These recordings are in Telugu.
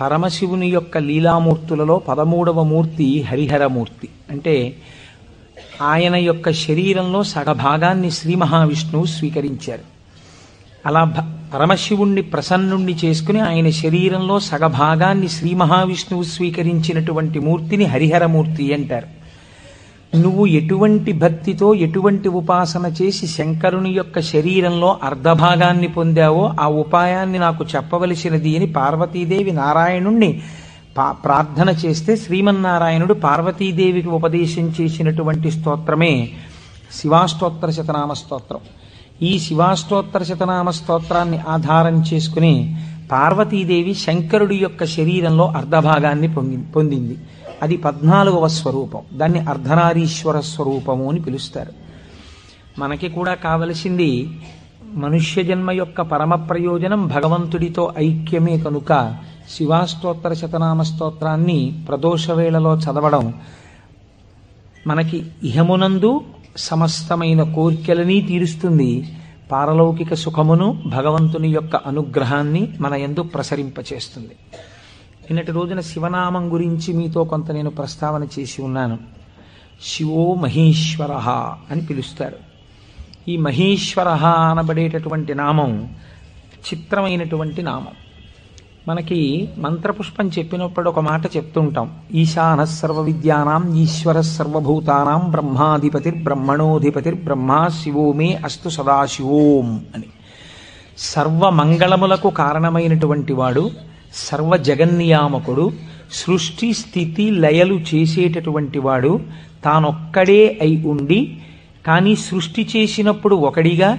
పరమశివుని యొక్క లీలామూర్తులలో 13వ మూర్తి హరిహరమూర్తి. అంటే ఆయన యొక్క శరీరంలో సగభాగాన్ని శ్రీ మహావిష్ణువు స్వీకరించారు. అలా పరమశివుణ్ణి ప్రసన్నుణ్ణి చేసుకుని ఆయన శరీరంలో సగభాగాన్ని శ్రీ మహావిష్ణువు స్వీకరించినటువంటి మూర్తిని హరిహరమూర్తి అంటారు. నువ్వు ఎటువంటి భక్తితో ఎటువంటి ఉపాసన చేసి శంకరుని యొక్క శరీరంలో అర్ధభాగాన్ని పొందావో ఆ ఉపాయాన్ని నాకు చెప్పవలసినది అని పార్వతీదేవి నారాయణుణ్ణి ప్రార్థన చేస్తే శ్రీమన్నారాయణుడు పార్వతీదేవికి ఉపదేశం చేసినటువంటి స్తోత్రమే శివాష్టోత్తర శతనామ స్తోత్రం. ఈ శివాష్టోత్తర శతనామ స్తోత్రాన్ని ఆధారం చేసుకుని పార్వతీదేవి శంకరుడి యొక్క శరీరంలో అర్ధభాగాన్ని పొందింది. అది 14వ స్వరూపం. దాన్ని అర్ధనారీశ్వర స్వరూపము అని పిలుస్తారు. మనకి కూడా కావలసింది మనుష్య జన్మ యొక్క పరమ ప్రయోజనం భగవంతుడితో ఐక్యమే కనుక శివాష్టోత్తర శతనామ స్తోత్రాన్ని ప్రదోష వేళలో చదవడం మనకి ఇహమునందు సమస్తమైన కోర్కెలని తీరుస్తుంది, పారలౌకిక సుఖమును భగవంతుని యొక్క అనుగ్రహాన్ని మన యందు ప్రసరింపచేస్తుంది. నిన్నటి రోజున శివనామం గురించి మీతో కొంత నేను ప్రస్తావన చేసి ఉన్నాను. శివో మహేశ్వర అని పిలుస్తారు. ఈ మహేశ్వర అనబడేటటువంటి నామం చిత్రమైనటువంటి నామం. మనకి మంత్రపుష్పం చెప్పినప్పుడు ఒక మాట చెప్తుంటాం, ఈశాన సర్వ విద్యానాం ఈశ్వర సర్వభూతానాం బ్రహ్మాధిపతిర్బ్రహ్మణోధిపతిర్బ్రహ్మ శివో మే అస్తు సదాశివోం అని. సర్వమంగళములకు కారణమైనటువంటి వాడు, సర్వ జగన్నియామకుడు, సృష్టి స్థితి లయలు చేసేటటువంటి వాడు, తానొక్కడే అయి ఉండి కానీ సృష్టి చేసినప్పుడు ఒకడిగా,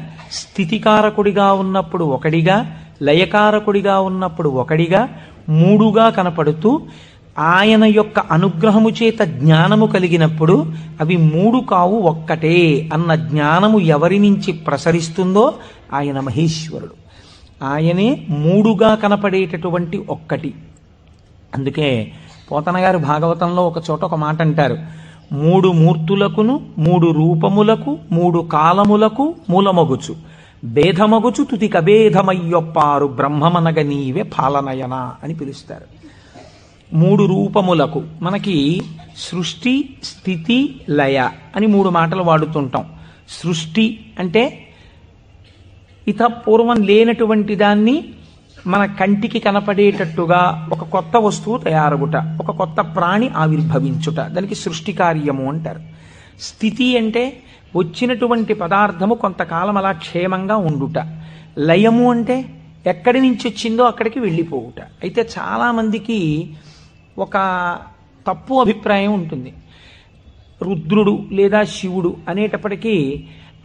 స్థితికారకుడిగా ఉన్నప్పుడు ఒకడిగా, లయకారకుడిగా ఉన్నప్పుడు ఒకడిగా, మూడుగా కనపడుతూ ఆయన యొక్క అనుగ్రహము చేత జ్ఞానము కలిగినప్పుడు అవి మూడు కావు ఒక్కటే అన్న జ్ఞానము ఎవరి నుంచి ప్రసరిస్తుందో ఆయన మహేశ్వరుడు. ఆయనే మూడుగా కనపడేటటువంటి ఒక్కటి. అందుకే పోతన గారు భాగవతంలో ఒక చోట ఒక మాట అంటారు, 3 మూర్తులకును 3 రూపములకు 3 కాలములకు మూలమగుచు భేదమగుచు తుతి కభేదమయ్యొప్పారు బ్రహ్మమనగ నీవే పాలనయన అని పిలుస్తారు. 3 రూపములకు మనకి సృష్టి స్థితి లయ అని 3 మాటలు వాడుతుంటాం. సృష్టి అంటే పూర్వం లేనటువంటి దాన్ని మన కంటికి కనపడేటట్టుగా ఒక కొత్త వస్తువు తయారగుట, ఒక కొత్త ప్రాణి ఆవిర్భవించుట, దానికి సృష్టి కార్యము అంటారు. స్థితి అంటే వచ్చినటువంటి పదార్థము కొంతకాలం అలా క్షేమంగా ఉండుట. లయము అంటే ఎక్కడి నుంచి వచ్చిందో అక్కడికి వెళ్ళిపోవుట. అయితే చాలామందికి ఒక తప్పు అభిప్రాయం ఉంటుంది. రుద్రుడు లేదా శివుడు అనేటప్పటికీ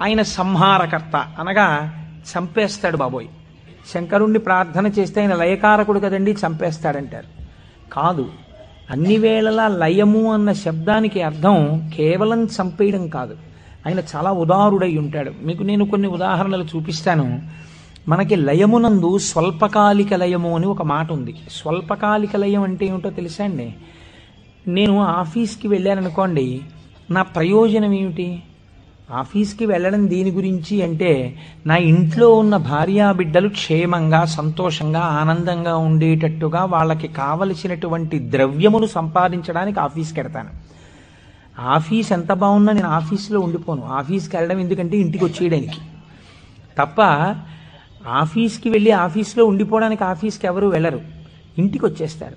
ఆయన సంహారకర్త, అనగా చంపేస్తాడు బాబోయ్. శంకరుణ్ణి ప్రార్థన చేస్తే ఆయన లయకారకుడు కదండి, చంపేస్తాడంటారు. కాదు, అన్ని వేళలా లయము అన్న శబ్దానికి అర్థం కేవలం చంపేయడం కాదు. ఆయన చాలా ఉదారుడై ఉంటాడు. మీకు నేను కొన్ని ఉదాహరణలు చూపిస్తాను. మనకి లయమునందు స్వల్పకాలిక లయము అని ఒక మాట ఉంది. స్వల్పకాలిక లయం అంటే ఏమిటో తెలుసా అండి? నేను ఆఫీస్కి వెళ్ళాననుకోండి, నా ప్రయోజనం ఏమిటి? ఆఫీస్కి వెళ్ళడం దేని గురించి అంటే నా ఇంట్లో ఉన్న భార్యాబిడ్డలు క్షేమంగా సంతోషంగా ఆనందంగా ఉండేటట్టుగా వాళ్ళకి కావలసినటువంటి ద్రవ్యమును సంపాదించడానికి ఆఫీస్కి వెడతాను. ఆఫీస్ ఎంత బాగున్నా నేను ఆఫీస్లో ఉండిపోను. ఆఫీస్కి వెళ్ళడం ఎందుకంటే ఇంటికి వచ్చేయడానికి తప్ప. ఆఫీస్కి వెళ్ళి ఆఫీస్లో ఉండిపోవడానికి ఆఫీస్కి ఎవరు వెళ్ళరు, ఇంటికి వచ్చేస్తారు.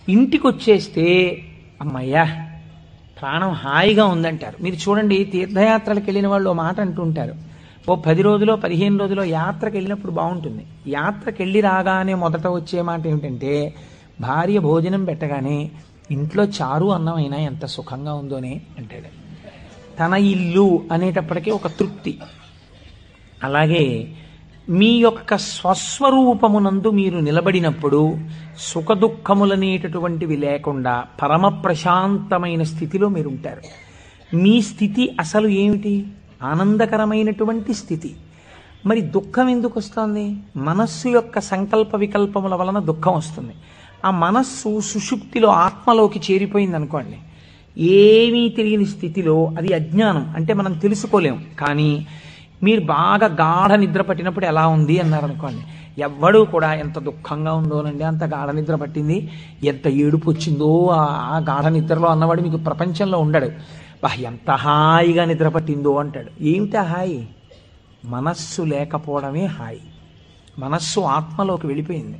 ఇంటికి వచ్చేస్తే అమ్మయ్యా ప్రాణం హాయిగా ఉందంటారు. మీరు చూడండి, తీర్థయాత్రలకు వెళ్ళిన వాళ్ళు ఓ మాట అంటుంటారు, ఓ 10 రోజులో 15 రోజులో యాత్రకు వెళ్ళినప్పుడు బాగుంటుంది. యాత్రకు వెళ్ళి రాగానే మొదట వచ్చే మాట ఏమిటంటే, భార్య భోజనం పెట్టగానే ఇంట్లో చారు అన్నం అయినా ఎంత సుఖంగా ఉందోనే అంటాడు. తన ఇల్లు అనేటప్పటికీ ఒక తృప్తి. అలాగే మీ యొక్క స్వస్వరూపమునందు మీరు నిలబడినప్పుడు సుఖదుఖములనేటటువంటివి లేకుండా పరమ ప్రశాంతమైన స్థితిలో మీరు ఉంటారు. మీ స్థితి అసలు ఏమిటి? ఆనందకరమైనటువంటి స్థితి. మరి దుఃఖం ఎందుకు వస్తుంది? మనస్సు యొక్క సంకల్ప వికల్పముల వలన దుఃఖం వస్తుంది. ఆ మనస్సు సుషుప్తిలో ఆత్మలోకి చేరిపోయింది అనుకోండి, ఏమీ తెలియని స్థితిలో, అది అజ్ఞానం అంటే మనం తెలుసుకోలేం. కానీ మీరు బాగా గాఢ నిద్ర పట్టినప్పుడు ఎలా ఉంది అన్నారనుకోండి, ఎవ్వడూ కూడా ఎంత దుఃఖంగా ఉందోనండి, అంత గాఢ నిద్ర పట్టింది, ఎంత ఏడుపు వచ్చిందో ఆ గాఢ నిద్రలో అన్నవాడు మీకు ప్రపంచంలో ఉండడు. బా ఎంత హాయిగా నిద్ర పట్టిందో అంటాడు. ఏమిటా హాయి? మనస్సు లేకపోవడమే హాయి. మనస్సు ఆత్మలోకి వెళ్ళిపోయింది.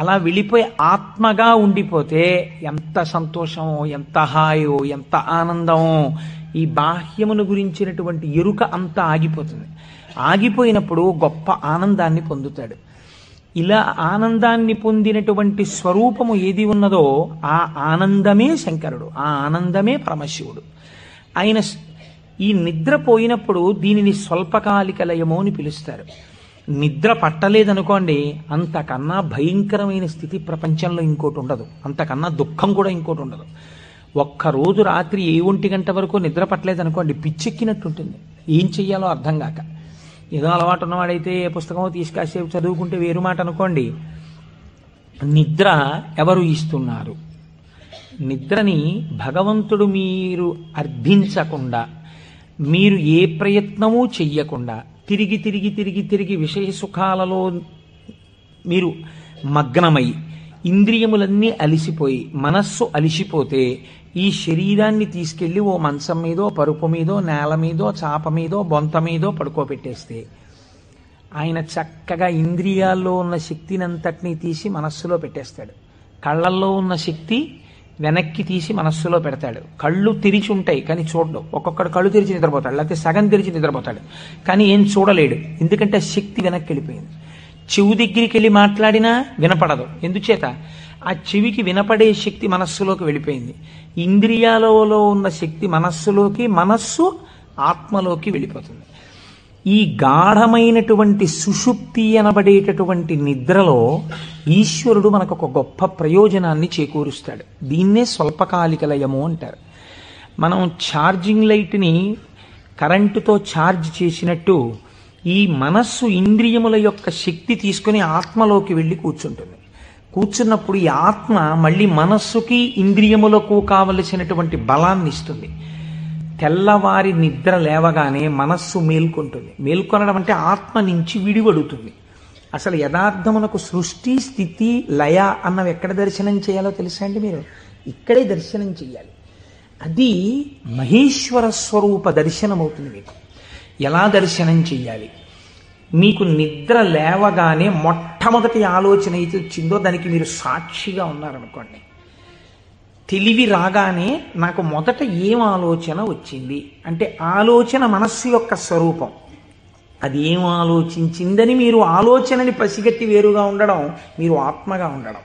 అలా వెళ్ళిపోయి ఆత్మగా ఉండిపోతే ఎంత సంతోషమో, ఎంత హాయో, ఎంత ఆనందమో. ఈ బాహ్యమును గురించినటువంటి ఎరుక అంతా ఆగిపోతుంది. ఆగిపోయినప్పుడు గొప్ప ఆనందాన్ని పొందుతాడు. ఇలా ఆనందాన్ని పొందినటువంటి స్వరూపము ఏది ఉన్నదో ఆ ఆనందమే శంకరుడు, ఆ ఆనందమే పరమశివుడు. ఆయన ఈ నిద్ర పోయినప్పుడు దీనిని స్వల్పకాలిక లయము అని పిలుస్తారు. నిద్ర పట్టలేదనుకోండి, అంతకన్నా భయంకరమైన స్థితి ప్రపంచంలో ఇంకోటి ఉండదు, అంతకన్నా దుఃఖం కూడా ఇంకోటి ఉండదు. ఒక్కరోజు రాత్రి 1 గంట వరకు నిద్ర పట్టలేదనుకోండి, పిచ్చెక్కినట్టుంటుంది, ఏం చెయ్యాలో అర్థం కాక. ఏదో అలవాటు ఉన్నవాడైతే పుస్తకం తీసుకాసేపు చదువుకుంటే వేరు మాట అనుకోండి. నిద్ర ఎవరు ఇస్తున్నారు? నిద్రని భగవంతుడు మీరు అర్థించకుండా, మీరు ఏ ప్రయత్నమూ చెయ్యకుండా తిరిగి తిరిగి తిరిగి తిరిగి విషయ సుఖాలలో మీరు మగ్నమై ఇంద్రియములన్నీ అలిసిపోయి మనస్సు అలిసిపోతే ఈ శరీరాన్ని తీసుకెళ్లి ఓ మంచం మీదో, పరుపు మీదో, నేల మీదో, చాప మీదో, బొంత మీదో పడుకోబెట్టేస్తే ఆయన చక్కగా ఇంద్రియాల్లో ఉన్న శక్తిని అంతటినీ తీసి మనస్సులో పెట్టేస్తాడు. కళ్ళల్లో ఉన్న శక్తి వెనక్కి తీసి మనస్సులో పెడతాడు. కళ్ళు తెరిచి ఉంటాయి కానీ చూడడు. ఒక్కొక్కడు కళ్ళు తెరిచి నిద్రపోతాడు, లేకపోతే సగం తెరిచి నిద్రపోతాడు, కానీ ఏం చూడలేడు. ఎందుకంటే శక్తి వెనక్కి వెళ్ళిపోయింది. చెవు దగ్గరికి వెళ్ళి మాట్లాడినా వినపడదు. ఎందుచేత? ఆ చెవికి వినపడే శక్తి మనస్సులోకి వెళ్ళిపోయింది. ఇంద్రియాలలో ఉన్న శక్తి మనస్సులోకి, మనస్సు ఆత్మలోకి వెళ్ళిపోతుంది. ఈ గాఢమైనటువంటి సుషుప్తి అనబడేటటువంటి నిద్రలో ఈశ్వరుడు మనకు ఒక గొప్ప ప్రయోజనాన్ని చేకూరుస్తాడు. దీన్నే స్వల్పకాలిక లయము అంటారు. మనం ఛార్జింగ్ లైట్ని కరెంటుతో ఛార్జ్ చేసినట్టు ఈ మనస్సు ఇంద్రియముల యొక్క శక్తి తీసుకుని ఆత్మలోకి వెళ్ళి కూర్చుంటుంది. కూర్చున్నప్పుడు ఈ ఆత్మ మళ్ళీ మనస్సుకి ఇంద్రియములకు కావలసినటువంటి బలాన్ని ఇస్తుంది. తెల్లవారి నిద్ర లేవగానే మనస్సు మేల్కొంటుంది. మేల్కొనడం అంటే ఆత్మ నుంచి విడివడుతుంది. అసలు యథార్థమునకు సృష్టి, స్థితి, లయ అన్నవి ఎక్కడ దర్శనం చేయాలో తెలుసా అండి? మీరు ఇక్కడే దర్శనం చేయాలి. అది మహేశ్వర స్వరూప దర్శనం అవుతుంది. మీకు ఎలా దర్శనం చెయ్యాలి? మీకు నిద్ర లేవగానే మొట్టమొదటి ఆలోచన అయితే వచ్చిందో దానికి మీరు సాక్షిగా ఉన్నారనుకోండి. తెలివి రాగానే నాకు మొదట ఏం ఆలోచన వచ్చింది అంటే ఆలోచన మనస్సు యొక్క స్వరూపం. అది ఏం ఆలోచించిందని మీరు ఆలోచనని పసిగట్టి వేరుగా ఉండడం, మీరు ఆత్మగా ఉండడం.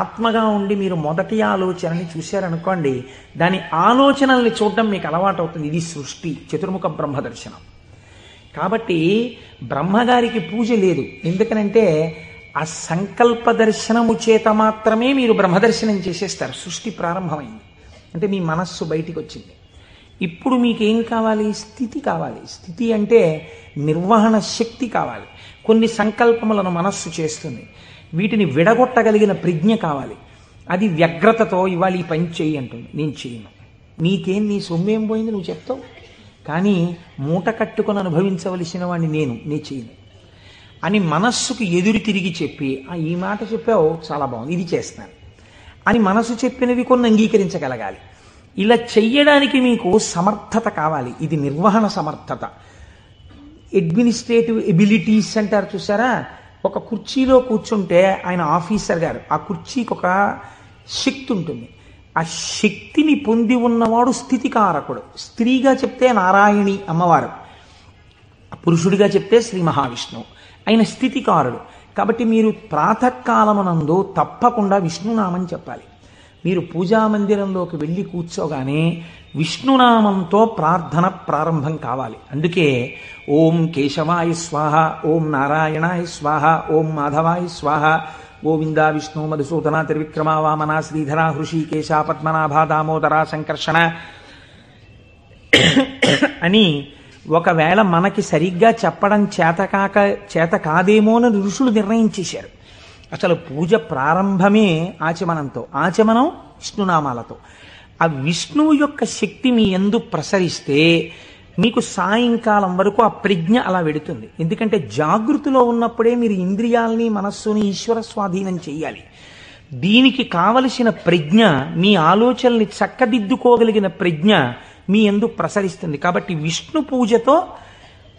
ఆత్మగా ఉండి మీరు మొదటి ఆలోచనని చూశారనుకోండి, దాని ఆలోచనల్ని చూడడం మీకు అలవాటు అవుతుంది. ఇది సృష్టి, చతుర్ముఖ బ్రహ్మ దర్శనం. కాబట్టి బ్రహ్మగారికి పూజ లేదు. ఎందుకనంటే ఆ సంకల్ప దర్శనము చేత మాత్రమే మీరు బ్రహ్మదర్శనం చేసేస్తారు. సృష్టి ప్రారంభమైంది అంటే మీ మనస్సు బయటికి వచ్చింది. ఇప్పుడు మీకేం కావాలి? స్థితి కావాలి. స్థితి అంటే నిర్వహణ శక్తి కావాలి. కొన్ని సంకల్పములను మనస్సు చేస్తుంది, వీటిని విడగొట్టగలిగిన ప్రజ్ఞ కావాలి. అది వ్యగ్రతతో ఇవాళ ఈ పని చెయ్యి అంటుంది, నేను చేయను. నీకేం, నీ సొమ్మేం పోయింది నువ్వు చెప్తావు, కానీ మూట కట్టుకొని అనుభవించవలసిన వాడిని నేను చేయను అని మనస్సుకు ఎదురు తిరిగి చెప్పి, ఈ మాట చెప్పావు చాలా బాగుంది, ఇది చేస్తాను అని మనసు చెప్పినవి కొన్ని అంగీకరించగలగాలి. ఇలా చెయ్యడానికి మీకు సమర్థత కావాలి. ఇది నిర్వహణ సమర్థత. అడ్మినిస్ట్రేటివ్ ఎబిలిటీస్ అంటారు చూసారా? ఒక కుర్చీలో కూర్చుంటే ఆయన ఆఫీసర్ గారు, ఆ కుర్చీకి ఒక శక్తి ఉంటుంది. ఆ శక్తిని పొంది ఉన్నవాడు స్థితికారకుడు. స్త్రీగా చెప్తే నారాయణి అమ్మవారు, పురుషుడిగా చెప్తే శ్రీ మహావిష్ణువు. ఆయన స్థితికారుడు. కాబట్టి మీరు ప్రాతకాలమునందు తప్పకుండా విష్ణునామం చెప్పాలి. మీరు పూజామందిరంలోకి వెళ్ళి కూర్చోగానే విష్ణునామంతో ప్రార్థన ప్రారంభం కావాలి. అందుకే ఓం కేశవాయ స్వాహ, ఓం నారాయణాయ స్వాహ, ఓం మాధవాయ స్వాహ, గోవింద విష్ణు మధుసూదన త్రివిక్రమ వామన శ్రీధర హృషికేశ పద్మనాభ దామోదర సంకర్షణ అని ఒకవేళ మనకి సరిగ్గా చెప్పడం చేత కాదేమోనని ఋషులు నిర్ణయించేశారు. అసలు పూజ ప్రారంభమే ఆచమనంతో, ఆచమనం విష్ణునామాలతో. ఆ విష్ణువు యొక్క శక్తి మీ యందు ప్రసరిస్తే మీకు సాయంకాలం వరకు ఆ ప్రజ్ఞ అలా వెడుతుంది. ఎందుకంటే జాగృతిలో ఉన్నప్పుడే మీరు ఇంద్రియాల్ని మనస్సుని ఈశ్వర స్వాధీనం చెయ్యాలి. దీనికి కావలసిన ప్రజ్ఞ, మీ ఆలోచనల్ని చక్కదిద్దుకోగలిగిన ప్రజ్ఞ మీ యందు ప్రసరిస్తుంది. కాబట్టి విష్ణు పూజతో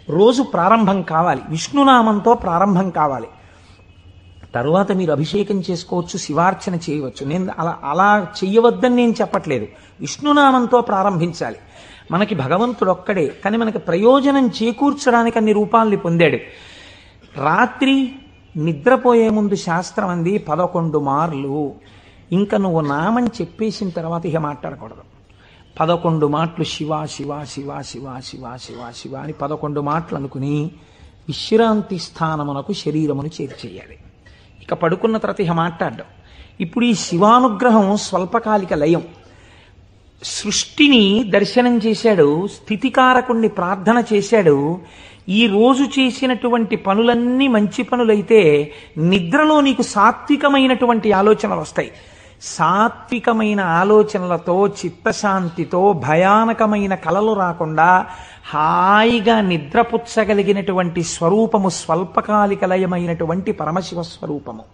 రోజు ప్రారంభం కావాలి, విష్ణునామంతో ప్రారంభం కావాలి. తరువాత మీరు అభిషేకం చేసుకోవచ్చు, శివార్చన చేయవచ్చు. నేను అలా చెయ్యవద్దని నేను చెప్పట్లేదు. విష్ణునామంతో ప్రారంభించాలి. మనకి భగవంతుడు ఒక్కడే, కానీ మనకి ప్రయోజనం చేకూర్చడానికి అన్ని రూపాల్ని పొందాడు. రాత్రి నిద్రపోయే ముందు శాస్త్రం అంది 11 మార్లు. ఇంకా నువ్వు నామం చెప్పేసిన తర్వాత ఇక మాట్లాడకూడదు. 11 మాటలు శివ శివ శివ శివ శివ శివ శివ అని 11 మాటలు అనుకుని విశ్రాంతి స్థానమునకు శరీరమును చేర్చేయాలి. ఇక పడుకున్న తర్వాత ఇక మాట్లాడడం. ఇప్పుడు ఈ శివానుగ్రహం స్వల్పకాలిక లయం. సృష్టిని దర్శనం చేశాడు, స్థితికారకుణ్ణి ప్రార్థన చేశాడు. ఈ రోజు చేసినటువంటి పనులన్నీ మంచి పనులైతే నిద్రలో నీకు సాత్వికమైనటువంటి ఆలోచనలు వస్తాయి. సాత్వికమైన ఆలోచనలతో, చిత్తశాంతితో, భయానకమైన కలలు రాకుండా హాయిగా నిద్రపుచ్చగలిగినటువంటి స్వరూపము స్వల్పకాలిక లయమైనటువంటి పరమశివ స్వరూపము.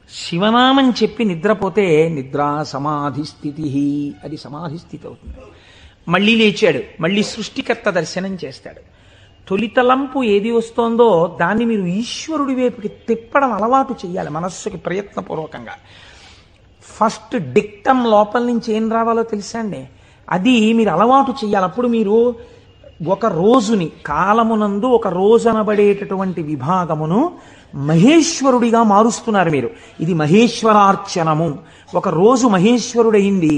శివనామం చెప్పి నిద్రపోతే నిద్రా సమాధి స్థితి, అది సమాధి స్థితి అవుతుంది. మళ్ళీ లేచాడు, మళ్ళీ సృష్టికర్త దర్శనం చేస్తాడు. తొలితలంపు ఏది వస్తోందో దాన్ని మీరు ఈశ్వరుడి వైపుకి తిప్పడం అలవాటు చేయాలి మనస్సుకి ప్రయత్నపూర్వకంగా. ఫస్ట్ డిక్టం లోపల నుంచి ఏం రావాలో తెలుసా అండి, అది మీరు అలవాటు చేయాలి. అప్పుడు మీరు ఒక రోజుని, కాలమునందు ఒక రోజు అనబడేటటువంటి విభాగమును మహేశ్వరుడిగా మారుస్తున్నారు మీరు. ఇది మహేశ్వరార్చనము. ఒక రోజు మహేశ్వరుడయింది,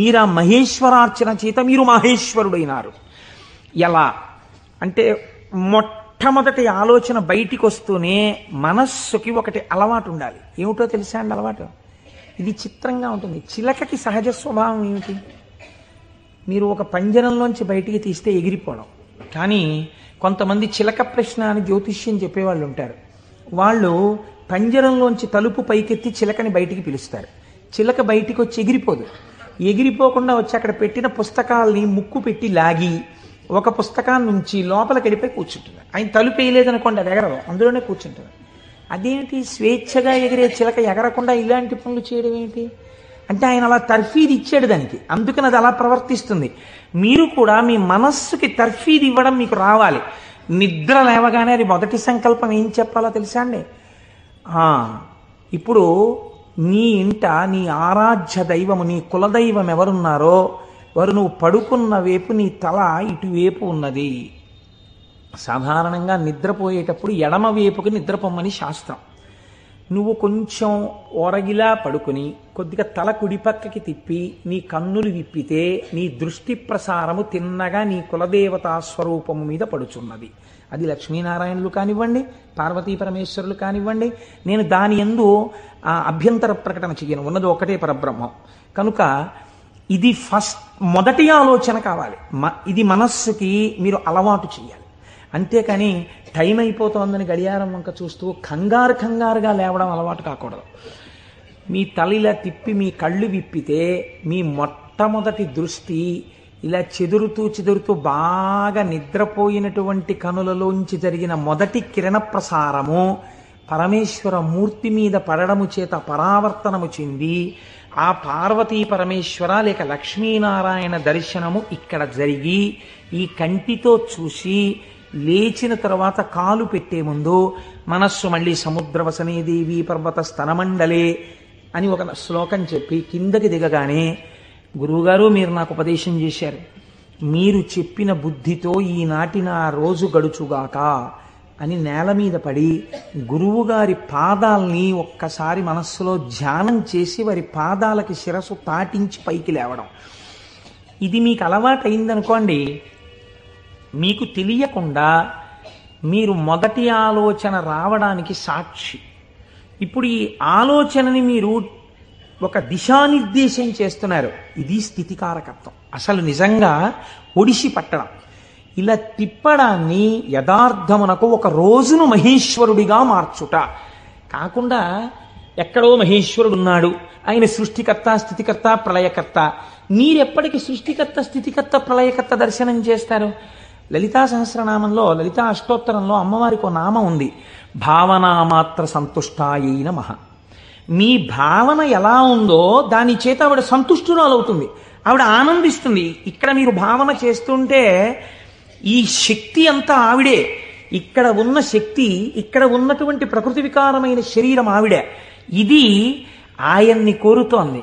మీరు ఆ మహేశ్వరార్చన చేత మీరు మహేశ్వరుడైనారు. ఎలా అంటే మొట్టమొదటి ఆలోచన బయటికి వస్తూనే మనస్సుకి ఒకటి అలవాటు ఉండాలి. ఏమిటో తెలుసా అండి అలవాటు? ఇది చిత్రంగా ఉంటుంది. చిలకకి సహజ స్వభావం ఏమిటి? మీరు ఒక పంజరంలోంచి బయటికి తీస్తే ఎగిరిపోవడం. కానీ కొంతమంది చిలక ప్రశ్న అని జ్యోతిష్యం చెప్పేవాళ్ళు ఉంటారు. వాళ్ళు పంజరంలోంచి తలుపు పైకెత్తి చిలకని బయటికి పిలుస్తారు. చిలక బయటికి వచ్చి ఎగిరిపోదు. ఎగిరిపోకుండా వచ్చి అక్కడ పెట్టిన పుస్తకాలని ముక్కు పెట్టి లాగి ఒక పుస్తకాన్ని నుంచి లోపలికి వెళ్ళిపోయి కూర్చుంటుంది. ఆయన తలుపు వేయలేదనుకోండి, అది ఎగరదు, అందులోనే కూర్చుంటుంది. అదేంటి స్వేచ్ఛగా ఎగిరే చిలక ఎగరకుండా ఇలాంటి పనులు చేయడం ఏంటి అంటే ఆయన అలా తర్ఫీదు ఇచ్చాడు దానికి, అందుకని అది అలా ప్రవర్తిస్తుంది. మీరు కూడా మీ మనస్సుకి తర్ఫీదు ఇవ్వడం మీకు రావాలి. నిద్ర లేవగానే అది మొదటి సంకల్పం ఏం చెప్పాలో తెలుసా అండి? ఇప్పుడు నీ ఇంట నీ ఆరాధ్య దైవము, నీ కులదైవం ఎవరున్నారో వారు నువ్వు పడుకున్న వైపు నీ తల ఇటువైపు ఉన్నది. సాధారణంగా నిద్రపోయేటప్పుడు ఎడమ వైపుకి నిద్రపోమ్మని శాస్త్రం. నువ్వు కొంచెం ఒరగిలా పడుకుని కొద్దిగా తల కుడిపక్కకి తిప్పి నీ కన్నులు విప్పితే నీ దృష్టి ప్రసారము తిన్నగా నీ కులదేవతా స్వరూపము మీద పడుచున్నది. అది లక్ష్మీనారాయణులు కానివ్వండి, పార్వతీ పరమేశ్వరులు కానివ్వండి. నేను దాని యందు అభ్యంతర ప్రకటన చెయ్యను, ఉన్నది ఒకటే పరబ్రహ్మం. కనుక ఇది మొదటి ఆలోచన కావాలి. ఇది మనస్సుకి మీరు అలవాటు చేయాలి. అంతేకాని టైం అయిపోతోందని గడియారం వంక చూస్తూ కంగారుగా లేవడం అలవాటు కాకూడదు. మీ తల ఇలా తిప్పి మీ కళ్ళు విప్పితే మీ మొట్టమొదటి దృష్టి ఇలా చెదురుతూ బాగా నిద్రపోయినటువంటి కనులలోంచి జరిగిన మొదటి కిరణ ప్రసారము పరమేశ్వర మూర్తి మీద పడడము చేత పరావర్తనము చెంది ఆ పార్వతీ పరమేశ్వర లేక లక్ష్మీనారాయణ దర్శనము ఇక్కడ జరిగి ఈ కంటితో చూసి లేచిన తర్వాత కాలు పెట్టే ముందు మనస్సు మళ్ళీ సముద్రవసనే దేవి పర్వత స్తనమండలే అని ఒక శ్లోకం చెప్పి కిందకి దిగగానే, గురువుగారు మీరు నాకు ఉపదేశం చేశారు, మీరు చెప్పిన బుద్ధితో ఈనాటి నా రోజు గడుచుగాక అని నేల మీద పడి గురువుగారి పాదాల్ని ఒక్కసారి మనస్సులో ధ్యానం చేసి వారి పాదాలకి శిరస్సు తాటించి పైకి లేవడం. ఇది మీకు అలవాటైందనుకోండి, మీకు తెలియకుండా మీరు మొదటి ఆలోచన రావడానికి సాక్షి. ఇప్పుడు ఈ ఆలోచనని మీరు ఒక దిశానిర్దేశం చేస్తున్నారు. ఇది స్థితికారకత్వం. అసలు నిజంగా ఒడిసి పట్టడం. ఇలా తిప్పడాన్ని యథార్థమునకు ఒక రోజును మహేశ్వరుడిగా మార్చుట కాకుండా ఎక్కడో మహేశ్వరుడు ఉన్నాడు, ఆయన సృష్టికర్త, స్థితికర్త, ప్రళయకర్త. మీరెప్పటికీ సృష్టికర్త, స్థితికర్త, ప్రళయకర్త దర్శనం చేస్తారు? లలితా సహస్రనామంలో, లలితా అష్టోత్తరంలో అమ్మవారికి ఒక నామం ఉంది, భావనామాత్ర సంతుష్టాయై నమః. మీ భావన ఎలా ఉందో దాని చేత ఆవిడ సంతుష్టురాలవుతుంది, ఆవిడ ఆనందిస్తుంది. ఇక్కడ మీరు భావన చేస్తుంటే ఈ శక్తి అంతా ఆవిడే, ఇక్కడ ఉన్న శక్తి, ఇక్కడ ఉన్నటువంటి ప్రకృతి వికారమైన శరీరం ఆవిడే. ఇది ఆయన్ని కోరుతోంది.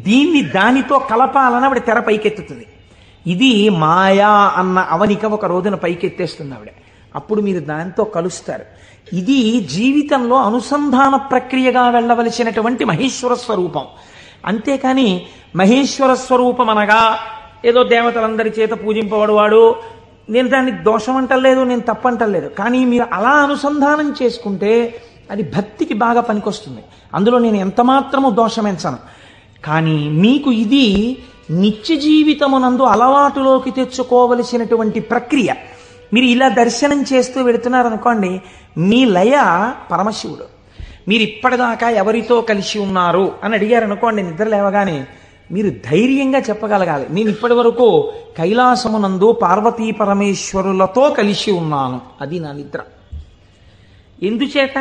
దీన్ని దానితో కలపాలని ఆవిడ తెర పైకెత్తుతుంది. ఇది మాయా అన్న అవనిక ఒక రోజున పైకెత్తేస్తుంది ఆవిడ. అప్పుడు మీరు దాంతో కలుస్తారు. ఇది జీవితంలో అనుసంధాన ప్రక్రియగా వెళ్ళవలసినటువంటి మహేశ్వర స్వరూపం. అంతేకాని మహేశ్వర స్వరూపం అనగా ఏదో దేవతలందరి చేత పూజింపబడువాడు, నేను దాన్ని దోషం అంటలేదు, నేను తప్పంటలేదు. కానీ మీరు అలా అనుసంధానం చేసుకుంటే అది భక్తికి బాగా పనికొస్తుంది. అందులో నేను ఎంత మాత్రము దోషమెంచను. కానీ మీకు ఇది నిత్య జీవితమునందు అలవాటులోకి తెచ్చుకోవలసినటువంటి ప్రక్రియ. మీరు ఇలా దర్శనం చేస్తూ వెళుతున్నారనుకోండి, మీ లయ పరమశివుడు. మీరు ఇప్పటిదాకా ఎవరితో కలిసి ఉన్నారు అని అడిగారనుకోండి, నిద్ర లేవగానే మీరు ధైర్యంగా చెప్పగలగాలి, నేను ఇప్పటి వరకు కైలాసమునందు పార్వతీ పరమేశ్వరులతో కలిసి ఉన్నాను. అది నా నిద్ర. ఎందుచేత?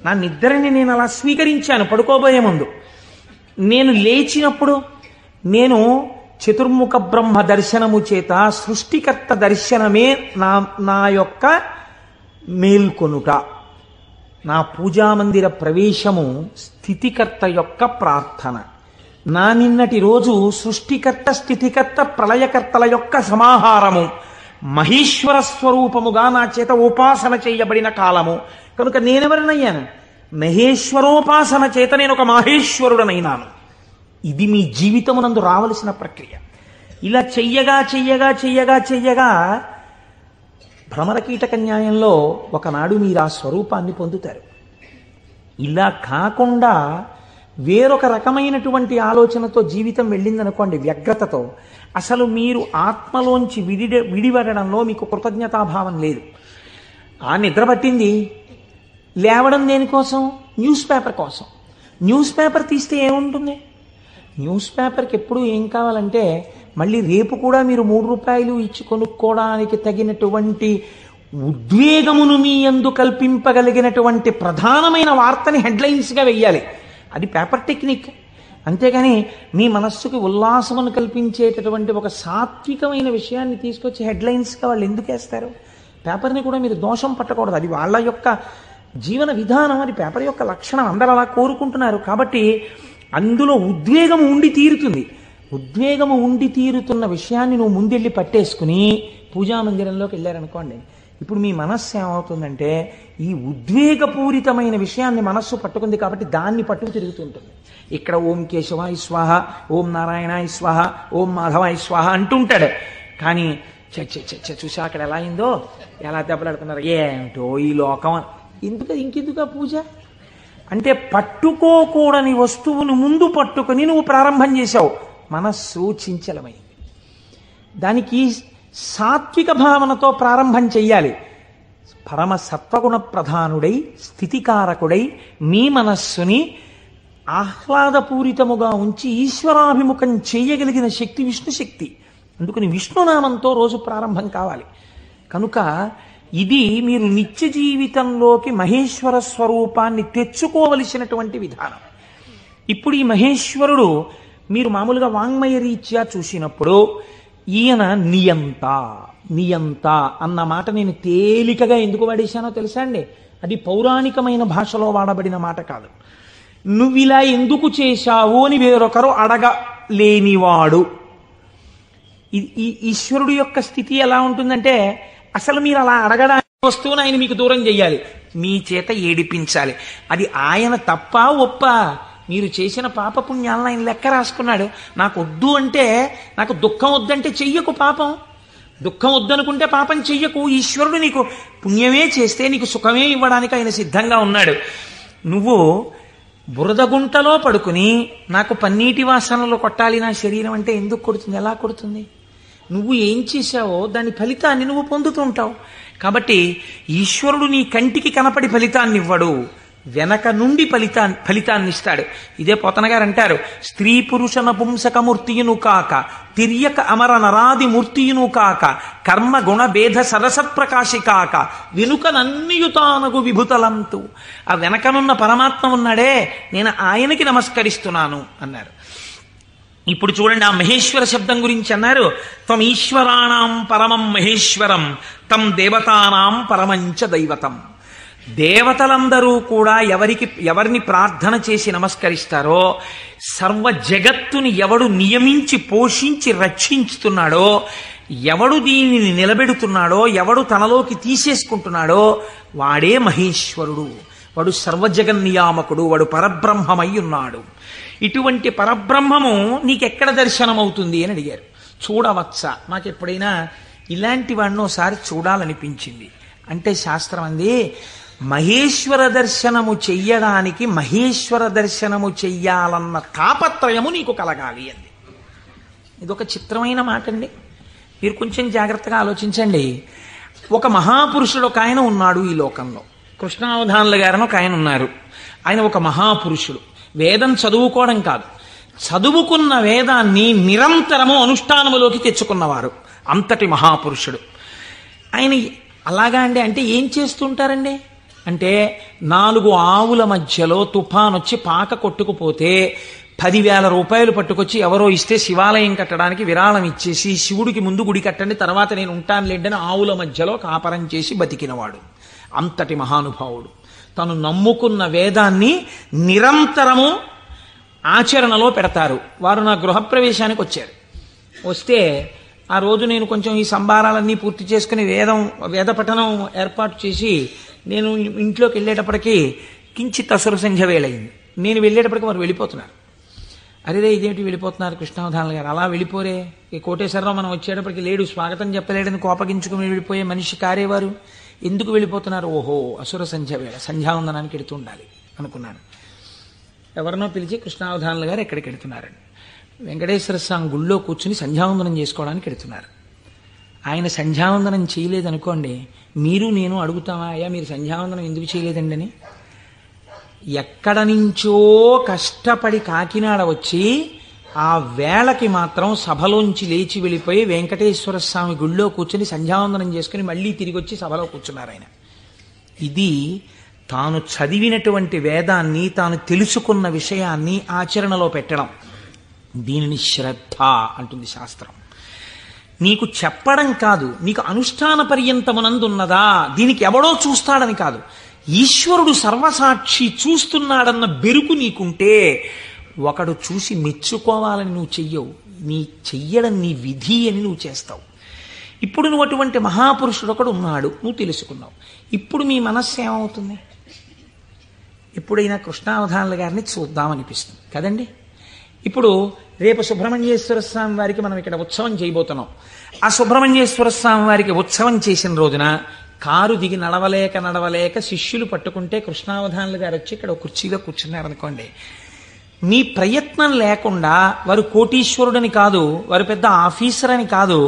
నా నిద్రని నేను అలా స్వీకరించాను. పడుకోబోయే ముందు నేను లేచినప్పుడు నేను చతుర్ముఖ బ్రహ్మ దర్శనము చేత సృష్టికర్త దర్శనమే నా యొక్క మేల్కొనుట. నా పూజామందిర ప్రవేశము స్థితికర్త యొక్క ప్రార్థన. నా నిన్నటి రోజు సృష్టికర్త, స్థితికర్త, ప్రళయకర్తల యొక్క సమాహారము, మహేశ్వర స్వరూపముగా నా చేత ఉపాసన చేయబడిన కాలము. కనుక నేనెవరినయ్యాను? మహేశ్వరోపాసన చేత నేను ఒక మహేశ్వరుడనైనాను. ఇది మీ జీవితమునందు రావలసిన ప్రక్రియ. ఇలా చెయ్యగా చెయ్యగా చెయ్యగా చెయ్యగా భ్రమరకీటక న్యాయంలో ఒకనాడు మీరు ఆ స్వరూపాన్ని పొందుతారు. ఇలా కాకుండా వేరొక రకమైనటువంటి ఆలోచనతో జీవితం వెళ్ళిందనుకోండి, వ్యగ్రతతో, అసలు మీరు ఆత్మలోంచి విడిపడడంలో మీకు కృతజ్ఞతాభావం లేదు. ఆ నిద్ర పట్టింది, లేవడం దేనికోసం? న్యూస్ పేపర్ కోసం. న్యూస్ పేపర్ తీస్తే ఏముంటుంది? న్యూస్ పేపర్కి ఎప్పుడు ఏం కావాలంటే మళ్ళీ రేపు కూడా మీరు 3 రూపాయలు ఇచ్చి కొనుక్కోవడానికి తగినటువంటి ఉద్వేగమును మీ యందు కల్పింపగలిగినటువంటి ప్రధానమైన వార్తని హెడ్లైన్స్గా వెయ్యాలి. అది పేపర్ టెక్నిక్. అంతేగాని మీ మనస్సుకి ఉల్లాసమును కల్పించేటటువంటి ఒక సాత్వికమైన విషయాన్ని తీసుకొచ్చి హెడ్లైన్స్గా వాళ్ళు ఎందుకు వేస్తారు? పేపర్ని కూడా మీరు దోషం పట్టకూడదు. అది వాళ్ళ యొక్క జీవన విధానం, అది పేపర్ యొక్క లక్షణం. అందరూ అలా కోరుకుంటున్నారు. కాబట్టి అందులో ఉద్వేగం ఉండి తీరుతుంది. ఉద్వేగము ఉండి తీరుతున్న విషయాన్ని నువ్వు ముందెళ్ళి పట్టేసుకుని పూజామందిరంలోకి వెళ్ళారనుకోండి, ఇప్పుడు మీ మనస్సు ఏమవుతుందంటే ఈ ఉద్వేగపూరితమైన విషయాన్ని మనస్సు పట్టుకుంది కాబట్టి దాన్ని పట్టుకు తిరుగుతుంటుంది. ఇక్కడ ఓం కేశవాయ స్వాహ, ఓం నారాయణాయ స్వాహ, ఓం మాధవాయ స్వాహ అంటుంటాడు. కానీ చూసా అక్కడ ఎలా అయిందో, ఎలా దెబ్బలాడుతున్నారు, ఏమిటో ఈ లోకం. ఇంకెందుకు పూజ అంటే పట్టుకోకూడని వస్తువును ముందు పట్టుకుని నువ్వు ప్రారంభం చేశావు. మనస్సు చించలమైంది. దానికి సాత్విక భావనతో ప్రారంభం చెయ్యాలి. పరమ సత్వగుణ ప్రధానుడై, స్థితికారకుడై మీ మనస్సుని ఆహ్లాదపూరితముగా ఉంచి ఈశ్వరాభిముఖం చేయగలిగిన శక్తి విష్ణు శక్తి. అందుకని విష్ణునామంతో రోజు ప్రారంభం కావాలి. కనుక ఇది మీరు నిత్య జీవితంలోకి మహేశ్వర స్వరూపాన్ని తెచ్చుకోవలసినటువంటి విధానం. ఇప్పుడు ఈ మహేశ్వరుడు మీరు మామూలుగా వాంగ్మయ రీత్యా చూసినప్పుడు ఈయన నియంత నియంత అన్న మాట నేను తేలికగా ఎందుకు వాడేశానో తెలుసా అండి? అది పౌరాణికమైన భాషలో వాడబడిన మాట కాదు. నువ్విలా ఎందుకు చేశావు అని వేరొకరు అడగలేనివాడు. ఈ ఈశ్వరుడు యొక్క స్థితి ఎలా ఉంటుందంటే, అసలు మీరు అలా అడగడానికి వస్తువును ఆయన మీకు దూరం చెయ్యాలి, మీ చేత ఏడిపించాలి. అది ఆయన తప్ప ఒప్ప? మీరు చేసిన పాపపుణ్యాలను ఆయన లెక్క రాసుకున్నాడు. నాకు వద్దు అంటే, నాకు దుఃఖం వద్దంటే చెయ్యకు పాపం. దుఃఖం వద్దనుకుంటే పాపం చెయ్యకు. ఈశ్వరుడు నీకు పుణ్యమే చేస్తే నీకు సుఖమే ఇవ్వడానికి ఆయన సిద్ధంగా ఉన్నాడు. నువ్వు బురదగుంటలో పడుకుని నాకు పన్నీటి వాసనలు కొట్టాలి నా శరీరం అంటే ఎందుకు కొడుతుంది? ఎలా కొడుతుంది? నువ్వు ఏం చేశావో దాని ఫలితాన్ని నువ్వు పొందుతుంటావు. కాబట్టి ఈశ్వరుడు నీ కంటికి కనపడి ఫలితాన్ని ఇవ్వడు. వెనక నుండి ఫలితాన్ని ఇస్తాడు. ఇదే పోతన గారు అంటారు, స్త్రీ పురుష నపుంసకమూర్తియును కాక తిర్యక అమర నరాది మూర్తియును కాక కర్మ గుణ భేద సరసత్ప్రకాశి కాక వెనుకనన్నియుతానగు విభుతలంతు. ఆ వెనకనున్న పరమాత్మ ఉన్నాడే, నేను ఆయనకి నమస్కరిస్తున్నాను అన్నారు. ఇప్పుడు చూడండి, ఆ మహేశ్వర శబ్దం గురించి అన్నారు, త్వం ఈశ్వరాణం పరమం మహేశ్వరం తం దేవతానాం పరమంచ దైవతం. దేవతలందరూ కూడా ఎవరిని ప్రార్థన చేసి నమస్కరిస్తారో, సర్వ జగత్తుని ఎవడు నియమించి పోషించి రక్షించుతున్నాడో, ఎవడు దీనిని నిలబెడుతున్నాడో, ఎవడు తనలోకి తీసేసుకుంటున్నాడో వాడే మహేశ్వరుడు. వాడు సర్వజగన్నియామకుడు, వాడు పరబ్రహ్మమై ఉన్నాడు. ఇటువంటి పరబ్రహ్మము నీకెక్కడ దర్శనమవుతుంది అని అడిగారు. చూడవచ్చా? నాకు ఎప్పుడైనా ఇలాంటి వాడిని ఒకసారి చూడాలనిపించింది అంటే శాస్త్రం అంది, మహేశ్వర దర్శనము చెయ్యడానికి మహేశ్వర దర్శనము చెయ్యాలన్న తాపత్రయము నీకు కలగాలి అంది. ఇదొక చిత్రమైన మాట అండి. మీరు కొంచెం జాగ్రత్తగా ఆలోచించండి. ఒక మహాపురుషుడు ఒక ఆయన ఉన్నాడు ఈ లోకంలో. కృష్ణావధానుల గారని ఒక ఆయన ఉన్నారు. ఆయన ఒక మహాపురుషుడు. వేదం చదువుకోవడం కాదు, చదువుకున్న వేదాన్ని నిరంతరము అనుష్ఠానములోకి తెచ్చుకున్నవారు. అంతటి మహాపురుషుడు ఆయన. అలాగా అండి, అంటే ఏం చేస్తుంటారండి అంటే, 4 ఆవుల మధ్యలో తుఫాన్ వచ్చి పాక కొట్టుకుపోతే 10,000 రూపాయలు పట్టుకొచ్చి ఎవరో ఇస్తే శివాలయం కట్టడానికి విరాళం ఇచ్చేసి, శివుడికి ముందు గుడి కట్టండి తర్వాత నేను ఉంటాను లేండని ఆవుల మధ్యలో కాపరం చేసి బతికినవాడు. అంతటి మహానుభావుడు. తను నమ్ముకున్న వేదాన్ని నిరంతరము ఆచరణలో పెడతారు. వారు నా గృహప్రవేశానికి వచ్చారు. వస్తే ఆ రోజు నేను కొంచెం ఈ సంభారాలన్నీ పూర్తి చేసుకుని వేద పఠనం ఏర్పాటు చేసి నేను ఇంట్లోకి వెళ్ళేటప్పటికీ కించిత్ అసుర సంధ్య వేళయింది. నేను వెళ్ళేటప్పటికి వారు వెళ్ళిపోతున్నారు. అరేదే ఇదేంటి వెళ్ళిపోతున్నారు కృష్ణావధానులు గారు, అలా వెళ్ళిపోరే, ఈ కోటేశ్వరరావు మనం వచ్చేటప్పటికి లేడు, స్వాగతం చెప్పలేడని కోపగించుకుని వెళ్ళిపోయే మనిషి కారేవారు, ఎందుకు వెళ్ళిపోతున్నారు? ఓహో అసుర సంధ్య వేళ, సంధ్యావందనానికి ఎడుతూ ఉండాలి అనుకున్నాను. ఎవరినో పిలిచి కృష్ణావధానులు గారు ఎక్కడికి ఎడుతున్నారండి? వెంకటేశ్వర స్వామి గుళ్ళో కూర్చుని సంధ్యావందనం చేసుకోవడానికి ఎడుతున్నారు. ఆయన సంధ్యావందనం చేయలేదనుకోండి, మీరు నేను అడుగుతామా, అయ్యా మీరు సంధ్యావందనం ఎందుకు చేయలేదండి అని? ఎక్కడ నుంచో కష్టపడి కాకినాడ వచ్చి ఆ వేళకి మాత్రం సభలోంచి లేచి వెళ్ళిపోయి వెంకటేశ్వర స్వామి గుళ్ళో కూర్చొని సంధ్యావందనం చేసుకుని మళ్ళీ తిరిగి వచ్చి సభలో కూర్చున్నారు ఆయన. ఇది తాను చదివినటువంటి వేదాన్ని, తాను తెలుసుకున్న విషయాన్ని ఆచరణలో పెట్టడం. దీనిని శ్రద్ధ అంటుంది శాస్త్రం. నీకు చెప్పడం కాదు, నీకు అనుష్ఠాన పర్యంతమునందున్నదా, దీనికి ఎవడో చూస్తాడని కాదు, ఈశ్వరుడు సర్వసాక్షి చూస్తున్నాడన్న బెరుకు నీకుంటే ఒకడు చూసి మెచ్చుకోవాలని నువ్వు చెయ్యవు. చెయ్యడం నీ విధి అని నువ్వు చేస్తావు. ఇప్పుడు నువ్వు అటువంటి మహాపురుషుడు ఒకడు ఉన్నాడు, నువ్వు తెలుసుకున్నావు. ఇప్పుడు మీ మనస్సు ఏమవుతుంది? ఎప్పుడైనా కృష్ణావధానుల గారిని చూద్దామనిపిస్తుంది కదండి. ఇప్పుడు రేపు సుబ్రహ్మణ్యేశ్వర స్వామి వారికి మనం ఇక్కడ ఉత్సవం చేయబోతున్నాం. ఆ సుబ్రహ్మణ్యేశ్వర స్వామి వారికి ఉత్సవం చేసిన రోజున కారు దిగి నడవలేక శిష్యులు పట్టుకుంటే కృష్ణావధానులు గారు వచ్చి ఇక్కడ కుర్చీలో కూర్చున్నారనుకోండి, మీ ప్రయత్నం లేకుండా వారు కోటీశ్వరుడని కాదు, వారు పెద్ద ఆఫీసర్ అని కాదు,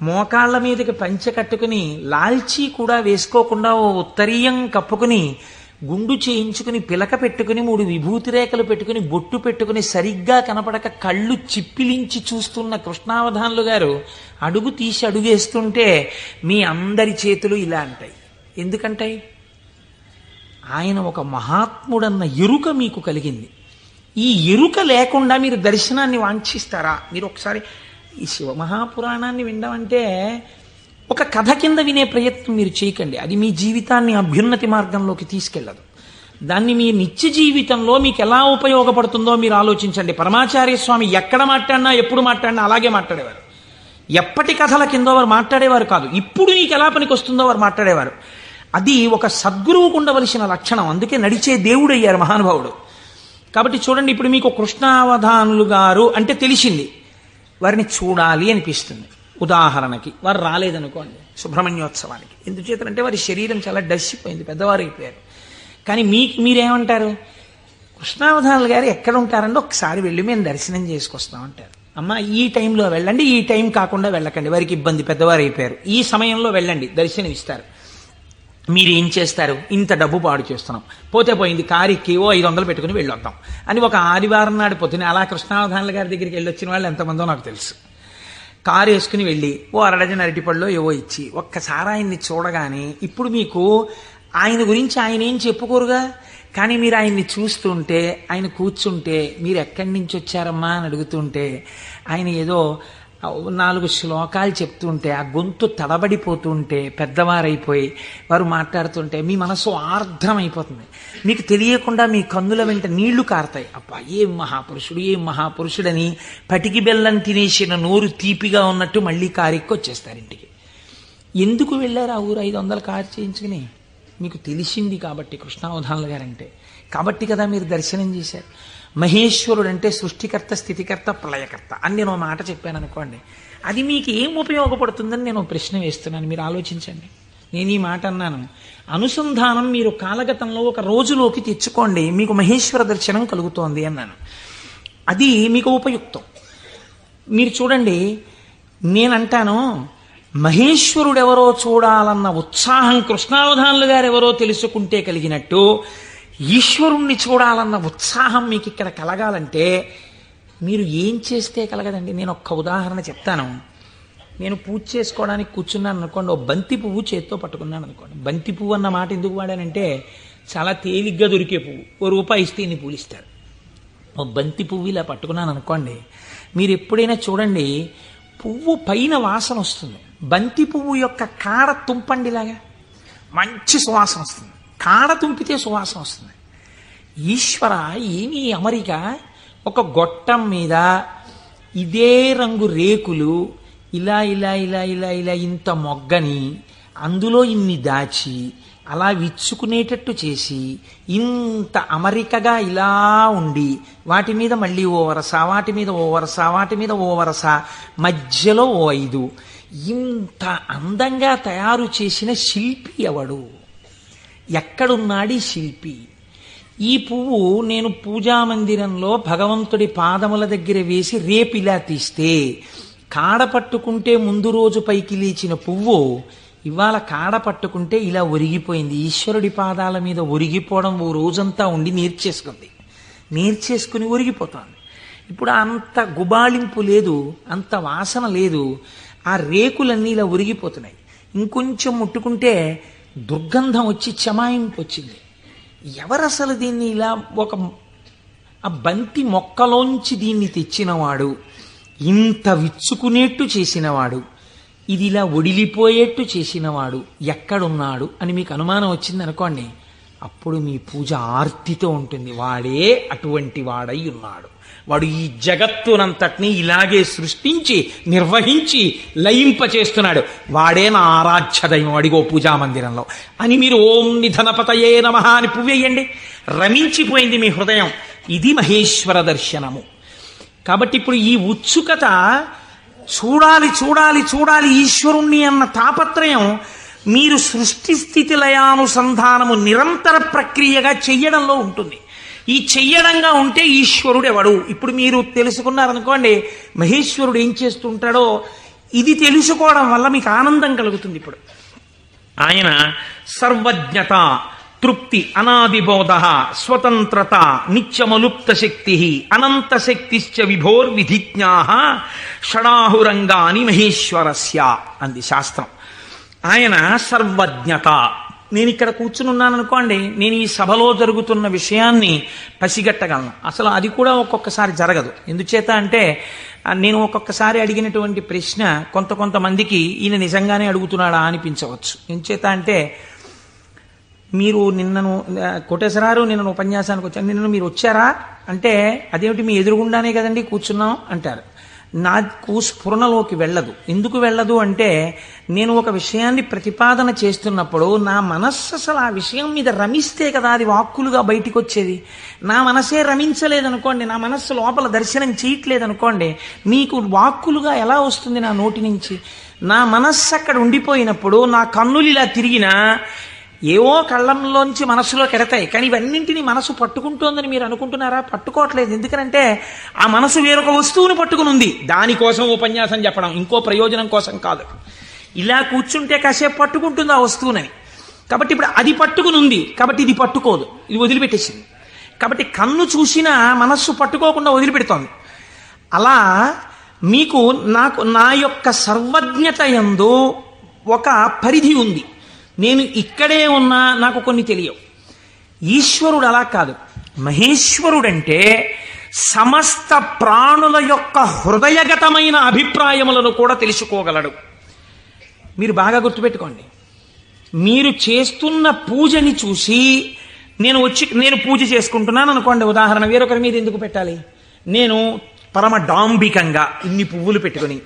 మోకాళ్ల మీదకి పంచె కట్టుకుని లాల్చీ కూడా వేసుకోకుండా ఓ ఉత్తరీయం కప్పుకుని గుండు చేయించుకుని పిలక పెట్టుకుని 3 విభూతి రేఖలు పెట్టుకుని బొట్టు పెట్టుకుని సరిగ్గా కనపడక కళ్ళు చిప్పిలించి చూస్తున్న కృష్ణావధానులు గారు అడుగు తీసి అడుగేస్తుంటే మీ అందరి చేతులు ఇలా అంటాయి. ఎందుకంటాయి? ఆయన ఒక మహాత్ముడన్న ఎరుక మీకు కలిగింది. ఈ ఎరుక లేకుండా మీరు దర్శనాన్ని వాంఛిస్తారా? మీరు ఒకసారి ఈ శివమహాపురాణాన్ని వినడం అంటే ఒక కథ కింద వినే ప్రయత్నం మీరు చేయకండి. అది మీ జీవితాన్ని అభ్యున్నతి మార్గంలోకి తీసుకెళ్లదు. దాన్ని మీ నిత్య జీవితంలో మీకు ఎలా ఉపయోగపడుతుందో మీరు ఆలోచించండి. పరమాచార్య స్వామి ఎక్కడ మాట్లాడినా ఎప్పుడు మాట్లాడినా అలాగే మాట్లాడేవారు. ఎప్పటి కథల కిందో వారు మాట్లాడేవారు కాదు, ఇప్పుడు నీకు ఎలా పనికి వస్తుందో వారు మాట్లాడేవారు. అది ఒక సద్గురువుకు ఉండవలసిన లక్షణం. అందుకే నడిచే దేవుడయ్యారు మహానుభావుడు. కాబట్టి చూడండి, ఇప్పుడు మీకు కృష్ణావధానులు గారు అంటే తెలిసింది, వారిని చూడాలి అనిపిస్తుంది. ఉదాహరణకి వారు రాలేదనుకోండి సుబ్రహ్మణ్యోత్సవానికి, ఎందుచేతంటే వారి శరీరం చాలా డస్సిపోయింది, పెద్దవారు అయిపోయారు. కానీ మీరేమంటారు? కృష్ణావధానులు గారు ఎక్కడ ఉంటారంటే ఒకసారి వెళ్ళి మేము దర్శనం చేసుకొస్తాం అంటారు. అమ్మ ఈ టైంలో వెళ్ళండి, ఈ టైం కాకుండా వెళ్ళకండి, వారికి ఇబ్బంది, పెద్దవారు అయిపోయారు, ఈ సమయంలో వెళ్ళండి దర్శనం ఇస్తారు. మీరేం చేస్తారు? ఇంత డబ్బు పాడు చేస్తున్నాం, పోతే పోయింది, కారు ఎక్కి 500 పెట్టుకుని వెళ్ళొద్దాం అని ఒక ఆదివారం నాడు పొద్దున అలా కృష్ణావధానుల గారి దగ్గరికి వెళ్ళొచ్చిన వాళ్ళు ఎంతమందో నాకు తెలుసు. కారు వేసుకుని వెళ్ళి ఓ అరడజన అరటిపళ్ళలో ఏవో ఇచ్చి ఒక్కసారి ఆయన్ని చూడగానే, ఇప్పుడు మీకు ఆయన గురించి ఆయన ఏం చెప్పుకోరుగా, కానీ మీరు ఆయన్ని చూస్తుంటే, ఆయన కూర్చుంటే, మీరు ఎక్కడి నుంచి వచ్చారమ్మా అని అడుగుతుంటే, ఆయన ఏదో 4 శ్లోకాలు చెప్తుంటే, ఆ గొంతు తడబడిపోతుంటే, పెద్దవారైపోయి వారు మాట్లాడుతుంటే మీ మనసు ఆర్ద్రమైపోతుంది. మీకు తెలియకుండా మీ కన్నుల వెంట నీళ్లు కారుతాయి. అబ్బా ఏం మహాపురుషుడు, ఏం మహాపురుషుడని పటికి బెల్లం తినేసిన నోరు తీపిగా ఉన్నట్టు మళ్ళీ కారెక్కి వచ్చేస్తారు ఇంటికి. ఎందుకు వెళ్ళారు ఆ ఊరు 500 కారు చేయించుకుని? మీకు తెలిసింది కాబట్టి కృష్ణావధానుల గారంటే, కాబట్టి కదా మీరు దర్శనం చేశారు. మహేశ్వరుడు అంటే సృష్టికర్త, స్థితికర్త, ప్రళయకర్త అని నేను ఒక మాట చెప్పాను అనుకోండి, అది మీకు ఏం ఉపయోగపడుతుందని నేను ప్రశ్న వేస్తున్నాను. మీరు ఆలోచించండి. నేను ఈ మాట అన్నాను, అనుసంధానం మీరు కాలగతంలో ఒక రోజులోకి తెచ్చుకోండి, మీకు మహేశ్వర దర్శనం కలుగుతోంది అన్నాను. అది మీకు ఉపయుక్తం. మీరు చూడండి, నేనంటాను మహేశ్వరుడెవరో చూడాలన్న ఉత్సాహం కృష్ణావధానులు గారు ఎవరో తెలుసుకుంటే కలిగినట్టు, ఈశ్వరుణ్ణి చూడాలన్న ఉత్సాహం మీకు ఇక్కడ కలగాలంటే మీరు ఏం చేస్తే కలగదండి. నేను ఒక్క ఉదాహరణ చెప్తాను. నేను పూజ చేసుకోవడానికి కూర్చున్నాను అనుకోండి, ఓ బంతి పువ్వు చేత్తో పట్టుకున్నాను అనుకోండి. బంతి పువ్వు అన్న మాట ఎందుకు వాడానంటే చాలా తేలిగ్గా దొరికే పువ్వు, ₹1 ఇస్తే ఇన్ని పూలు ఇస్తారు. ఓ బంతి పువ్వు ఇలా పట్టుకున్నాను అనుకోండి, మీరు ఎప్పుడైనా చూడండి పువ్వు పైన వాసన వస్తుంది, బంతి పువ్వు యొక్క కాడ తుంపండిలాగా మంచి సువాసన వస్తుంది, కాడ తుంపితే సువాసన వస్తుంది. ఈశ్వర ఏమీ అమరిక, ఒక గొట్టం మీద ఇదే రంగు రేకులు ఇలా ఇలా ఇలా ఇలా ఇలా ఇంత మొగ్గని అందులో ఇన్ని దాచి అలా విచ్చుకునేటట్టు చేసి ఇంత అమరికగా ఇలా ఉండి వాటి మీద మళ్ళీ ఓ వరస, వాటి మీద ఓ వరస, వాటి మీద ఓ వరస, మధ్యలో ఓ 5, ఇంత అందంగా తయారు చేసిన శిల్పి ఎవడు? ఎక్కడున్నాడు ఈ శిల్పి? ఈ పువ్వు నేను పూజామందిరంలో భగవంతుడి పాదముల దగ్గర వేసి రేపిలా తీస్తే, కాడ పట్టుకుంటే ముందు రోజు పైకి లేచిన పువ్వు ఇవాళ కాడ పట్టుకుంటే ఇలా ఒరిగిపోయింది. ఈశ్వరుడి పాదాల మీద ఒరిగిపోవడం ఓ రోజంతా ఉండి నేర్చేసుకుని ఒరిగిపోతుంది. ఇప్పుడు అంత గుబాళింపు లేదు, అంత వాసన లేదు, ఆ రేకులన్నీ ఇలా ఒరిగిపోతున్నాయి. ఇంకొంచెం ముట్టుకుంటే దుర్గంధం వచ్చి చెమాయింపు వచ్చింది. ఎవరసలు దీన్ని ఇలా ఆ బంతి మొక్కలోంచి దీన్ని తెచ్చినవాడు, ఇంత విచ్చుకునేట్టు చేసినవాడు, ఇది ఇలా ఒడిలిపోయేట్టు చేసినవాడు ఎక్కడున్నాడు అని మీకు అనుమానం వచ్చింది అనుకోండి, అప్పుడు మీ పూజ ఆర్తితో ఉంటుంది. వాడే అటువంటి వాడై ఉన్నాడు, వాడు ఈ జగత్తునంతటినీ ఇలాగే సృష్టించి నిర్వహించి లయింపచేస్తున్నాడు, వాడే నా ఆరాధ్య దైవం అడిగో పూజామందిరంలో అని మీరు ఓం నిధనపతయే నమః అని పువ్వేయండి. రమించిపోయింది మీ హృదయం. ఇది మహేశ్వర దర్శనము. కాబట్టి ఇప్పుడు ఈ ఉత్సుకత, చూడాలి చూడాలి చూడాలి ఈశ్వరుణ్ణి అన్న తాపత్రయం మీరు సృష్టి స్థితి లయానుసంధానము నిరంతర ప్రక్రియగా చెయ్యడంలో ఉంటుంది. ఈ చెయ్యడంగా ఉంటే ఈశ్వరుడు ఎవడు? ఇప్పుడు మీరు తెలుసుకున్నారనుకోండి మహేశ్వరుడు ఏం చేస్తుంటాడో, ఇది తెలుసుకోవడం వల్ల మీకు ఆనందం కలుగుతుంది. ఇప్పుడు ఆయన సర్వజ్ఞత, తృప్తి, అనాదిబోధ, స్వతంత్రత, నిత్యమలుప్త శక్తి, అనంత శక్తిశ్చ విభోర్విధిజ్ఞా షడాహురంగాని మహేశ్వరస్య అంది శాస్త్రం. ఆయన సర్వజ్ఞత. నేను ఇక్కడ కూర్చుని ఉన్నాను అనుకోండి, నేను ఈ సభలో జరుగుతున్న విషయాన్ని పసిగట్టగలను. అసలు అది కూడా ఒక్కొక్కసారి జరగదు. ఎందుచేత అంటే నేను ఒక్కొక్కసారి అడిగినటువంటి ప్రశ్న కొంతమందికి ఈయన నిజంగానే అడుగుతున్నాడా అనిపించవచ్చు. ఎందుచేత అంటే మీరు నిన్నను కోటేశ్వరారు నిన్న ఉపన్యాసానికి వచ్చాను, నిన్న మీరు వచ్చారా అంటే అదేమిటి మీ ఎదురుగుండానే కదండి కూర్చున్నాం అంటారు. నాకు స్ఫురణలోకి వెళ్ళదు. ఎందుకు వెళ్ళదు అంటే నేను ఒక విషయాన్ని ప్రతిపాదన చేస్తున్నప్పుడు నా మనస్సు అసలు ఆ విషయం మీద రమిస్తే కదా అది వాక్కులుగా బయటికి వచ్చేది. నా మనసే రమించలేదనుకోండి, నా మనస్సు లోపల దర్శనం చేయట్లేదనుకోండి, మీకు వాక్కులుగా ఎలా వస్తుంది నా నోటి నుంచి? నా మనస్సు అక్కడ ఉండిపోయినప్పుడు నా కన్నులు ఇలా తిరిగినా ఏవో కళ్ళంలోంచి మనస్సులో కెడతాయి, కానీ ఇవన్నింటినీ మనసు పట్టుకుంటోందని మీరు అనుకుంటున్నారా? పట్టుకోవట్లేదు. ఎందుకనంటే ఆ మనసు వేరొక వస్తువును పట్టుకుని ఉంది. దానికోసం ఉపన్యాసం చెప్పడం, ఇంకో ప్రయోజనం కోసం కాదు. ఇలా కూర్చుంటే కాసేపు పట్టుకుంటుంది ఆ వస్తువునని. కాబట్టి ఇప్పుడు అది పట్టుకుని ఉంది, కాబట్టి ఇది పట్టుకోదు, ఇది వదిలిపెట్టేసింది. కాబట్టి కన్ను చూసినా మనస్సు పట్టుకోకుండా వదిలిపెడుతోంది. అలా మీకు నా యొక్క సర్వజ్ఞత యందు ఒక పరిధి ఉంది. నేను ఇక్కడే ఉన్నా నాకు కొన్ని తెలియవు. ఈశ్వరుడు అలా కాదు. మహేశ్వరుడంటే సమస్త ప్రాణుల యొక్క హృదయగతమైన అభిప్రాయములను కూడా తెలుసుకోగలడు. మీరు బాగా గుర్తుపెట్టుకోండి. మీరు చేస్తున్న పూజని చూసి నేను పూజ చేసుకుంటున్నాను అనుకోండి, ఉదాహరణ, వేరొకరి మీద ఎందుకు పెట్టాలి? నేను పరమ డాంబికంగా ఇన్ని పువ్వులు పెట్టుకుని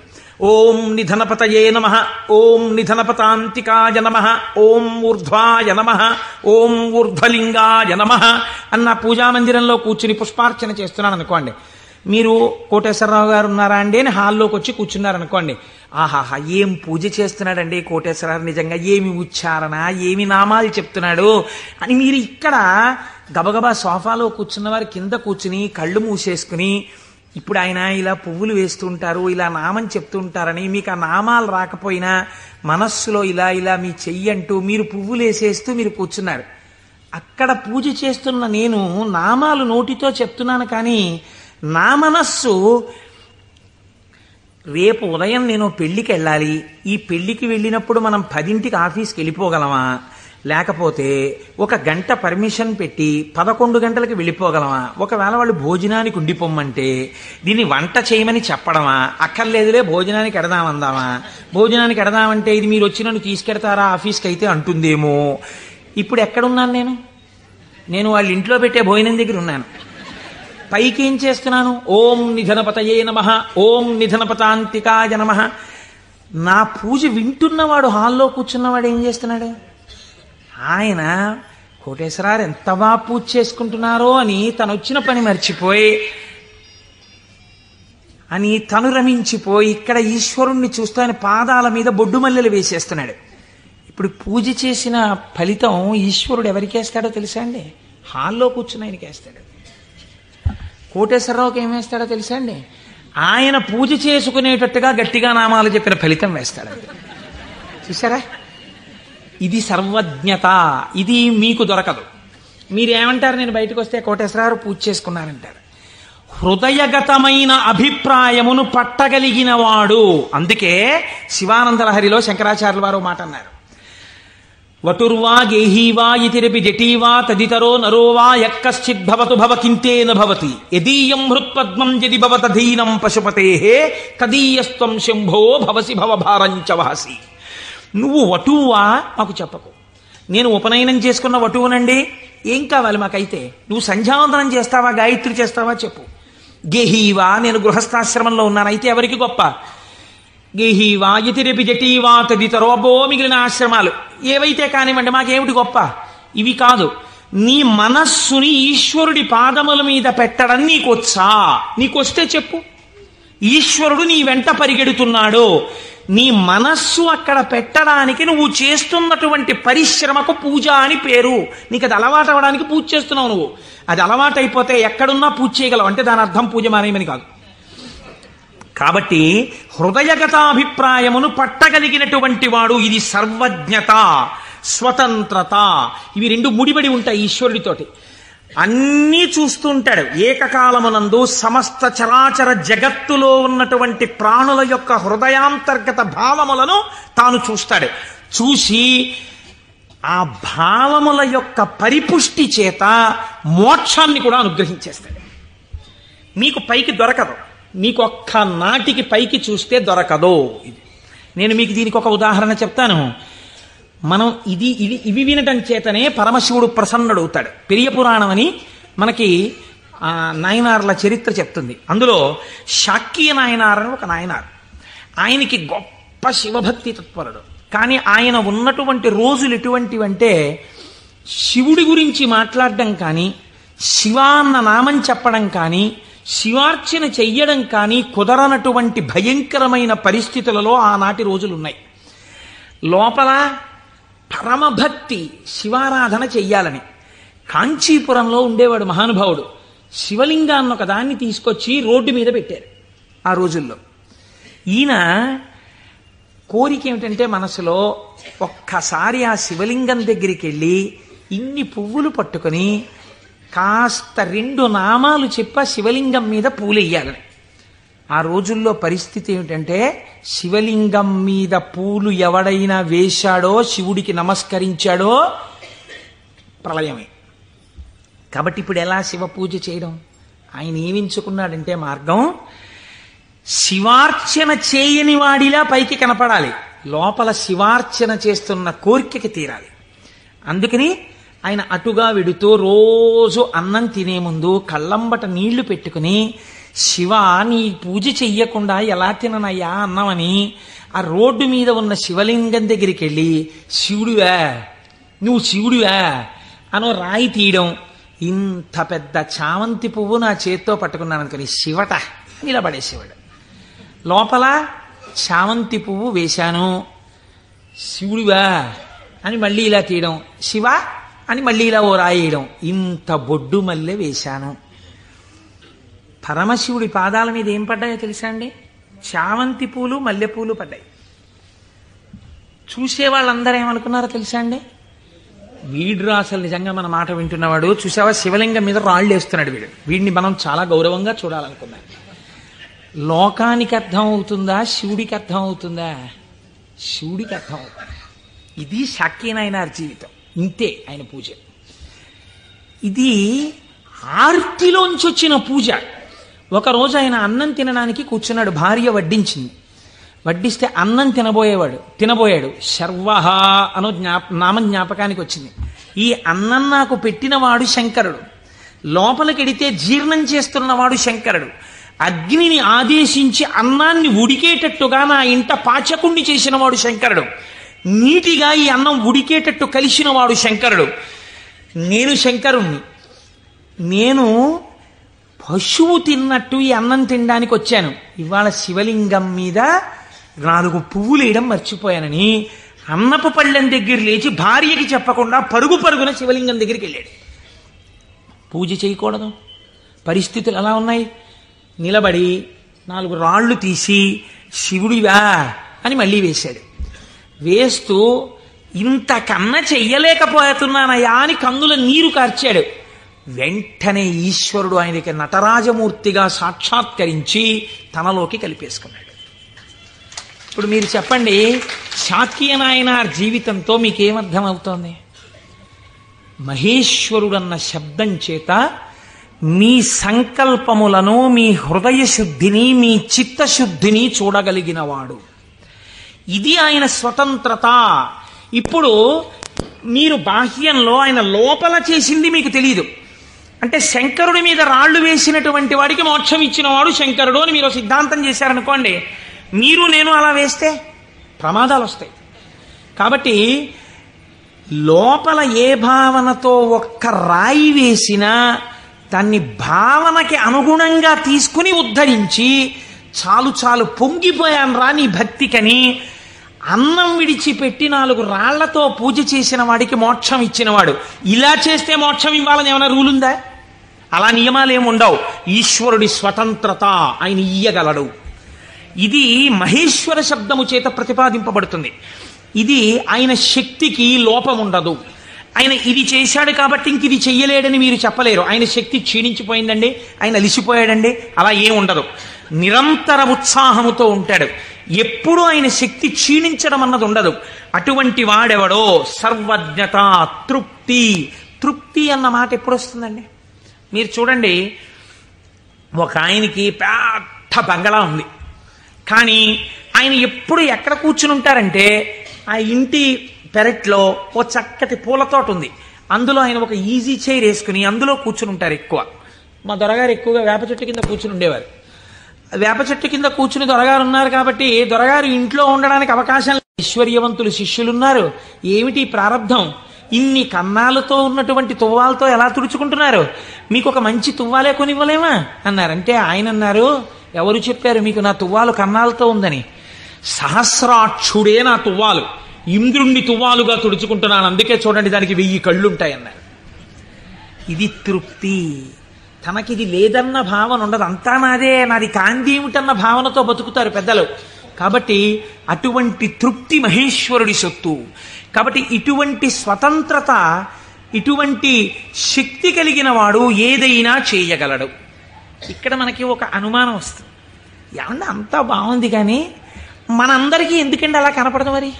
ఓం నిధనపతయే నమః, ఓం నిధనపతాంతికాయ నమః, ఓం ఊర్ధ్వాయ నమః, ఓం ఊర్ధ్వలింగాయ నమః అన్న పూజామందిరంలో కూర్చుని పుష్పార్చన చేస్తున్నాను అనుకోండి. మీరు కోటేశ్వరరావు గారు ఉన్నారా అండి అని హాల్లోకి వచ్చి కూర్చున్నారనుకోండి. ఆహాహా, ఏం పూజ చేస్తున్నాడండి కోటేశ్వరరావు, నిజంగా ఏమి ఉచ్చారణ, ఏమి నామాలు చెప్తున్నాడు అని మీరు ఇక్కడ గబగబా సోఫాలో కూర్చున్న వారి కింద కూర్చుని కళ్ళు మూసేసుకుని, ఇప్పుడు ఆయన ఇలా పువ్వులు వేస్తుంటారు, ఇలా నామం చెప్తుంటారని మీకు ఆ నామాలు రాకపోయినా మనస్సులో ఇలా ఇలా మీ చెయ్యి అంటూ మీరు పువ్వులు వేసేస్తూ మీరు కూర్చున్నారు. అక్కడ పూజ చేస్తున్న నేను నామాలు నోటితో చెప్తున్నాను, కానీ నా మనస్సు రేపు ఉదయం నేను పెళ్లికి వెళ్ళాలి, ఈ పెళ్లికి వెళ్ళినప్పుడు మనం 10ంటికి ఆఫీస్కి వెళ్ళిపోగలమా, లేకపోతే 1 గంట పర్మిషన్ పెట్టి 11 గంటలకు వెళ్ళిపోగలమా, ఒకవేళ వాళ్ళు భోజనానికి ఉండిపోమ్మంటే దీన్ని వంట చేయమని చెప్పడమా, అక్కర్లేదులే భోజనానికి ఎడదామందామా, భోజనానికి ఎడదామంటే ఇది మీరు వచ్చి నన్ను తీసుకెడతారా ఆఫీస్కి అయితే అంటుందేమో. ఇప్పుడు ఎక్కడున్నాను నేను వాళ్ళ ఇంట్లో పెట్టే భోజనం దగ్గర ఉన్నాను. పైకి ఏం చేస్తున్నాను? ఓం నిధనపతయే నమః, ఓం నిధనపతాంతికాయ నమః. నా పూజ వింటున్నవాడు, హాల్లో కూర్చున్నవాడు ఏం చేస్తున్నాడు? ఆయన కోటేశ్వరారు ఎంత బాగా పూజ చేసుకుంటున్నారో అని తను వచ్చిన పని మర్చిపోయి తను రమించిపోయి ఇక్కడ ఈశ్వరుణ్ణి చూస్తాని పాదాల మీద బొడ్డు మల్లెలు వేసేస్తున్నాడు. ఇప్పుడు పూజ చేసిన ఫలితం ఈశ్వరుడు ఎవరికి వేస్తాడో తెలుసా అండి? హాల్లో కూర్చుని ఆయనకి వేస్తాడు. కోటేశ్వరరావుకి ఏమేస్తాడో తెలుసా అండి? ఆయన పూజ చేసుకునేటట్టుగా గట్టిగా నామాలు చెప్పిన ఫలితం వేస్తాడు. చూసారా? ఇది సర్వజ్ఞత. ఇది మీకు దొరకదు. మీరేమంటారు? నేను బయటకు వస్తే కోటేశ్వరరావు పూజ చేసుకున్నారంటారు. హృదయగతమైన అభిప్రాయమును పట్టగలిగిన వాడు. అందుకే శివానందలహరిలో శంకరాచార్యుల వారు మాట అన్నారు, వటుర్వా గేహీవా ఇతిరపి జటీవా తదితరో నరోవా యక్కశ్చిద్భవతు భవకింతేన భవతి యదీయం హృత్పద్మం యది భవతధీనం పశుపతేః తదీయస్త్వం శంభో భవసి భవభారంచ వహసి. నువ్వు వటువా మాకు చెప్పకు. నేను ఉపనయనం చేసుకున్న వటువునండి, ఏం కావాలి మాకైతే? నువ్వు సంధ్యావందనం చేస్తావా, గాయత్రి చేస్తావా చెప్పు. గేహీవా, నేను గృహస్థాశ్రమంలో ఉన్నాను, అయితే ఎవరికి గొప్ప? గేహీవా యతిరపి జటీవా తదితరో, అబ్బో మిగిలిన ఆశ్రమాలు ఏవైతే కానివ్వండి, మాకేమిటి గొప్ప? ఇవి కాదు. నీ మనస్సుని ఈశ్వరుడి పాదముల మీద పెట్టడం నీకొచ్చా? నీకొస్తే చెప్పు. ఈశ్వరుడు నీ వెంట పరిగెడుతున్నాడు. నీ మనస్సు అక్కడ పెట్టడానికి నువ్వు చేస్తున్నటువంటి పరిశ్రమకు పూజ అని పేరు. నీకు అది అలవాటు అవ్వడానికి పూజ చేస్తున్నావు. నువ్వు అది అలవాటు అయిపోతే ఎక్కడున్నా పూజ చేయగలవు. అంటే దాని అర్థం పూజ మానేయమని కాదు. కాబట్టి హృదయగతాభిప్రాయమును పట్టగలిగినటువంటి వాడు. ఇది సర్వజ్ఞత, స్వతంత్రత. ఇవి రెండు ముడిపడి ఉంటాయి ఈశ్వరుడితోటి. అన్నీ చూస్తుంటాడు. ఏకకాలమునందు సమస్త చరాచర జగత్తులో ఉన్నటువంటి ప్రాణుల యొక్క హృదయాంతర్గత భావములను తాను చూస్తాడు. చూసి ఆ భావముల యొక్క పరిపుష్టి చేత మోక్షాన్ని కూడా అనుగ్రహించేస్తాడు. మీకు పైకి దొరకదు. మీకు ఒక్క నాటికి పైకి చూస్తే దొరకదు. నేను మీకు దీనికి ఒక ఉదాహరణ చెప్తాను. మనం ఇవి వినటం చేతనే పరమశివుడు ప్రసన్నుడవుతాడు. పెరియ పురాణం అని మనకి నాయనార్ల చరిత్ర చెప్తుంది. అందులో శాక్య నాయనార్ అని ఒక నాయనార్. ఆయనకి గొప్ప శివభక్తి తత్పరుడు. కానీ ఆయన ఉన్నటువంటి రోజులు ఎటువంటివంటే శివుడి గురించి మాట్లాడడం కానీ, శివ అన్న నామం చెప్పడం కానీ, శివార్చన చెయ్యడం కానీ కుదరనటువంటి భయంకరమైన పరిస్థితులలో ఆనాటి రోజులున్నాయి. లోపల పరమభక్తి, శివారాధన చెయ్యాలని. కాంచీపురంలో ఉండేవాడు మహానుభావుడు. శివలింగాన్ని ఒక దాన్ని తీసుకొచ్చి రోడ్డు మీద పెట్టారు ఆ రోజుల్లో. ఈయన కోరిక ఏమిటంటే మనసులో ఒక్కసారి ఆ శివలింగం దగ్గరికి వెళ్ళి ఇన్ని పువ్వులు పట్టుకొని కాస్త 2 నామాలు చెప్ప శివలింగం మీద పూలెయ్యాలని. ఆ రోజుల్లో పరిస్థితి ఏమిటంటే శివలింగం మీద పూలు ఎవడైనా వేశాడో, శివుడికి నమస్కరించాడో ప్రళయమే. కాబట్టి ఇప్పుడు ఎలా శివ పూజ చేయడం? ఆయన ఏమించుకున్నాడంటే మార్గం, శివార్చన చేయని వాడిలా పైకి కనపడాలి, లోపల శివార్చన చేస్తున్న కోరికకి తీరాలి. అందుకని ఆయన అటుగా వెడుతూ రోజు అన్నం తినే ముందు కళ్ళంబట నీళ్లు పెట్టుకుని, శివ నీ పూజ చెయ్యకుండా ఎలా తిననయ్యా అన్నమని ఆ రోడ్డు మీద ఉన్న శివలింగం దగ్గరికి వెళ్ళి, శివుడివా నువ్వు శివుడివా అనో రాయి తీయడం. ఇంత పెద్ద చామంతి పువ్వు నా చేత్తో పట్టుకున్నాను అనుకుని శివట నిలబడే శివుడు. లోపల చామంతి పువ్వు వేశాను, శివుడివా అని మళ్ళీ ఇలా తీయడం, శివ అని మళ్ళీ ఇలా ఓ రాయేయడం. ఇంత బొడ్డు మల్లె వేశాను. పరమశివుడి పాదాల మీద ఏం పడ్డాయో తెలుసా అండి? చామంతి పూలు, మల్లెపూలు పడ్డాయి. చూసే వాళ్ళందరూ ఏమనుకున్నారో తెలుసా అండి? వీడు అసలు నిజంగా మన మాట వింటున్నవాడు, చూసావా శివలింగం మీద రాళ్ళు వేస్తున్నాడు వీడు, వీడిని మనం చాలా గౌరవంగా చూడాలనుకున్నాం. లోకానికి అర్థం అవుతుందా, శివుడికి అర్థం అవుతుందా? శివుడికి అర్థం అవుతుంది. ఇది శాక్యనాయనార్ జీవితం, ఇంతే ఆయన పూజ. ఇది ఆర్తిలోంచి వచ్చిన పూజ. ఒకరోజు ఆయన అన్నం తినడానికి కూర్చున్నాడు, భార్య వడ్డించింది. వడ్డిస్తే అన్నం తినబోయాడు. శర్వహ అనో నామం జ్ఞాపకానికి వచ్చింది. ఈ అన్నం నాకు పెట్టినవాడు శంకరుడు, లోపలికెడితే జీర్ణం చేస్తున్నవాడు శంకరుడు, అగ్నిని ఆదేశించి అన్నాన్ని ఉడికేటట్టుగా నా ఇంట పాచకుణ్ణి చేసినవాడు శంకరుడు, నీటిగా ఈ అన్నం ఉడికేటట్టు కలిసినవాడు శంకరుడు. నేను శంకరుణ్ణి, నేను పశువు తిన్నట్టు ఈ అన్నం తినడానికి వచ్చాను. ఇవాళ శివలింగం మీద 4 పువ్వులు వేయడం మర్చిపోయానని అన్నపు పళ్ళెం దగ్గర లేచి భార్యకి చెప్పకుండా పరుగున శివలింగం దగ్గరికి వెళ్ళాడు. పూజ చేయకూడదు, పరిస్థితులు ఎలా ఉన్నాయి? నిలబడి 4 రాళ్ళు తీసి శివుడివా అని మళ్ళీ వేశాడు. వేస్తూ ఇంతకన్నా చెయ్యలేకపోతున్నానయా అని కన్నుల నీరు కార్చాడు. వెంటనే ఈశ్వరుడు ఆయనకి నటరాజమూర్తిగా సాక్షాత్కరించి తనలోకి కలిపేసుకున్నాడు. ఇప్పుడు మీరు చెప్పండి, శాక్యనాయనార్ జీవితంతో మీకేమర్థం అవుతోంది? మహేశ్వరుడన్న శబ్దం చేత మీ సంకల్పములను, మీ హృదయ శుద్ధిని, మీ చిత్తశుద్ధిని చూడగలిగినవాడు. ఇది ఆయన స్వతంత్రత. ఇప్పుడు మీరు బాహ్యంలో ఆయన లోపల చేసింది మీకు తెలియదు. అంటే శంకరుడి మీద రాళ్లు వేసినటువంటి వాడికి మోక్షం ఇచ్చినవాడు శంకరుడు అని మీరు సిద్ధాంతం చేశారనుకోండి, మీరు నేను అలా వేస్తే ప్రమాదాలు వస్తాయి. కాబట్టి లోపల ఏ భావనతో ఒక్క రాయి వేసినా దాన్ని భావనకి అనుగుణంగా తీసుకుని ఉద్ధరించి, చాలు పొంగిపోయాను రా నీ భక్తికని అన్నం విడిచిపెట్టి 4 రాళ్లతో పూజ చేసిన వాడికి మోక్షం ఇచ్చినవాడు. ఇలా చేస్తే మోక్షం ఇవ్వాలని ఏమైనా రూలుందా? అలా నియమాలు ఏముండవు. ఈశ్వరుడి స్వతంత్రత, ఆయన ఇయ్యగలడు. ఇది మహేశ్వర శబ్దము చేత ప్రతిపాదింపబడుతుంది. ఇది ఆయన శక్తికి లోపం ఉండదు. ఆయన ఇది చేశాడు కాబట్టి ఇంక ఇది చెయ్యలేడని మీరు చెప్పలేరు. ఆయన శక్తి క్షీణించిపోయిందండి, ఆయన అలిసిపోయాడండి, అలా ఏం ఉండదు. నిరంతర ఉత్సాహముతో ఉంటాడు. ఎప్పుడూ ఆయన శక్తి క్షీణించడం అన్నది ఉండదు. అటువంటి వాడెవడో సర్వజ్ఞత, తృప్తి అన్న మాట ఎప్పుడు వస్తుందండి? మీరు చూడండి, ఒక ఆయనకి పెద్ద బంగళా ఉంది, కానీ ఆయన ఎప్పుడు ఎక్కడ కూర్చుని ఉంటారంటే ఆ ఇంటి పెరట్లో ఓ చక్కటి పూల తోట ఉంది, అందులో ఆయన ఒక ఈజీ చైర్ వేసుకుని అందులో కూర్చుని ఉంటారు. ఎక్కువ మా దొరగారు ఎక్కువగా వేప చెట్టు కింద కూర్చుని ఉండేవారు. వేప చెట్టు కింద కూర్చుని దొరగారు ఉన్నారు కాబట్టి దొరగారు ఇంట్లో ఉండడానికి అవకాశం. ఐశ్వర్యవంతులు శిష్యులున్నారు. ఏమిటి ప్రారంధం? ఇన్ని కన్నాలతో ఉన్నటువంటి తువ్వాలతో ఎలా తుడుచుకుంటున్నారు? మీకు ఒక మంచి తువ్వాలే కొనివ్వలేమా అన్నారంటే ఆయన అన్నారు, ఎవరు చెప్పారు మీకు నా తువ్వాలు కన్నాలతో ఉందని? సహస్రాక్షుడే నా తువ్వాలు, ఇంద్రుణ్ణి తువ్వాలుగా తుడుచుకుంటున్నాను, అందుకే చూడండి దానికి 1000 కళ్ళుంటాయన్నారు. ఇది తృప్తి. తనకిది లేదన్న భావన ఉండదు. అంతా నాదే, నాది కాంతి ఏమిటన్న భావనతో బతుకుతారు పెద్దలు. కాబట్టి అటువంటి తృప్తి మహేశ్వరుడి సొత్తు. కాబట్టి ఇటువంటి స్వతంత్రత, ఇటువంటి శక్తి కలిగిన వాడు ఏదైనా చేయగలడు. ఇక్కడ మనకి ఒక అనుమానం వస్తుంది, ఏమన్నా అంతా బాగుంది కానీ మనందరికీ ఎందుకంటే అలా కనపడదు? మరి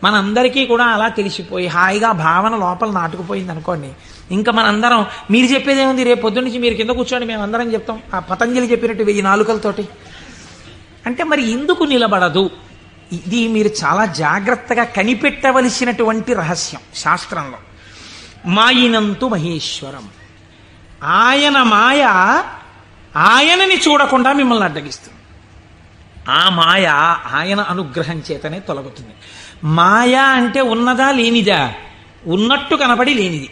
మనందరికీ కూడా అలా తెలిసిపోయి హాయిగా భావన లోపల నాటుకుపోయింది అనుకోండి, ఇంకా మనందరం మీరు చెప్పేదేముంది, రేపు పొద్దున్న నుంచి మీరు కింద కూర్చోండి మేము అందరం చెప్తాం, ఆ పతంజలి చెప్పినట్టు 1000 నాలుకలతోటి అంటే మరి ఎందుకు నిలబడదు? ఇది మీరు చాలా జాగ్రత్తగా కనిపెట్టవలసినటువంటి రహస్యం శాస్త్రంలో. మాయినంతు మహేశ్వరం, ఆయన మాయ ఆయనని చూడకుండా మిమ్మల్ని అడ్డగిస్తుంది. ఆ మాయ ఆయన అనుగ్రహం చేతనే తొలగుతుంది. మాయ అంటే ఉన్నదా లేనిదా? ఉన్నట్టు కనపడి లేనిది.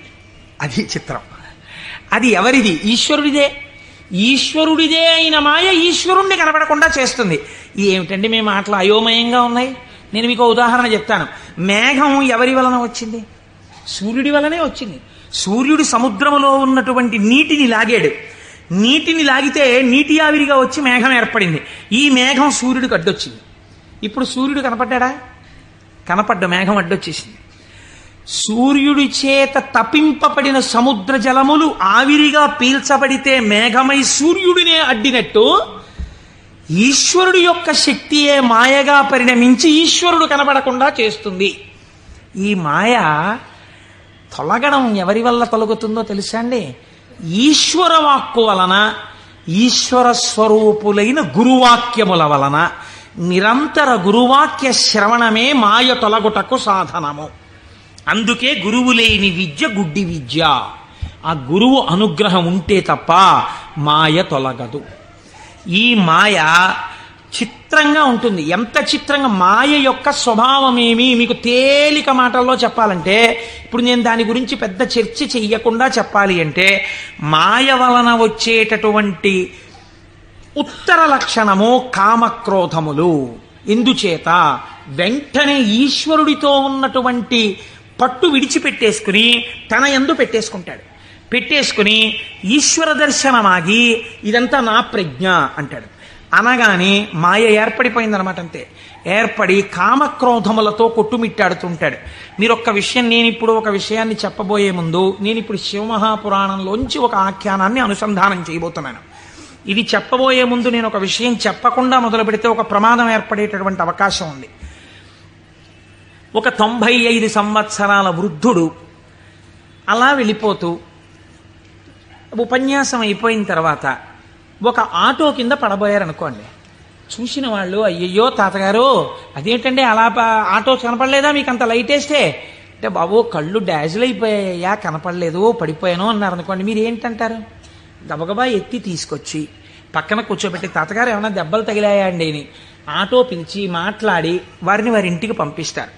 అది చిత్రం. అది ఎవరిది? ఈశ్వరుడిదే. ఈశ్వరుడిదే అయిన మాయ ఈశ్వరుణ్ణి కనపడకుండా చేస్తుంది. ఏమిటండి మీ మాటలు అయోమయంగా ఉన్నాయి? నేను మీకు ఉదాహరణ చెప్తాను. మేఘం ఎవరి వలన వచ్చింది? సూర్యుడి వలనే వచ్చింది. సూర్యుడు సముద్రములో ఉన్నటువంటి నీటిని లాగాడు. నీటిని లాగితే నీటి ఆవిరిగా వచ్చి మేఘం ఏర్పడింది. ఈ మేఘం సూర్యుడికి అడ్డొచ్చింది. ఇప్పుడు సూర్యుడు కనపడ్డా? కనపడ్డ మేఘం అడ్డొచ్చేసింది. సూర్యుడి చేత తపింపబడిన సముద్ర జలములు ఆవిరిగా పీల్చబడితే మేఘమై సూర్యుడినే అడ్డినట్టు ఈశ్వరుడు యొక్క శక్తియే మాయగా పరిణమించి ఈశ్వరుడు కనబడకుండా చేస్తుంది. ఈ మాయ తొలగడం ఎవరి వల్ల తొలగుతుందో తెలుసా అండి? ఈశ్వర వాక్కు వలన, ఈశ్వర స్వరూపులైన గురువాక్యముల వలన. నిరంతర గురువాక్య శ్రవణమే మాయ తొలగుటకు సాధనము. అందుకే గురువు లేని విద్య గుడ్డి విద్య. ఆ గురువు అనుగ్రహం ఉంటే తప్ప మాయ తొలగదు. ఈ మాయ చిత్రంగా ఉంటుంది. ఎంత చిత్రంగా! మాయ యొక్క స్వభావమేమి మీకు తేలిక మాటల్లో చెప్పాలంటే, ఇప్పుడు నేను దాని గురించి పెద్ద చర్చ చెయ్యకుండా చెప్పాలి అంటే, మాయ వలన వచ్చేటటువంటి ఉత్తర లక్షణము కామక్రోధములు. ఎందుచేత? వెంటనే ఈశ్వరుడితో ఉన్నటువంటి పట్టు విడిచిపెట్టేసుకుని తన యందు పెట్టేసుకుంటాడు. పెట్టేసుకుని ఈశ్వర దర్శనమాగి ఇదంతా నా ప్రజ్ఞ అంటాడు. అనగానే మాయ ఏర్పడిపోయిందనమాట. అంతే. ఏర్పడి కామక్రోధములతో కొట్టుమిట్టాడుతుంటాడు. మీరు ఒక్క విషయం, నేనిప్పుడు ఒక విషయాన్ని చెప్పబోయే ముందు నేనిప్పుడు శివమహాపురాణంలోంచి ఒక ఆఖ్యానాన్ని అనుసంధానం చేయబోతున్నాను. ఇది చెప్పబోయే ముందు నేను ఒక విషయం చెప్పకుండా మొదలు పెడితే ఒక ప్రమాదం ఏర్పడేటటువంటి అవకాశం ఉంది. ఒక 95 సంవత్సరాల వృద్ధుడు అలా వెళ్ళిపోతూ ఉపన్యాసం అయిపోయిన తర్వాత ఒక ఆటో కింద పడబోయారనుకోండి. చూసిన వాళ్ళు, అయ్యయ్యో తాతగారు అదేంటండి అలా ఆటో కనపడలేదా మీకు అంత లైట్ వేస్తే? అంటే బాబు కళ్ళు డాజిల్ అయిపోయాయా, కనపడలేదు, పడిపోయాను అన్నారు అనుకోండి. మీరు ఏంటంటారు? గబగబా ఎత్తి తీసుకొచ్చి పక్కన కూర్చోబెట్టి, తాతగారు ఏమైనా దెబ్బలు తగిలాయా అండి అని ఆటో పిలిచి మాట్లాడి వారిని వారి ఇంటికి పంపిస్తారు.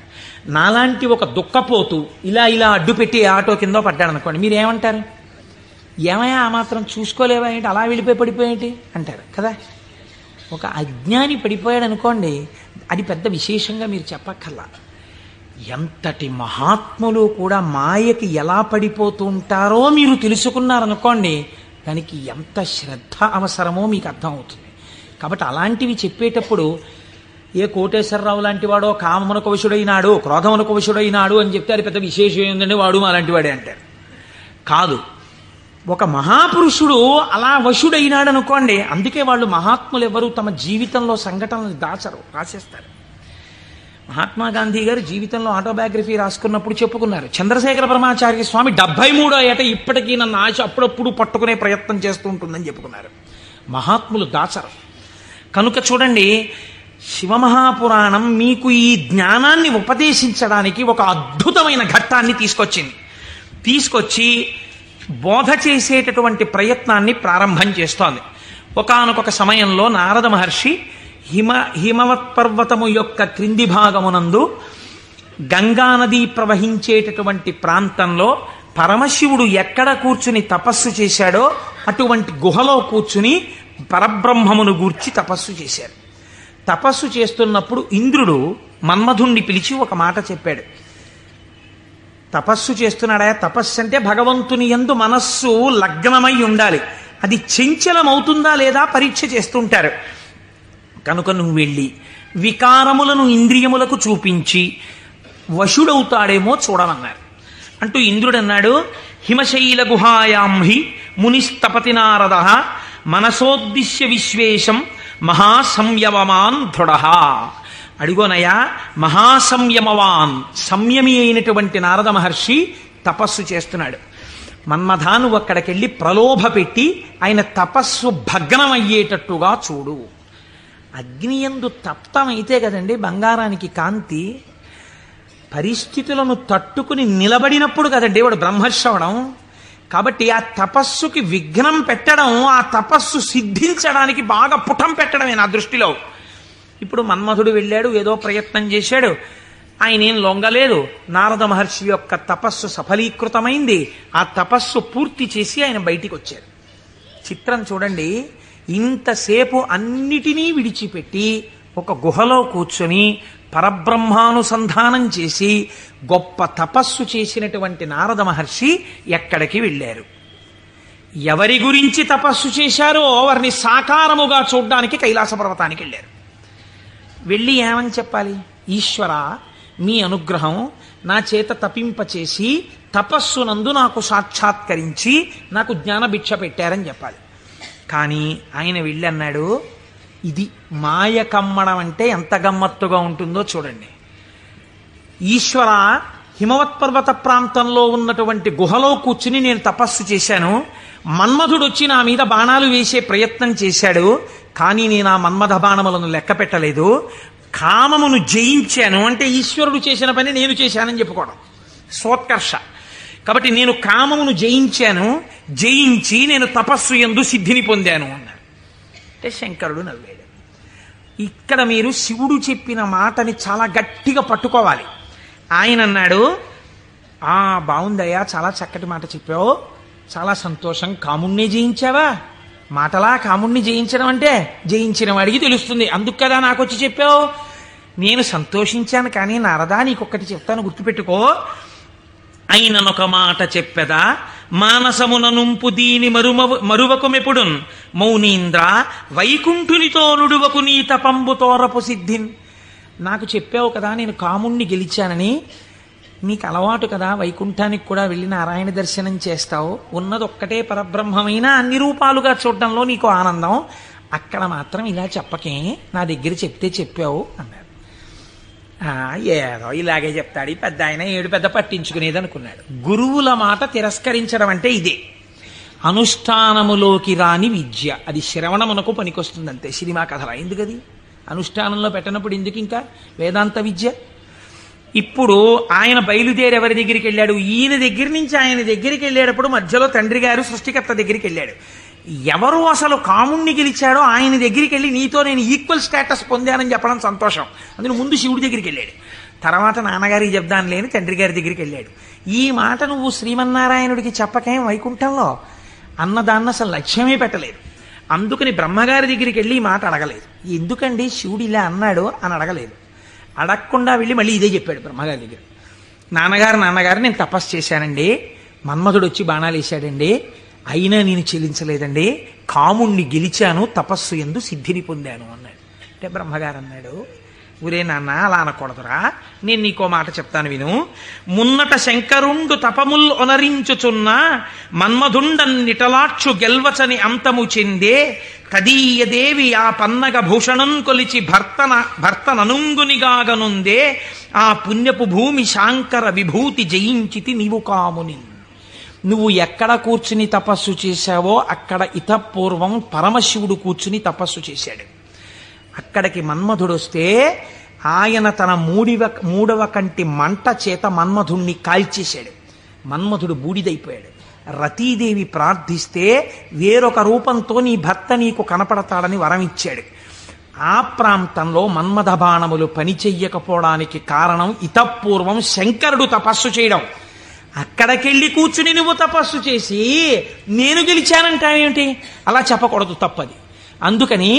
నాలాంటి ఒక దుఃఖపోతూ ఇలా ఇలా అడ్డుపెట్టి ఆటో కింద పడ్డాడు అనుకోండి, మీరేమంటారు? ఏమయ్యా ఆ మాత్రం చూసుకోలేవా ఏంటి, అలా వెళ్ళిపోయి పడిపోయేంటి అంటారు కదా. ఒక అజ్ఞాని పడిపోయాడు అనుకోండి, అది పెద్ద విశేషంగా మీరు చెప్పక్కర్లా. ఎంతటి మహాత్ములు కూడా మాయకి ఎలా పడిపోతూ ఉంటారో మీరు తెలుసుకున్నారనుకోండి, దానికి ఎంత శ్రద్ధ అవసరమో మీకు అర్థమవుతుంది. కాబట్టి అలాంటివి చెప్పేటప్పుడు ఏ కోటేశ్వరరావు లాంటి వాడో కామమునకు వశుడైనాడు, క్రోధమునకు వశుడైనాడు అని చెప్తే అది పెద్ద విశేషం ఏంటంటే వాడు అలాంటి వాడే అంటారు. కాదు, ఒక మహాపురుషుడు అలా వశుడైనాడు అనుకోండి. అందుకే వాళ్ళు మహాత్ములు ఎవరు తమ జీవితంలో సంఘటనలు దాచరు, రాసేస్తారు. మహాత్మా గాంధీ గారు జీవితంలో ఆటోబయోగ్రఫీ రాసుకున్నప్పుడు చెప్పుకున్నారు, చంద్రశేఖర పరమాచార్య స్వామి 73వ ఏట ఇప్పటికీ నన్ను ఆశ అప్పుడప్పుడు పట్టుకునే ప్రయత్నం చేస్తూ ఉంటుందని చెప్పుకున్నారు. మహాత్ములు దాచరు. కనుక చూడండి, శివమహాపురాణం మీకు ఈ జ్ఞానాన్ని ఉపదేశించడానికి ఒక అద్భుతమైన ఘట్టాన్ని తీసుకొచ్చి బోధ చేసేటటువంటి ప్రయత్నాన్ని ప్రారంభం చేస్తోంది. ఒకానొక సమయంలో నారద మహర్షి హిమవత్ పర్వతము యొక్క క్రింది భాగమునందు గంగానది ప్రవహించేటటువంటి ప్రాంతంలో పరమశివుడు ఎక్కడ కూర్చుని తపస్సు చేశాడో అటువంటి గుహలో కూర్చుని పరబ్రహ్మమును గూర్చి తపస్సు చేశారు. తపస్సు చేస్తున్నప్పుడు ఇంద్రుడు మన్మధుణ్ణి పిలిచి ఒక మాట చెప్పాడు. తపస్సు చేస్తున్నాడా? తపస్సు అంటే భగవంతుని యందు మనస్సు లగ్నమై ఉండాలి. అది చంచలమవుతుందా లేదా పరీక్ష చేస్తుంటారు. కనుక నువ్వు వెళ్ళి వికారములను ఇంద్రియములకు చూపించి వశుడవుతాడేమో చూడమన్నారు. అంటూ ఇంద్రుడు అన్నాడు, హిమశైల గుహాయాం హి మునిస్తపతి నారద మనసోద్దిశ్య విశ్వేశం మహాసంయమవాన్ దృఢ. అడుగోనయా, మహాసంయమవాన్ సంయమి అయినటువంటి నారద మహర్షి తపస్సు చేస్తున్నాడు. మన్మథా, నువ్వు అక్కడికెళ్ళి ప్రలోభ పెట్టి ఆయన తపస్సు భగ్నమయ్యేటట్టుగా చూడు. అగ్నియందు తప్తమైతే కదండి బంగారానికి కాంతి. పరిస్థితులను తట్టుకుని నిలబడినప్పుడు కదండి వాడు బ్రహ్మర్షి అవడం. కాబట్టి ఆ తపస్సుకి విఘ్నం పెట్టడం, ఆ తపస్సు సిద్ధించడానికి బాగా పుటం పెట్టడమే నా దృష్టిలో. ఇప్పుడు మన్మథుడు వెళ్ళాడు, ఏదో ప్రయత్నం చేశాడు, ఆయన ఏం లొంగలేదు. నారద మహర్షి యొక్క తపస్సు సఫలీకృతమైంది. ఆ తపస్సు పూర్తి చేసి ఆయన బయటికి వచ్చారు. చిత్రం చూడండి, ఇంతసేపు అన్నిటినీ విడిచిపెట్టి ఒక గుహలో కూర్చొని పరబ్రహ్మానుసంధానం చేసి గొప్ప తపస్సు చేసినటువంటి నారద మహర్షి ఎక్కడికి వెళ్ళారు? ఎవరి గురించి తపస్సు చేశారో వారిని సాకారముగా చూడ్డానికి కైలాస పర్వతానికి వెళ్ళారు. వెళ్ళి ఏమని చెప్పాలి? ఈశ్వర, మీ అనుగ్రహం నా చేత తపింపచేసి తపస్సునందు నాకు సాక్షాత్కరించి నాకు జ్ఞానభిక్ష పెట్టారని చెప్పాలి. కానీ ఆయన వెళ్ళి అన్నాడు, ఇది మాయ కమ్మడం అంటే ఎంత గమ్మత్తుగా ఉంటుందో చూడండి. ఈశ్వర, హిమవత్ పర్వత ప్రాంతంలో ఉన్నటువంటి గుహలో కూర్చుని నేను తపస్సు చేశాను. మన్మధుడు వచ్చి నా మీద బాణాలు వేసే ప్రయత్నం చేశాడు. కానీ నేను ఆ మన్మథ బాణములను లెక్క పెట్టలేదు. కామమును జయించాను అంటే ఈశ్వరుడు చేసిన పని నేను చేశానని చెప్పుకోవడం సోత్కర్ష. కాబట్టి నేను కామమును జయించాను, జయించి నేను తపస్సు యందు సిద్ధిని పొందాను అన్నాడు. అంటే శంకరుడు నవ్వాడు. ఇక్కడ మీరు శివుడు చెప్పిన మాటని చాలా గట్టిగా పట్టుకోవాలి. ఆయన అన్నాడు, బాగుందయ్యా, చాలా చక్కటి మాట చెప్పావు, చాలా సంతోషం. కాముణ్ణి జయించావా? మాటలా కాముణ్ణి జయించడం అంటే జయించిన వాడికి తెలుస్తుంది, అందుకు కదా నాకు వచ్చి చెప్పావు. నేను సంతోషించాను. కానీ నారదా, నీకొక్కటి చెప్తాను, గుర్తుపెట్టుకో. అయిననొక మాట చెప్పెదా, మానసమున నుంపు దీని మరువకు మెపుడున్ మౌనీంద్ర వైకుంఠునితో నుడువకు నీ తపంబు తోరపు సిద్ధిన్. నాకు చెప్పావు కదా నేను కాముణ్ణి గెలిచానని. నీకు అలవాటు కదా, వైకుంఠానికి కూడా వెళ్ళి నారాయణ దర్శనం చేస్తావు. ఉన్నది ఒక్కటే పరబ్రహ్మమైన అన్ని రూపాలుగా చూడడంలో నీకు ఆనందం. అక్కడ మాత్రం ఇలా చెప్పకే, నా దగ్గర చెప్తే చెప్పావు అన్నాడు. ఏదో ఇలాగే చెప్తాడు ఈ పెద్ద ఆయన, ఏడు పెద్ద పట్టించుకునేది అనుకున్నాడు. గురువుల మాట తిరస్కరించడం అంటే ఇదే. అనుష్ఠానములోకి రాని విద్య, అది శ్రవణమునకు పనికొస్తుంది అంతే. సినిమా కథలా ఎందుకది? అనుష్ఠానంలో పెట్టినప్పుడు ఎందుకు ఇంకా వేదాంత విద్య? ఇప్పుడు ఆయన బయలుదేరి ఎవరి దగ్గరికి వెళ్ళాడు? ఈయన దగ్గర నుంచి ఆయన దగ్గరికి వెళ్ళేటప్పుడు మధ్యలో తండ్రి గారు సృష్టికర్త దగ్గరికి వెళ్ళాడు. ఎవరు అసలు కాముణ్ణి గెలిచాడో ఆయన దగ్గరికి వెళ్ళి నీతో నేను ఈక్వల్ స్టేటస్ పొందానని చెప్పడం సంతోషం. అందులో ముందు శివుడి దగ్గరికి వెళ్ళాడు, తర్వాత నాన్నగారికి చెప్దాను లేని తండ్రి గారి దగ్గరికి వెళ్ళాడు. ఈ మాట నువ్వు శ్రీమన్నారాయణుడికి చెప్పకేం వైకుంఠంలో అన్నదాన్ని అసలు లక్ష్యమే పెట్టలేదు. అందుకని బ్రహ్మగారి దగ్గరికి వెళ్ళి ఈ మాట అడగలేదు. ఎందుకండి శివుడు ఇలా అన్నాడు అని అడగలేదు. అడగకుండా వెళ్ళి మళ్ళీ ఇదే చెప్పాడు బ్రహ్మగారి దగ్గర. నాన్నగారు నేను తపస్సు చేశానండి, మన్మధుడు వచ్చి బాణాలు వేశాడండి, అయినా నేను చెల్లించలేదండి, కాముణ్ణి గెలిచాను, తపస్సు యందు సిద్ధిని పొందాను అన్నాడు. అంటే బ్రహ్మగారు అన్నాడు, ఊరే నాన్న అలా అనకూడదురా, నేను నీకో మాట చెప్తాను విను. మున్నట శంకరుండు తపముల్ ఒనరించుచున్న మన్మధుండన్నిటలాక్షు గెల్వచని అంతము చెందే తదీయదేవి ఆ పన్నగ భూషణం కొలిచి భర్తననుంగునిగాగనుందే ఆ పుణ్యపు భూమి శాంకర విభూతి జయించితి నీవు కాముని. నువ్వు ఎక్కడ కూర్చుని తపస్సు చేశావో అక్కడ ఇతపూర్వం పరమశివుడు కూర్చుని తపస్సు చేశాడు. అక్కడికి మన్మధుడు వస్తే ఆయన తన మూడవ కంటి మంట చేత మన్మధుణ్ణి కాల్చేశాడు. మన్మధుడు బూడిదైపోయాడు. రతీదేవి ప్రార్థిస్తే వేరొక రూపంతో నీ భర్త నీకు కనపడతాడని వరం ఇచ్చాడు. ఆ ప్రాంతంలో మన్మథ బాణములు పనిచెయ్యకపోవడానికి కారణం ఇతపూర్వం శంకరుడు తపస్సు చేయడం. అక్కడికెళ్ళి కూర్చుని నువ్వు తపస్సు చేసి నేను గెలిచానంటావేమిటి? అలా చెప్పకూడదు, తప్పది. అందుకని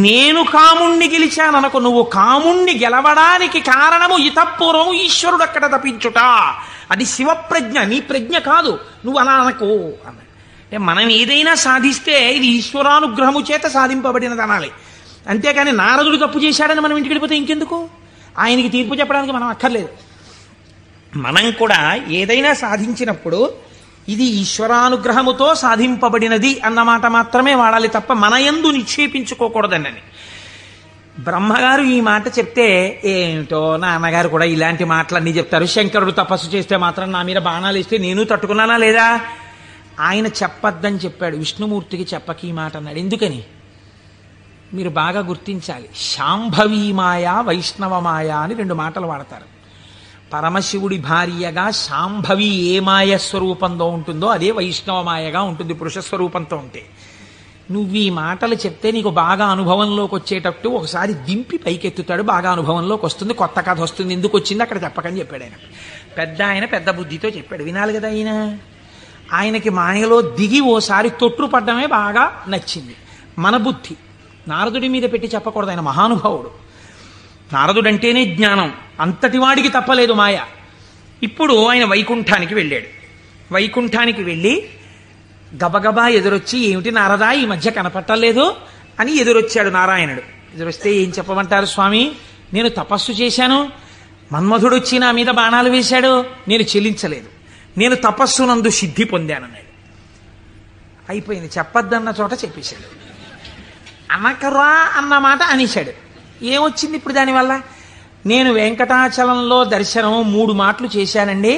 నేను కాముణ్ణి గెలిచాననుకో, నువ్వు కాముణ్ణి గెలవడానికి కారణము ఇతపూర్వము ఈశ్వరుడు అక్కడ తపించుట. అది శివప్రజ్ఞ, నీ ప్రజ్ఞ కాదు, నువ్వు అలా అనకు అన్నాడు. అంటే మనం ఏదైనా సాధిస్తే ఇది ఈశ్వరానుగ్రహము చేత సాధింపబడినది అనాలి. అంతేకాని నారదుడు తప్పు చేశాడని మనం ఇంటికి వెళ్ళిపోతే ఇంకెందుకు? ఆయనకి తీర్పు చెప్పడానికి మనం అక్కర్లేదు. మనం కూడా ఏదైనా సాధించినప్పుడు ఇది ఈశ్వరానుగ్రహముతో సాధింపబడినది అన్నమాట మాత్రమే వాడాలి తప్ప మన యందు నిక్షేపించుకోకూడదండి. బ్రహ్మగారు ఈ మాట చెప్తే ఏమిటో నాన్నగారు కూడా ఇలాంటి మాటలన్నీ చెప్తారు. శంకరుడు తపస్సు చేస్తే మాత్రం నా మీద బాణాలు ఇస్తే నేను తట్టుకున్నానా లేదా? ఆయన చెప్పద్దని చెప్పాడు, విష్ణుమూర్తికి చెప్పక ఈ మాట అన్నాడు. ఎందుకని మీరు బాగా గుర్తించాలి. శాంభవీ మాయ, వైష్ణవ మాయ అని 2 మాటలు వాడతారు. పరమశివుడి భార్యగా శాంభవి ఏ మాయ స్వరూపంలో ఉంటుందో అదే వైష్ణవ మాయగా ఉంటుంది పురుష స్వరూపంతో ఉంటే. నువ్వు ఈ మాటలు చెప్తే నీకు బాగా అనుభవంలోకి వచ్చేటట్టు ఒకసారి దింపి పైకెత్తుతాడు, బాగా అనుభవంలోకి వస్తుంది, కొత్త కథ వస్తుంది. ఎందుకు వచ్చింది అక్కడ చెప్పకని చెప్పాడు ఆయన. పెద్ద బుద్ధితో చెప్పాడు, వినాలి కదా ఆయన. ఆయనకి మాయలో దిగి ఓసారి తొట్టుపడ్డమే బాగా నచ్చింది. మన బుద్ధి నారదుడి మీద పెట్టి చెప్పకూడదు, ఆయన మహానుభావుడు. నారదుడంటేనే జ్ఞానం, అంతటి వాడికి తప్పలేదు మాయ. ఇప్పుడు ఆయన వైకుంఠానికి వెళ్ళాడు. వైకుంఠానికి వెళ్ళి గబగబా ఎదురొచ్చి, ఏమిటి నారదా ఈ మధ్య కనపట్టలేదు అని ఎదురొచ్చాడు నారాయణుడు. ఎదురొస్తే ఏం చెప్పమంటారు స్వామి, నేను తపస్సు చేశాను, మన్మధుడు వచ్చి నా మీద బాణాలు వేశాడు, నేను చెల్లించలేదు, నేను తపస్సునందు సిద్ధి పొందానన్నాడు. అయిపోయింది, చెప్పద్దన్న చోట చెప్పేశాడు. అనకరా అన్నమాట అనేశాడు. ఏమొచ్చింది ఇప్పుడు దానివల్ల? నేను వెంకటాచలంలో దర్శనం 3 మాటలు చేశానండి.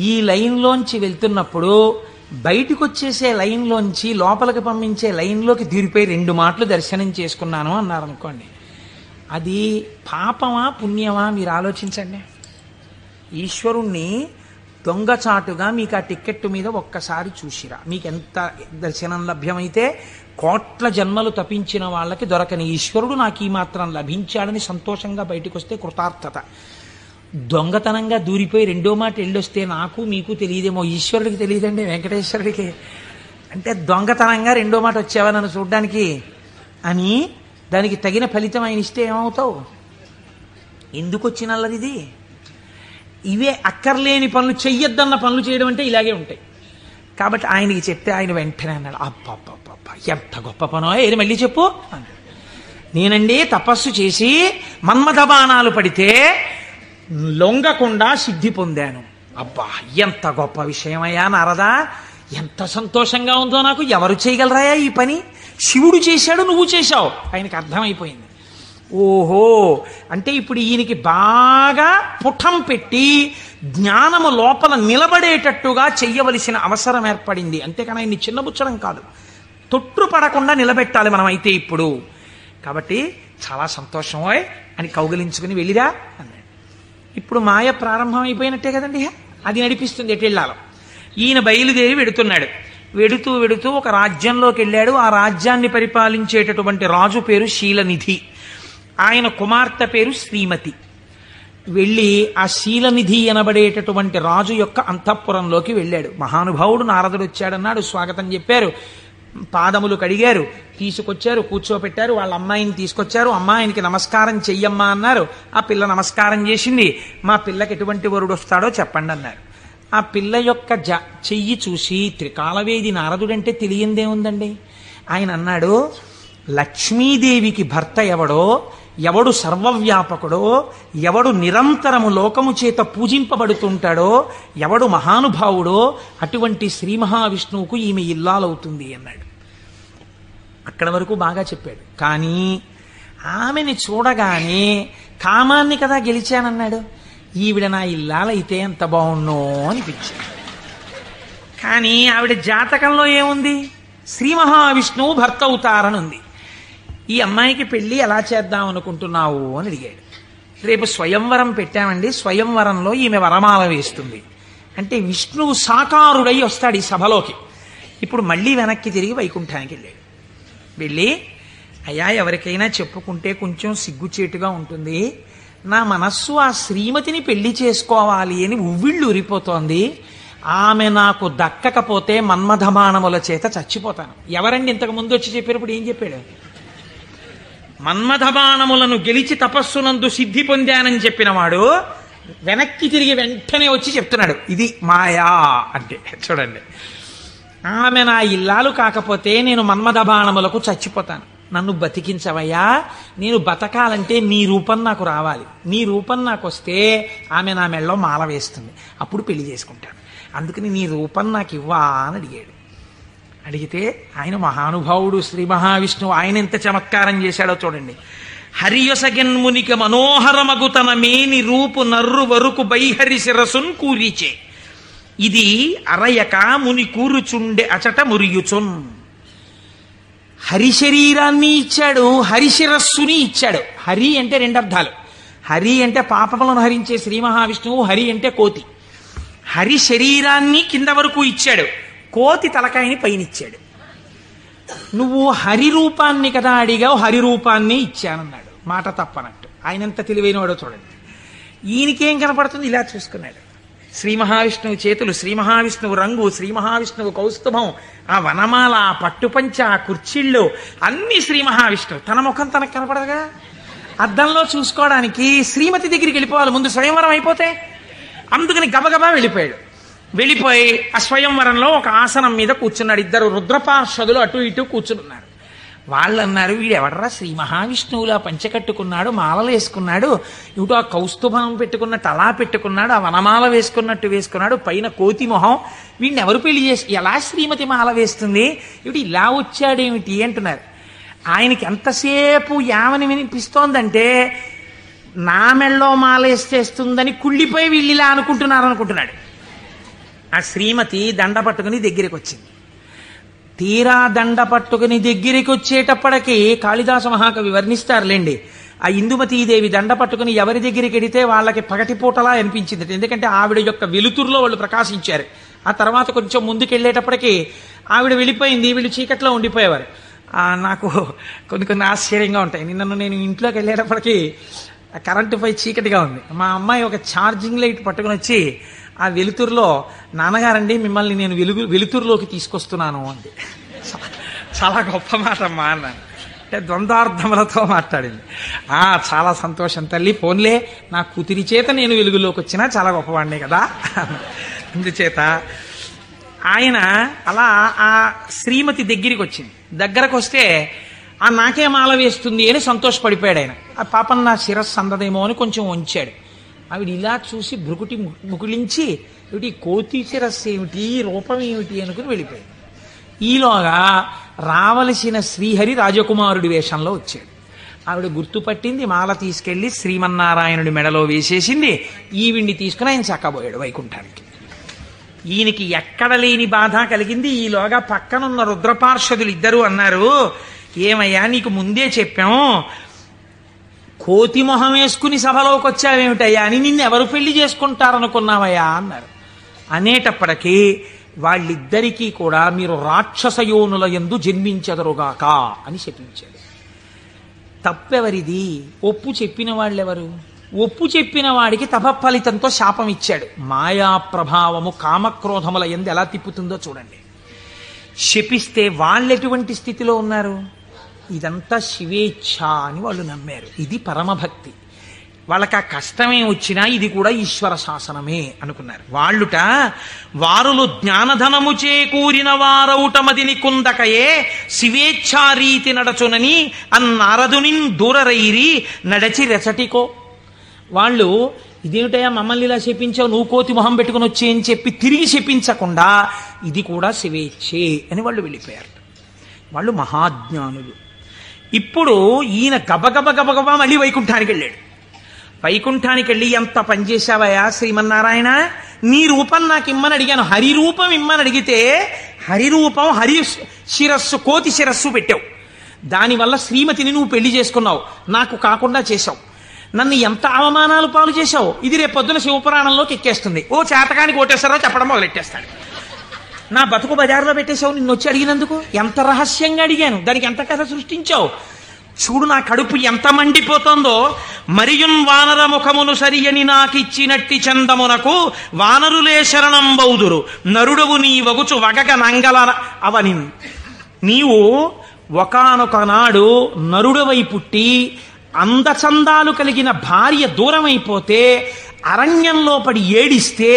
ఈ లైన్లోంచి వెళ్తున్నప్పుడు బయటికి వచ్చేసే లైన్లోంచి లోపలికి పంపించే లైన్లోకి దూరిపోయి 2 మాటలు దర్శనం చేసుకున్నాను అన్నారనుకోండి. అది పాపమా పుణ్యమా మీరు ఆలోచించండి. ఈశ్వరుణ్ణి దొంగచాటుగా మీకు ఆ టిక్కెట్టు మీద ఒక్కసారి చూసిరా, మీకు ఎంత దర్శనం లభ్యమైతే కోట్ల జన్మలు తపించిన వాళ్ళకి దొరకని ఈశ్వరుడు నాకు ఈ మాత్రం లభించాడని సంతోషంగా బయటకు వస్తే కృతార్థత. దొంగతనంగా దూరిపోయి 2వ మాట వెళ్ళొస్తే నాకు మీకు తెలియదేమో, ఈశ్వరుడికి తెలియదండి, వెంకటేశ్వరుడికి. అంటే దొంగతనంగా 2వ మాట వచ్చావా నన్ను చూడ్డానికి అని దానికి తగిన ఫలితం ఆయన ఇస్తే ఏమవుతావు? ఎందుకు వచ్చినల్లది ఇది? ఇవే అక్కర్లేని పనులు, చెయ్యొద్దన్న పనులు చేయడం అంటే ఇలాగే ఉంటాయి. కాబట్టి ఆయనకి చెప్తే ఆయన వెంటనే అన్నాడు, అబ్బబ్బబ్బ ఎంత గొప్ప పనో, ఏది మళ్ళీ చెప్పు అన్నాడు. నేనండి తపస్సు చేసి మన్మథ బాణాలు పడితే లొంగకుండా సిద్ధి పొందాను. అబ్బా ఎంత గొప్ప విషయమయ్యా నారదా, ఎంత సంతోషంగా ఉందో నాకు. ఎవరు చేయగలరాయా ఈ పని? శివుడు చేశాడు, నువ్వు చేశావు. ఆయనకి అర్థమైపోయింది. ఓహో, అంటే ఇప్పుడు ఈయనకి బాగా పుటం పెట్టి జ్ఞానము లోపల నిలబడేటట్టుగా చెయ్యవలసిన అవసరం ఏర్పడింది. అంతేకాని ఆయన్ని చిన్నబుచ్చడం కాదు, తొట్టుపడకుండా నిలబెట్టాలి మనం అయితే ఇప్పుడు. కాబట్టి చాలా సంతోషమోయ్ అని కౌగిలించుకుని వెళ్ళిరా అన్నాడు. ఇప్పుడు మాయ ప్రారంభం అయిపోయినట్టే కదండి, అది నడిపిస్తుంది ఎటు వెళ్ళాలో. ఈయన బయలుదేరి వెడుతున్నాడు. వెడుతూ వెడుతూ ఒక రాజ్యంలోకి వెళ్ళాడు. ఆ రాజ్యాన్ని పరిపాలించేటటువంటి రాజు పేరు శీలనిధి, ఆయన కుమార్తె పేరు శ్రీమతి. వెళ్ళి ఆ శీలనిధి అనబడేటటువంటి రాజు యొక్క అంతఃపురంలోకి వెళ్ళాడు. మహానుభావుడు నారదుడు వచ్చాడన్నాడు, స్వాగతం చెప్పారు, పాదములు కడిగారు, తీసుకొచ్చారు, కూర్చోపెట్టారు. వాళ్ళ అమ్మాయిని తీసుకొచ్చారు. అమ్మాయినికి నమస్కారం చెయ్యమ్మా అన్నారు. ఆ పిల్ల నమస్కారం చేసింది. మా పిల్లకి ఎటువంటి వరుడు వస్తాడో చెప్పండి అన్నారు. ఆ పిల్ల యొక్క చెయ్యి చూసి త్రికాలవేది నారదుడంటే తెలియందేముందండి. ఆయన అన్నాడు, లక్ష్మీదేవికి భర్త ఎవడో, ఎవడు సర్వవ్యాపకుడో, ఎవడు నిరంతరము లోకము చేత పూజింపబడుతుంటాడో, ఎవడు మహానుభావుడో అటువంటి శ్రీ మహావిష్ణువుకు ఈమె ఇల్లాలవుతుంది అన్నాడు. అక్కడి వరకు బాగా చెప్పాడు. కానీ ఆమెని చూడగానే కామాన్ని కదా గెలిచానన్నాడు. ఈవిడ నా ఇల్లాలైతే ఎంత బాగున్నో అనిపించింది. కానీ ఆవిడ జాతకంలో ఏముంది? శ్రీ మహావిష్ణువు భర్త అవుతారని ఉంది. ఈ అమ్మాయికి పెళ్లి ఎలా చేద్దాం అనుకుంటున్నావు అని అడిగాడు. రేపు స్వయంవరం పెట్టామండి, స్వయంవరంలో ఈమె వరమాల వేస్తుంది అంటే విష్ణువు సాకారుడై వస్తాడు ఈ సభలోకి. ఇప్పుడు మళ్ళీ వెనక్కి తిరిగి వైకుంఠానికి వెళ్ళాడు. వెళ్ళి, అయ్యా ఎవరికైనా చెప్పుకుంటే కొంచెం సిగ్గుచేటుగా ఉంటుంది, నా మనస్సు ఆ శ్రీమతిని పెళ్లి చేసుకోవాలి అని ఉవ్విళ్ళు ఉరిపోతోంది, ఆమె నాకు దక్కకపోతే మన్మథబాణముల చేత చచ్చిపోతాను. ఎవరండి ఇంతకు ముందు వచ్చి చెప్పినప్పుడు ఏం చెప్పాడు? మన్మథబాణములను గెలిచి తపస్సునందు సిద్ధి పొందానని చెప్పినవాడు వెనక్కి తిరిగి వెంటనే వచ్చి చెప్తున్నాడు ఇది మాయా అంటే. చూడండి, ఆమె నా ఇల్లాలు కాకపోతే నేను మన్మథబాణములకు చచ్చిపోతాను. నన్ను బతికించవయ్యా, నేను బతకాలంటే నీ రూపం నాకు రావాలి, నీ రూపం నాకు వస్తే ఆమె నా మెళ్ళలో మాల వేస్తుంది, అప్పుడు పెళ్లి చేసుకుంటాను, అందుకని నీ రూపం నాకు ఇవ్వా అని అడిగాడు. అడిగితే ఆయన మహానుభావుడు శ్రీ మహావిష్ణువు, ఆయన ఎంత చమత్కారం చేశాడో చూడండి. హరియొసగెన్మునిక మనోహరమగు తన మేని రూపు నర్రు వరుకు బైహరి శిరసున్ కూరిచే, ఇది అరయక ముని కూరుచుండె అచట మురియుచున్. హరి శరీరాన్ని ఇచ్చాడు, హరిశిరస్సుని ఇచ్చాడు. హరి అంటే రెండు అర్థాలు. హరి అంటే పాపములను హరించే శ్రీ మహావిష్ణువు, హరి అంటే కోతి. హరి శరీరాన్ని కింద వరకు ఇచ్చాడు, కోతి తలకాయని పైనిచ్చాడు. నువ్వు హరి రూపాన్ని కదా అడిగావు, హరి రూపాన్ని ఇచ్చానన్నాడు. మాట తప్పనట్టు. ఆయన ఎంత తెలివైనవాడో చూడండి. ఈయనకేం కనపడుతుంది, ఇలా చూసుకున్నాడు. శ్రీ మహావిష్ణువు చేతులు, శ్రీ మహావిష్ణువు రంగు, శ్రీ మహావిష్ణువు కౌస్తుభం, ఆ వనమాల, ఆ పట్టుపంచ, ఆ కుర్చీళ్ళు అన్ని శ్రీ మహావిష్ణువు. తన ముఖం తనకు కనపడదుగా. అద్దంలో చూసుకోవడానికి శ్రీమతి దగ్గరికి వెళ్ళిపోవాలి ముందు, స్వయంవరం అయిపోతే. అందుకని గబగబా వెళ్ళిపోయాడు. వెళ్ళిపోయి ఆ స్వయంవరంలో ఒక ఆసనం మీద కూర్చున్నాడు. ఇద్దరు రుద్రపార్షదులు అటు ఇటు కూర్చున్నారు. వాళ్ళు అన్నారు, వీడెవడరా శ్రీ మహావిష్ణువులా పంచకట్టుకున్నాడు, మాలలు వేసుకున్నాడు, ఇటు ఆ కౌస్తుభం పెట్టుకున్నట్టు అలా పెట్టుకున్నాడు, ఆ వనమాల వేసుకున్నట్టు వేసుకున్నాడు, పైన కోతి మొహం, వీడిని ఎవరు పెళ్లి చేసి ఎలా శ్రీమతి మాల వేస్తుంది, ఇటు ఇలా వచ్చాడేమిటి అంటున్నారు. ఆయనకి ఎంతసేపు యావని వినిపిస్తోందంటే నా మెళ్ళో మాల వేసేస్తుందని కుళ్ళిపోయి వీళ్ళు ఇలా అనుకుంటున్నాడు. ఆ శ్రీమతి దండ పట్టుకుని దగ్గరికి వచ్చింది. తీరా దండ పట్టుకుని దగ్గరికి వచ్చేటప్పటికి కాళిదాస మహాకవి వర్ణిస్తారులేండి. ఆ ఇందుమతీదేవి దండ పట్టుకుని ఎవరి దగ్గరికి వెడితే వాళ్ళకి పగటిపూటలా అనిపించింది. ఎందుకంటే ఆవిడ యొక్క వెలుతురులో వాళ్ళు ప్రకాశించారు. ఆ తర్వాత కొంచెం ముందుకెళ్ళేటప్పటికి ఆవిడ వెళ్ళిపోయింది, వీళ్ళు చీకట్లో ఉండిపోయేవారు. నాకు కొన్ని ఆశ్చర్యంగా ఉంటాయి. నేను ఇంట్లోకి వెళ్ళేటప్పటికి కరెంటు పై చీకటిగా ఉంది. మా అమ్మాయి ఒక ఛార్జింగ్ లైట్ పట్టుకుని వచ్చి ఆ వెలుతురులో, నాన్నగారండి మిమ్మల్ని నేను వెలుతురులోకి తీసుకొస్తున్నాను అంది. చాలా గొప్ప మాట అమ్మా అన్నాను. అంటే ద్వంద్వార్థములతో మాట్లాడింది. చాలా సంతోషం తల్లి, పోన్లే నా కూతురి చేత నేను వెలుగులోకి వచ్చినా చాలా గొప్పవాడినే కదా. అందుచేత ఆయన అలా ఆ శ్రీమతి దగ్గరికి వచ్చింది. దగ్గరకు వస్తే నాకే మాల వేస్తుంది అని సంతోషపడిపోయాడు ఆయన. ఆ పాపం నా శిరస్సు అందదేమో అని కొంచెం వంచాడు. ఆవిడ ఇలా చూసి భృకుటి ముకులించి, ఏమిటి కోతి శిరస్సు ఏమిటి, రూపం ఏమిటి అనుకుని వెళ్ళిపోయాడు. ఈలోగా రావలసిన శ్రీహరి రాజకుమారుడి వేషంలో వచ్చాడు. ఆవిడ గుర్తుపట్టింది, మాల తీసుకెళ్లి శ్రీమన్నారాయణుడి మెడలో వేసేసింది. ఈవిడ్ని తీసుకుని ఆయన చక్కబోయాడు వైకుంఠానికి. ఈయనకి ఎక్కడ లేని బాధ కలిగింది. ఈలోగా పక్కనున్న రుద్రపార్షదులు ఇద్దరు అన్నారు, ఏమయ్యా నీకు ముందే చెప్పాం, కోతి మొహం వేసుకుని సభలోకి వచ్చావేమిటయ్యా అని, నిన్ను ఎవరు పెళ్లి చేసుకుంటారనుకున్నావయ్యా అన్నారు. అనేటప్పటికీ వాళ్ళిద్దరికీ కూడా మీరు రాక్షసయోనుల యందు జన్మించెదరుగాక అని చెప్పించాడు. తప్పెవరిది? ఒప్పు చెప్పిన వాళ్ళెవరు? ఒప్పు చెప్పిన వాడికి తపఫలితంతో శాపం ఇచ్చాడు. మాయా ప్రభావము కామక్రోధముల యందు ఎలా తిప్పుతుందో చూడండి. శపిస్తే వాళ్ళెటువంటి స్థితిలో ఉన్నారు? ఇదంతా శివేచ్ఛ అని వాళ్ళు నమ్మారు. ఇది పరమభక్తి. వాళ్ళకి ఆ కష్టమే వచ్చినా ఇది కూడా ఈశ్వర శాసనమే అనుకున్నారు. వాళ్ళుట వారులు జ్ఞానధనము చేకూరిన వారౌటమదిని కుందకయే శివేచ్ఛారీతి నడచునని అన్నారదునిన్ దూరరైరి నడచి రెచటికో. వాళ్ళు ఇదేమిటయా మమ్మల్ని ఇలా శపించావు, నువ్వు కోతి మొహం పెట్టుకుని వచ్చి అని చెప్పి తిరిగి శపించకుండా ఇది కూడా శివేచ్ఛే అని వాళ్ళు వెళ్ళిపోయారు. వాళ్ళు మహాజ్ఞానులు. ఇప్పుడు ఈయన గబగబా మళ్ళీ వైకుంఠానికి వెళ్ళాడు. వైకుంఠానికి వెళ్ళి ఎంత పనిచేశావయా శ్రీమన్నారాయణ, నీ రూపం నాకు ఇమ్మని అడిగాను, హరి రూపం ఇమ్మని అడిగితే హరి రూపం హరి శిరస్సు కోతి శిరస్సు పెట్టావు. దానివల్ల శ్రీమతిని నువ్వు పెళ్లి చేసుకున్నావు, నాకు కాకుండా చేశావు. నన్ను ఎంత అవమానాలు పాలు చేశావు. ఇది రేపొద్దున శివపురాణంలోకి ఎక్కేస్తుంది. ఓ చేతకానికి కోటేశ్వరరావు చెప్పడం మొదలెట్టేస్తాడు. నా బతుకు బజార్లో పెట్టేశావు నిన్ను వచ్చి అడిగినందుకు. ఎంత రహస్యంగా అడిగాను, దానికి ఎంత కథ సృష్టించావు. చూడు నా కడుపు ఎంత మండిపోతుందో. మరియున్ వానర ముఖమును సరియని నాకిచ్చినట్టి చందమునకు వానరులే శరణం బౌదురు నరుడవు నీ వగుచు వగగ నంగల అవని. నీవు ఒకానొక నాడు నరుడవై పుట్టి అందచందాలు కలిగిన భార్య దూరమైపోతే అరణ్యంలో పడి ఏడిస్తే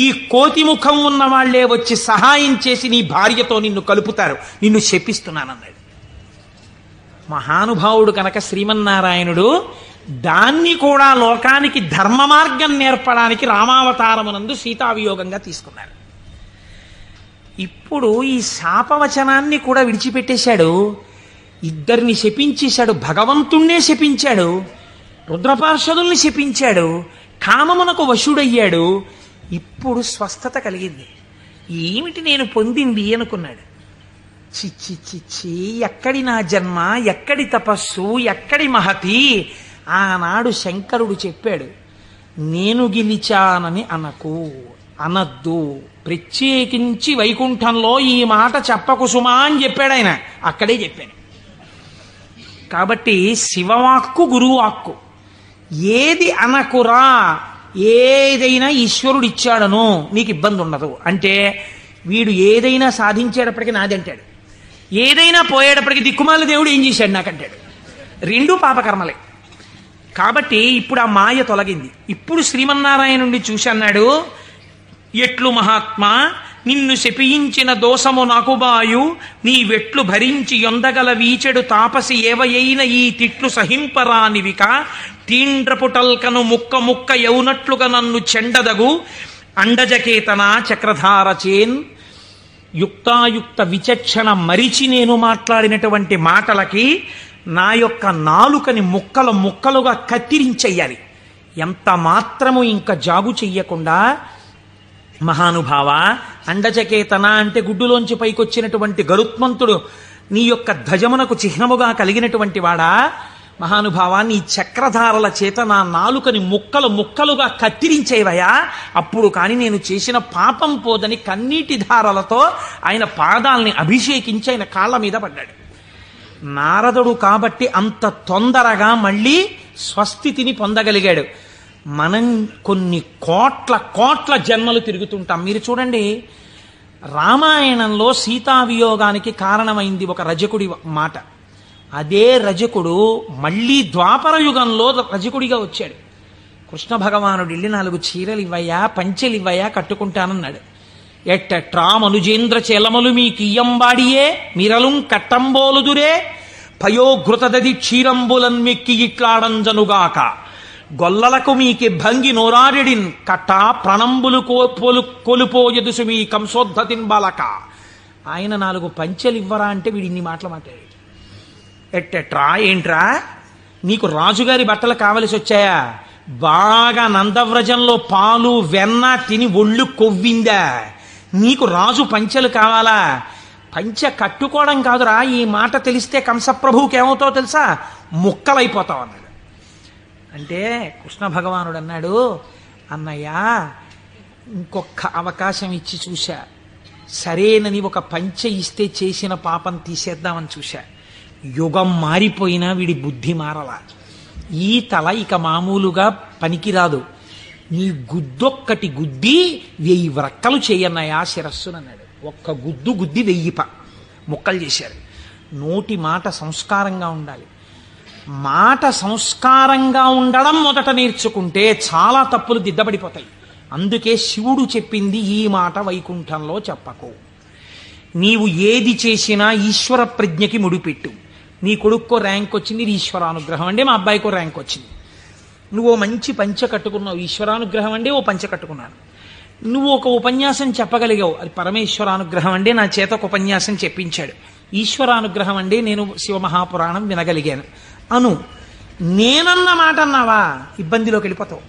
ఈ కోతి ముఖం ఉన్న వాళ్లే వచ్చి సహాయం చేసి నీ భార్యతో నిన్ను కలుపుతారు, నిన్ను శపిస్తున్నానన్నాడు. మహానుభావుడు కనుక శ్రీమన్నారాయణుడు దాన్ని కూడా లోకానికి ధర్మ మార్గం నేర్పడానికి రామావతారమునందు సీతావియోగంగా తీసుకున్నారు. ఇప్పుడు ఈ శాపవచనాన్ని కూడా విడిచిపెట్టేశాడు. ఇద్దరిని శపించేశాడు, భగవంతుణ్ణే శపించాడు, రుద్రపార్షదుల్ని శపించాడు, కామమునకు వశుడయ్యాడు. ఇప్పుడు స్వస్థత కలిగింది. ఏమిటి నేను పొందింది అనుకున్నాడు. చిచ్చి చిచ్చి, ఎక్కడి నా జన్మ, ఎక్కడి తపస్సు, ఎక్కడి మహతి. ఆనాడు శంకరుడు చెప్పాడు, నేను గెలిచానని అనద్దు, ప్రత్యేకించి వైకుంఠంలో ఈ మాట చెప్పకు సుమా అని చెప్పాడు ఆయన. అక్కడే చెప్పాను. కాబట్టి శివవాక్కు గురువాక్కు, ఏది అనకురా, ఏదైనా ఈశ్వరుడు ఇచ్చాడను నీకు ఇబ్బంది ఉండదు. అంటే వీడు ఏదైనా సాధించేటప్పటికి నాదంటాడు, ఏదైనా పోయేటప్పటికి దిక్కుమాల దేవుడు ఏం చేశాడు నాకంటాడు. రెండూ పాపకర్మలే. కాబట్టి ఇప్పుడు ఆ మాయ తొలగింది. ఇప్పుడు శ్రీమన్నారాయణుడిని చూసి అన్నాడు, ఎట్లు మహాత్మా నిన్ను శపించిన దోషము నాకు బాయు, నీ వెట్లు భరించి యొందగల వీచెడు తాపసి ఏవయైన ఈ తిట్లు సహింపరానివిక, తీండ్రపుటల్కను ముక్క ముక్క యౌనట్లుగా నన్ను చెండదగు, అండజకేతన చక్రధారచేన్. యుక్తాయుక్త విచక్షణ మరిచి నేను మాట్లాడినటువంటి మాటలకి నా యొక్క నాలుకని ముక్కలు ముక్కలుగా కత్తిరించెయ్యాలి. ఎంత మాత్రము ఇంకా జాగు చెయ్యకుండా, మహానుభావ, అండజకేతన అంటే గుడ్డులోంచి పైకొచ్చినటువంటి గరుత్మంతుడు నీ యొక్క ధ్వజమునకు చిహ్నముగా కలిగినటువంటి వాడా, మహానుభావ నీ చక్రధారల చేత నా నాలుకని ముక్కలు ముక్కలుగా కత్తిరించేవయా, అప్పుడు కానీ నేను చేసిన పాపం పోదని కన్నీటి ధారలతో ఆయన పాదాలని అభిషేకించి ఆయన కాళ్ళ మీద పడ్డాడు. నారదుడు కాబట్టి అంత తొందరగా మళ్ళీ స్వస్థితిని పొందగలిగాడు. మనం కొన్ని కోట్ల జన్మలు తిరుగుతుంటాం. మీరు చూడండి, రామాయణంలో సీతావియోగానికి కారణమైంది ఒక రజకుడి మాట. అదే రజకుడు మళ్ళీ ద్వాపర యుగంలో రజకుడిగా వచ్చాడు. కృష్ణ భగవానుడు వెళ్ళి 4 చీరలు ఇవ్వయా, పంచెలు ఇవ్వయా, కట్టుకుంటానన్నాడు. ఎట్టట్రా మనుజేంద్ర చెలమలు మీ కియ్యంబాడియే మిరలుం కట్టంబోలుదురే, పయోఘృతదది క్షీరంబులన్ మెక్కి ఇట్లాడంజనుగాక, గొల్లలకు మీకి భంగి నోరాడిడిన్ కట్ట ప్రణంబులు కొలుపోయదుసు మీ కంసోద్ధతిన్ బాలక. ఆయన 4 పంచెలు ఇవ్వరా అంటే వీడు ఇన్ని మాటలు మాట్లాడాడు. ఎట్టెట్రా, ఏంట్రా నీకు రాజుగారి బట్టలు కావలసి వచ్చాయా? బాగా నందవ్రజంలో పాలు వెన్న తిని ఒళ్ళు కొవ్విందా? నీకు రాజు పంచెలు కావాలా? పంచె కట్టుకోవడం కాదురా, ఈ మాట తెలిస్తే కంసప్రభువుకి ఏమవుతావో తెలుసా, ముక్కలైపోతావు అన్నాడు. అంటే కృష్ణ భగవానుడు అన్నాడు, అన్నయ్య ఇంకొక అవకాశం ఇచ్చి చూశా, సరేనని ఒక పంచె ఇస్తే చేసిన పాపం తీసేద్దామని చూశా. యుగం మారిపోయినా వీడి బుద్ధి మారలా. ఈ తల ఇక మామూలుగా పనికిరాదు, నీ గుద్దొక్కటి గుద్ది 1000 వ్రక్కలు చేయన్నయ్యా శిరస్సునన్నాడు. ఒక్క గుద్దు గుద్ది 1000 ముక్కలు చేశారు. నోటి మాట సంస్కారంగా ఉండాలి. మాట సంస్కారంగా ఉండడం మొదట నేర్చుకుంటే చాలా తప్పులు దిద్దబడిపోతాయి. అందుకే శివుడు చెప్పింది ఈ మాట వైకుంఠంలో చెప్పకు. నీవు ఏది చేసినా ఈశ్వర ప్రజ్ఞకి ముడిపెట్టు. నీ కొడుక్కో ర్యాంక్ వచ్చింది, ఇది ఈశ్వరానుగ్రహం అండి. మా అబ్బాయికో ర్యాంక్ వచ్చింది. నువ్వు మంచి పంచ కట్టుకున్నావు, ఈశ్వరానుగ్రహం అండి. ఓ పంచ కట్టుకున్నాను. నువ్వు ఒక ఉపన్యాసం చెప్పగలిగావు, అది పరమేశ్వరానుగ్రహం అండి. నా చేత ఒక ఉపన్యాసం చెప్పించాడు, ఈశ్వరానుగ్రహం అండి. నేను శివమహాపురాణం వినగలిగాను అను. నేనన్న మాట అన్నావా, ఇబ్బందిలోకి వెళ్ళిపోతావు.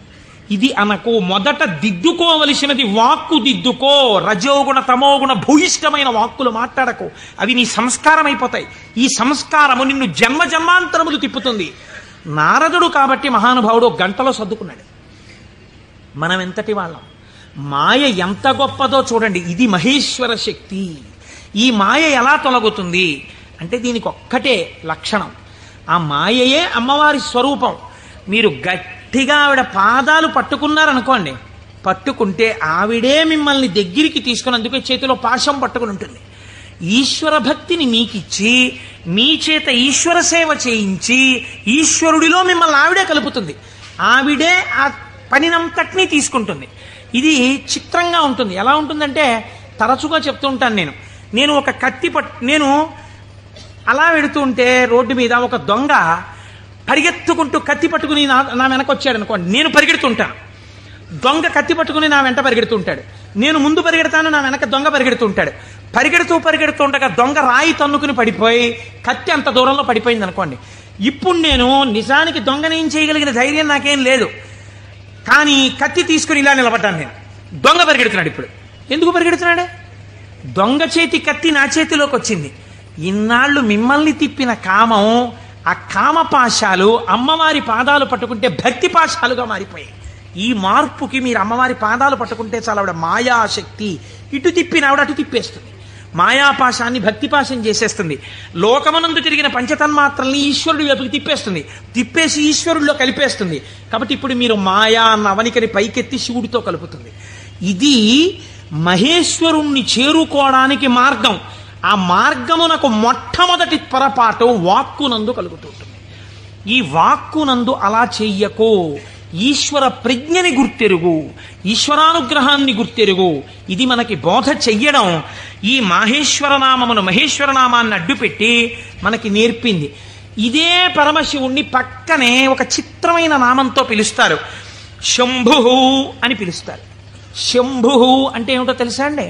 ఇది అనకు. మొదట దిద్దుకోవలసినది వాక్కు దిద్దుకో. రజోగుణ తమోగుణ భూయిష్టమైన వాక్కులు మాట్లాడకు, అవి నీ సంస్కారం అయిపోతాయి. ఈ సంస్కారము నిన్ను జన్మ జన్మాంతరములు తిప్పుతుంది. నారదుడు కాబట్టి మహానుభావుడు గంటలో సర్దుకున్నాడు. మనం ఎంతటి వాళ్ళం, మాయ ఎంత గొప్పదో చూడండి. ఇది మహేశ్వర శక్తి. ఈ మాయ ఎలా తొలగుతుంది అంటే దీనికి ఒక్కటే లక్షణం, ఆ మాయయే అమ్మవారి స్వరూపం. మీరు గట్టిగా ఆవిడ పాదాలు పట్టుకున్నారనుకోండి, పట్టుకుంటే ఆవిడే మిమ్మల్ని దగ్గరికి తీసుకుని, అందుకే చేతిలో పాశం పట్టుకుని ఉంటుంది. ఈశ్వర భక్తిని మీకిచ్చి మీ చేత ఈశ్వర సేవ చేయించి ఈశ్వరుడిలో మిమ్మల్ని ఆవిడే కలుపుతుంది. ఆవిడే ఆ పనినంతటినీ తీసుకుంటుంది. ఇది చిత్రంగా ఉంటుంది. ఎలా ఉంటుందంటే, తరచుగా చెప్తూ ఉంటాను నేను ఒక కత్తి నేను అలా వెడుతుంటే రోడ్డు మీద ఒక దొంగ పరిగెత్తుకుంటూ కత్తి పట్టుకుని నా వెనక వచ్చాడు అనుకోండి, నేను పరిగెడుతుంటాను. దొంగ కత్తి పట్టుకుని నా వెంట పరిగెడుతుంటాడు. నేను ముందు పరిగెడతాను, నా వెనక దొంగ పరిగెడుతుంటాడు. పరిగెడుతుండగా దొంగ రాయి తన్నుకుని పడిపోయి కత్తి అంత దూరంలో పడిపోయింది అనుకోండి. ఇప్పుడు నేను నిజానికి దొంగనేం చేయగలిగిన ధైర్యం నాకేం లేదు, కానీ కత్తి తీసుకుని ఇలా నిలబడ్డాను నేను. దొంగ పరిగెడుతున్నాడు. ఇప్పుడు ఎందుకు పరిగెడుతున్నాడు? దొంగ చేతి కత్తి నా చేతిలోకి వచ్చింది. ఇన్నాళ్ళు మిమ్మల్ని తిప్పిన కామం, ఆ కామపాశాలు అమ్మవారి పాదాలు పట్టుకుంటే భక్తి పాశాలుగా మారిపోయాయి. ఈ మార్పుకి మీరు అమ్మవారి పాదాలు పట్టుకుంటే చాలా ఆవిడ మాయాశక్తి, ఇటు తిప్పిన ఆవిడ అటు తిప్పేస్తుంది. మాయాపాశాన్ని భక్తిపాశం చేసేస్తుంది. లోకమనందు తిరిగిన పంచతన్మాత్రల్ని ఈశ్వరుడి వైపుకి తిప్పేస్తుంది, తిప్పేసి ఈశ్వరుడిలో కలిపేస్తుంది. కాబట్టి ఇప్పుడు మీరు మాయా అన్న అవనికని పైకెత్తి శివుడితో కలుపుతుంది. ఇది మహేశ్వరుణ్ణి చేరుకోవడానికి మార్గం. ఆ మార్గమునకు మొట్టమొదటి పొరపాటు వాక్కునందు కలుగుతుంటుంది. ఈ వాక్కునందు అలా చెయ్యకో, ఈశ్వర ప్రజ్ఞని గుర్తెరుగు, ఈశ్వరానుగ్రహాన్ని గుర్తెరుగు. ఇది మనకి బోధ చెయ్యడం ఈ మహేశ్వరనామమును, మహేశ్వరనామాన్ని అడ్డుపెట్టి మనకి నేర్పింది. ఇదే పరమశివుణ్ణి పక్కనే ఒక చిత్రమైన నామంతో పిలుస్తారు, శంభు అని పిలుస్తారు. శంభు అంటే ఏమిటో తెలుసా అండి?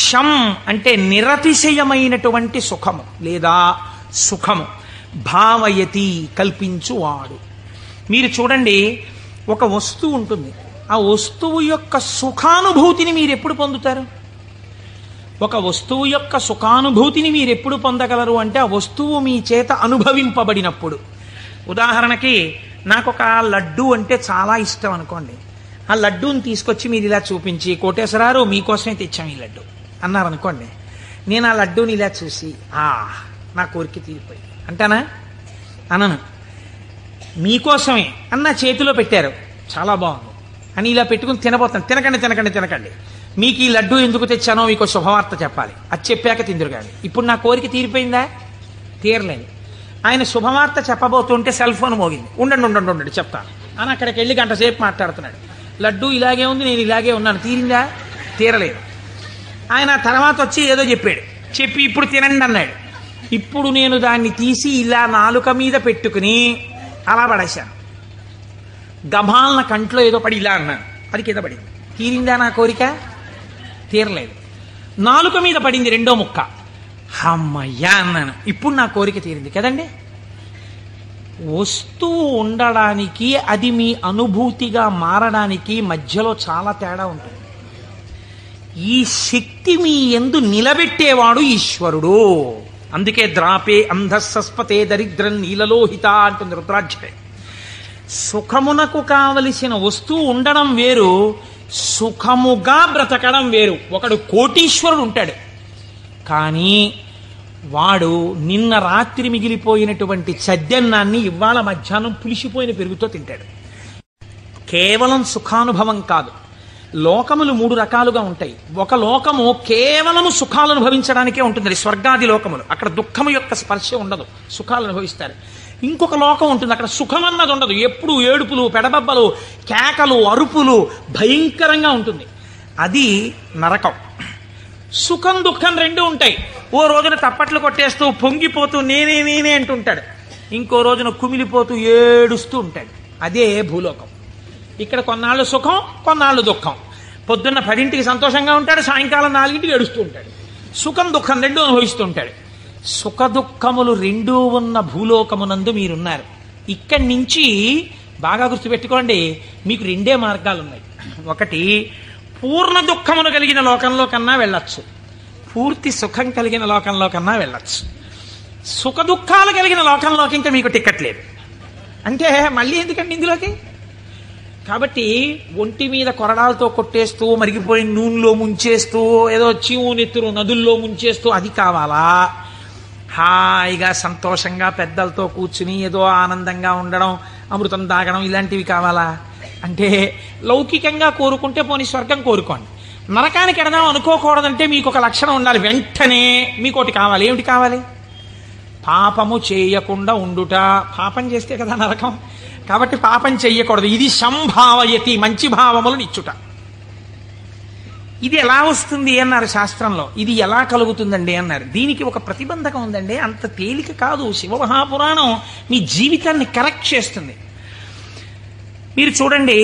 శం అంటే నిరతిశయమైనటువంటి సుఖము లేదా సుఖము, భావయతి కల్పించువాడు. మీరు చూడండి, ఒక వస్తువు ఉంటుంది, ఆ వస్తువు యొక్క సుఖానుభూతిని మీరు ఎప్పుడు పొందుతారు? ఒక వస్తువు యొక్క సుఖానుభూతిని మీరు ఎప్పుడు పొందగలరు అంటే ఆ వస్తువు మీ చేత అనుభవింపబడినప్పుడు. ఉదాహరణకి నాకు ఒక లడ్డు అంటే చాలా ఇష్టం అనుకోండి. ఆ లడ్డూని తీసుకొచ్చి మీరు ఇలా చూపించి, కోటేశ్వరారు మీకోసమే తెచ్చాం ఈ లడ్డు అన్నారనుకోండి. నేను ఆ లడ్డూని ఇలా చూసి నా కోరిక తీరిపోయి అంటానా? అనను. మీకోసమే అన్న చేతిలో పెట్టారు, చాలా బాగుంది అని ఇలా పెట్టుకుని తినబోతాను. తినకండి, మీకు ఈ లడ్డు ఎందుకు తెచ్చానో మీకు శుభవార్త చెప్పాలి, అది చెప్పాక తిందురు కానీ. ఇప్పుడు నా కోరిక తీరిపోయిందా? తీరలేదు. ఆయన శుభవార్త చెప్పబోతుంటే సెల్ ఫోన్ మోగింది. ఉండండి చెప్తాను అని అక్కడికి వెళ్ళి గంట సేపు మాట్లాడుతున్నాడు. లడ్డు ఇలాగే ఉంది, నేను ఇలాగే ఉన్నాను, తీరిందా? తీరలేదు. ఆయన తర్వాత వచ్చి ఏదో చెప్పి ఇప్పుడు తినండి అన్నాడు. ఇప్పుడు నేను దాన్ని తీసి ఇలా నాలుక మీద పెట్టుకుని అలా పడేశాను. గభాలన కంట్లో ఏదో పడి ఇలా అన్నాను, అది కింద పడింది. తీరిందా నా కోరిక? తీరలేదు. నాలుక మీద పడింది రెండో ముక్క, అమ్మయ్యా అన్నాను, ఇప్పుడు నా కోరిక తీరింది కదండి. వస్తువు ఉండడానికి, అది మీ అనుభూతిగా మారడానికి మధ్యలో చాలా తేడా ఉంటుంది. ఈ శక్తి మీ యందు నిలబెట్టేవాడు ఈశ్వరుడు. అందుకే ద్రాపే అంధస్సస్పతే దరిద్రం నీలలోహిత అంటుంది రుద్రాక్షరే. సుఖమునకు కావలసిన వస్తువు ఉండడం వేరు, సుఖముగా బ్రతకడం వేరు. ఒకడు కోటీశ్వరుడు ఉంటాడు, కానీ వాడు నిన్న రాత్రి మిగిలిపోయినటువంటి చద్దన్నాన్ని ఇవాళ మధ్యాహ్నం పులిసిపోయిన పెరుగుతో తింటాడు. కేవలం సుఖానుభవం కాదు. లోకములు 3 రకాలుగా ఉంటాయి. ఒక లోకము కేవలము సుఖాలు అనుభవించడానికే ఉంటుంది, స్వర్గాది లోకములు. అక్కడ దుఃఖము యొక్క స్పర్శ ఉండదు, సుఖాలు అనుభవిస్తారు. ఇంకొక లోకం ఉంటుంది, అక్కడ సుఖం అన్నది ఉండదు, ఎప్పుడు ఏడుపులు, పెడబబ్బలు, కేకలు, అరుపులు, భయంకరంగా ఉంటుంది. అది నరకం. సుఖం దుఃఖం 2 ఉంటాయి. ఓ రోజున తప్పట్లు కొట్టేస్తూ పొంగిపోతూ నేనే అంటుంటాడు, ఇంకో రోజున కుమిలిపోతూ ఏడుస్తూ ఉంటాడు. అదే భూలోకం. ఇక్కడ కొన్నాళ్ళు సుఖం, కొన్నాళ్ళు దుఃఖం. పొద్దున్న 10ంటికి సంతోషంగా ఉంటాడు, సాయంకాలం 4ంటికి ఏడుస్తూ ఉంటాడు. సుఖం దుఃఖం 2 అనుభవిస్తూ ఉంటాడు. సుఖ దుఃఖములు 2 ఉన్న భూలోకమునందు మీరున్నారు. ఇక్కడి నుంచి బాగా గుర్తుపెట్టుకోండి, మీకు 2 మార్గాలు ఉన్నాయి. ఒకటి, పూర్ణ దుఃఖమును కలిగిన లోకంలో కన్నా వెళ్ళచ్చు, పూర్తి సుఖం కలిగిన లోకంలో కన్నా వెళ్ళచ్చు. సుఖ దుఃఖాలు కలిగిన లోకంలోకి ఇంకా మీకు టికెట్ లేదు. అంటే మళ్ళీ ఎందుకండి ఇందులోకి? కాబట్టి ఒంటి మీద కొరడాలతో కొట్టేస్తూ, మరిగిపోయిన నూనెలో ముంచేస్తూ, ఏదో చీవు నెత్తురు నదుల్లో ముంచేస్తూ అది కావాలా? హాయిగా సంతోషంగా పెద్దలతో కూర్చుని ఏదో ఆనందంగా ఉండడం, అమృతం తాగడం, ఇలాంటివి కావాలా? అంటే లౌకికంగా కోరుకుంటే పోనీ స్వర్గం కోరుకోండి. నరకానికి ఎడదాం అనుకోకూడదంటే మీకు ఒక లక్షణం ఉండాలి. వెంటనే మీకు ఒకటి కావాలి. ఏమిటి కావాలి? పాపము చేయకుండా ఉండుట. పాపం చేస్తే కదా నరకం. కాబట్టి పాపం చెయ్యకూడదు. ఇది సంభావయతి, మంచి భావములను ఇచ్చుట. ఇది ఎలా వస్తుంది అన్నారు శాస్త్రంలో. ఇది ఎలా కలుగుతుందండి అన్నారు. దీనికి ఒక ప్రతిబంధకం ఉందండి, అంత తేలిక కాదు. శివమహాపురాణం మీ జీవితాన్ని కరెక్ట్ చేస్తుంది. మీరు చూడండి,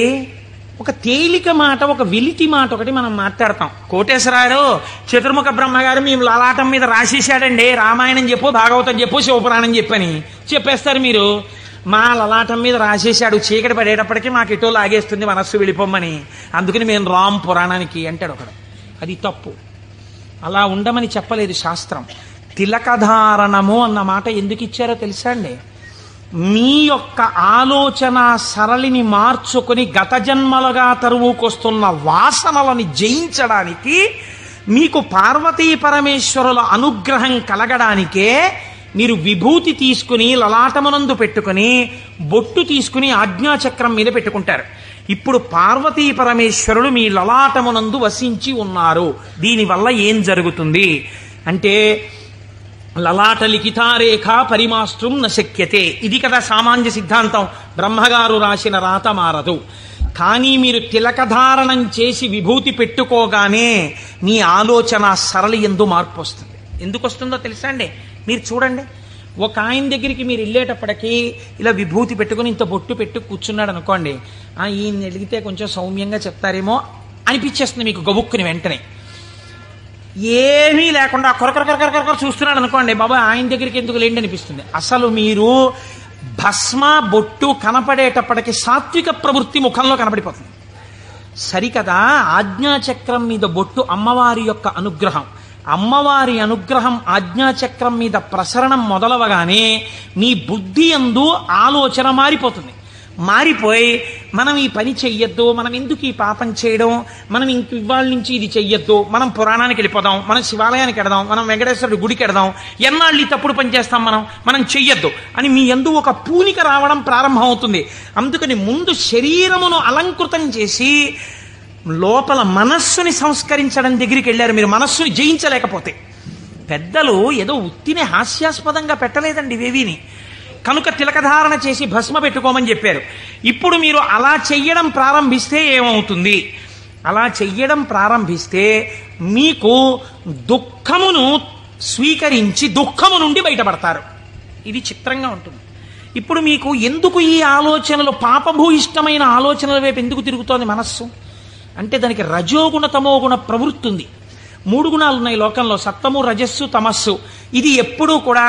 ఒక తేలిక మాట, ఒక వెలితి మాట ఒకటి మనం మాట్లాడతాం. కోటేశ్వరారు చతుర్ముఖ బ్రహ్మగారు మేము లలాటం మీద రాసేసాడండి, రామాయణం చెప్పు, భాగవతం చెప్పు, శివపురాణం చెప్పని చెప్పేస్తారు మీరు. మా లలాటం మీద రాసేసాడు, చీకటి పడేటప్పటికీ మాకు ఎటో లాగేస్తుంది మనస్సు వెళ్ళిపోమ్మని, అందుకని మేము రామ్ పురాణానికి అంటాడు ఒకడు. అది తప్పు. అలా ఉండమని చెప్పలేదు శాస్త్రం. తిలకధారణము అన్న మాట ఎందుకు ఇచ్చారో తెలుసా అండి? మీ యొక్క ఆలోచన సరళిని మార్చుకొని గత జన్మలుగా తరువుకొస్తున్న వాసనలని జయించడానికి, మీకు పార్వతీ పరమేశ్వరుల అనుగ్రహం కలగడానికే మీరు విభూతి తీసుకుని లలాటమునందు పెట్టుకుని బొట్టు తీసుకుని ఆజ్ఞాచక్రం మీద పెట్టుకుంటారు. ఇప్పుడు పార్వతీ పరమేశ్వరులు మీ లలాటమునందు వసించి ఉన్నారు. దీనివల్ల ఏం జరుగుతుంది అంటే, లలాట లిఖితారేఖ పరిమాస్త్రం నశక్యతే, ఇది కదా సామాన్య సిద్ధాంతం. బ్రహ్మగారు రాసిన రాత మారదు. కానీ మీరు తిలకధారణం చేసి విభూతి పెట్టుకోగానే మీ ఆలోచన సరళి యందు మార్పు వస్తుంది. ఎందుకు వస్తుందో తెలుసా అండి? మీరు చూడండి, ఒక ఆయన దగ్గరికి మీరు వెళ్ళేటప్పటికీ ఇలా విభూతి పెట్టుకుని ఇంత బొట్టు పెట్టు కూర్చున్నాడు అనుకోండి, ఈయన అడిగితే కొంచెం సౌమ్యంగా చెప్తారేమో అనిపించేస్తుంది మీకు గబుక్కుని వెంటనే. ఏమీ లేకుండా కొరకొర చూస్తున్నాడు అనుకోండి, బాబా ఆయన దగ్గరికి ఎందుకు లేండి అనిపిస్తుంది. అసలు మీరు భస్మ బొట్టు కనపడేటప్పటికి సాత్విక ప్రవృత్తి ముఖంలో కనపడిపోతుంది. సరికదా, ఆజ్ఞాచక్రం మీద బొట్టు అమ్మవారి యొక్క అనుగ్రహం. అమ్మవారి అనుగ్రహం ఆజ్ఞాచక్రం మీద ప్రసరణం మొదలవగానే మీ బుద్ధి యందు ఆలోచన మారిపోతుంది. మారిపోయి మనం ఈ పని చెయ్యొద్దు, మనం ఎందుకు ఈ పాపం చేయడం, మనం ఇంక ఇవాళ నుంచి ఇది చెయ్యొద్దు, మనం పురాణానికి వెళ్ళిపోదాం, మనం శివాలయానికి వెడదాం, మనం వెంకటేశ్వరుడి గుడికి వెడదాం, ఎన్నాళ్ళు ఈ తప్పుడు పని చేస్తాం, మనం చెయ్యొద్దు అని మీ యందు ఒక పూనిక రావడం ప్రారంభం అవుతుంది. అందుకని ముందు శరీరమును అలంకృతం చేసి లోపల మనస్సుని సంస్కరించడం దగ్గరికి వెళ్ళారు. మీరు మనస్సుని జయించలేకపోతే. పెద్దలు ఏదో ఉత్తినే హాస్యాస్పదంగా పెట్టలేదండి ఇవేవిని. కనుక తిలకధారణ చేసి భస్మ పెట్టుకోమని చెప్పారు. ఇప్పుడు మీరు అలా చెయ్యడం ప్రారంభిస్తే ఏమవుతుంది? అలా చెయ్యడం ప్రారంభిస్తే మీకు దుఃఖమును స్వీకరించి దుఃఖము నుండి బయటపడతారు. ఇది చిత్రంగా ఉంటుంది. ఇప్పుడు మీకు ఎందుకు ఈ ఆలోచనలు, పాపభూయిష్టమైన ఆలోచనల వైపు ఎందుకు తిరుగుతోంది మనస్సు అంటే, దానికి రజోగుణ తమోగుణ ప్రవృత్తి ఉంది. 3 గుణాలు ఉన్నాయి లోకంలో, సత్వము రజస్సు తమస్సు. ఇది ఎప్పుడూ కూడా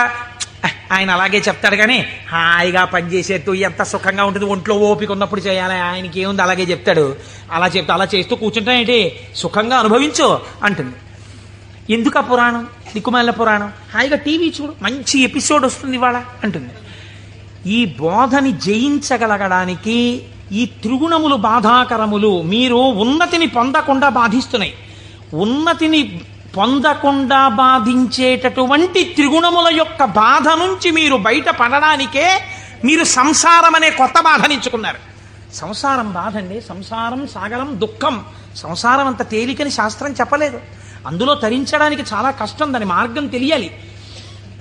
ఆయన అలాగే చెప్తాడు కానీ హాయిగా పనిచేసేట్టు ఎంత సుఖంగా ఉంటుంది, ఒంట్లో ఓపిక ఉన్నప్పుడు చేయాలి, ఆయనకి ఏముంది అలాగే చెప్తాడు. అలా చేస్తూ కూర్చుంటానేంటి, సుఖంగా అనుభవించు అంటుంది. ఎందుకు ఆ పురాణం, దిక్కుమాలిన పురాణం, హాయిగా టీవీ చూడు, మంచి ఎపిసోడ్ వస్తుంది ఇవాళ అంటుంది. ఈ బోధని జయించగలగడానికి ఈ త్రిగుణములు బాధాకరములు. మీరు ఉన్నతిని పొందకుండా బాధిస్తున్నాయి. ఉన్నతిని పొందకుండా బాధించేటటువంటి త్రిగుణముల యొక్క బాధ నుంచి మీరు బయటపడడానికే మీరు సంసారం అనే కొత్త బాధనించుకున్నారు. సంసారం బాధ అండి. సంసారం సాగరం దుఃఖం. సంసారం అంత తేలికని శాస్త్రం చెప్పలేదు. అందులో తరించడానికి చాలా కష్టం, దాని మార్గం తెలియాలి.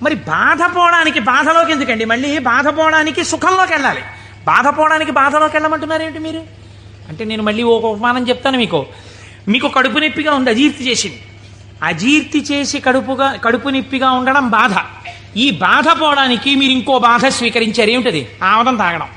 మరి బాధపోవడానికి బాధలోకి ఎందుకండి, మళ్ళీ బాధపోవడానికి సుఖంలోకి వెళ్ళాలి. బాధపోవడానికి బాధలోకి వెళ్ళమంటున్నారు ఏమిటి మీరు అంటే, నేను మళ్ళీ ఒక ఉపమానం చెప్తాను మీకు కడుపు నొప్పిగా ఉంది, అజీర్తి చేసింది. అజీర్తి చేసి కడుపు నొప్పిగా ఉండడం బాధ. ఈ బాధ పోవడానికి మీరు ఇంకో బాధ స్వీకరించారు. ఏమిటది? ఆమదం తాగడం.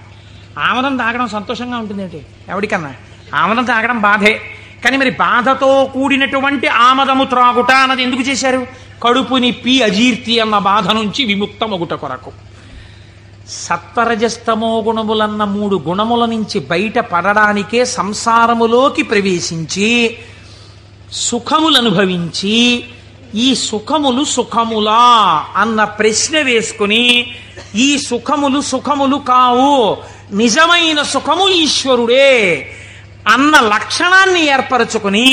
ఆమదం తాగడం సంతోషంగా ఉంటుంది ఏంటి ఎవరికన్నా? ఆమదం తాగడం బాధే. కానీ మరి బాధతో కూడినటువంటి ఆమదము త్రాగుట అన్నది ఎందుకు చేశారు? కడుపు నొప్పి అజీర్తి అన్న బాధ నుంచి విముక్తమగుట కొరకు. సత్వరజస్తమో గుణములన్న 3 గుణముల నుంచి బయట పడడానికే సంసారములోకి ప్రవేశించి సుఖములు అనుభవించి, ఈ సుఖములు సుఖములా అన్న ప్రశ్న వేసుకుని, ఈ సుఖములు కావు, నిజమైన సుఖము ఈశ్వరుడే అన్న లక్షణాన్ని ఏర్పరచుకుని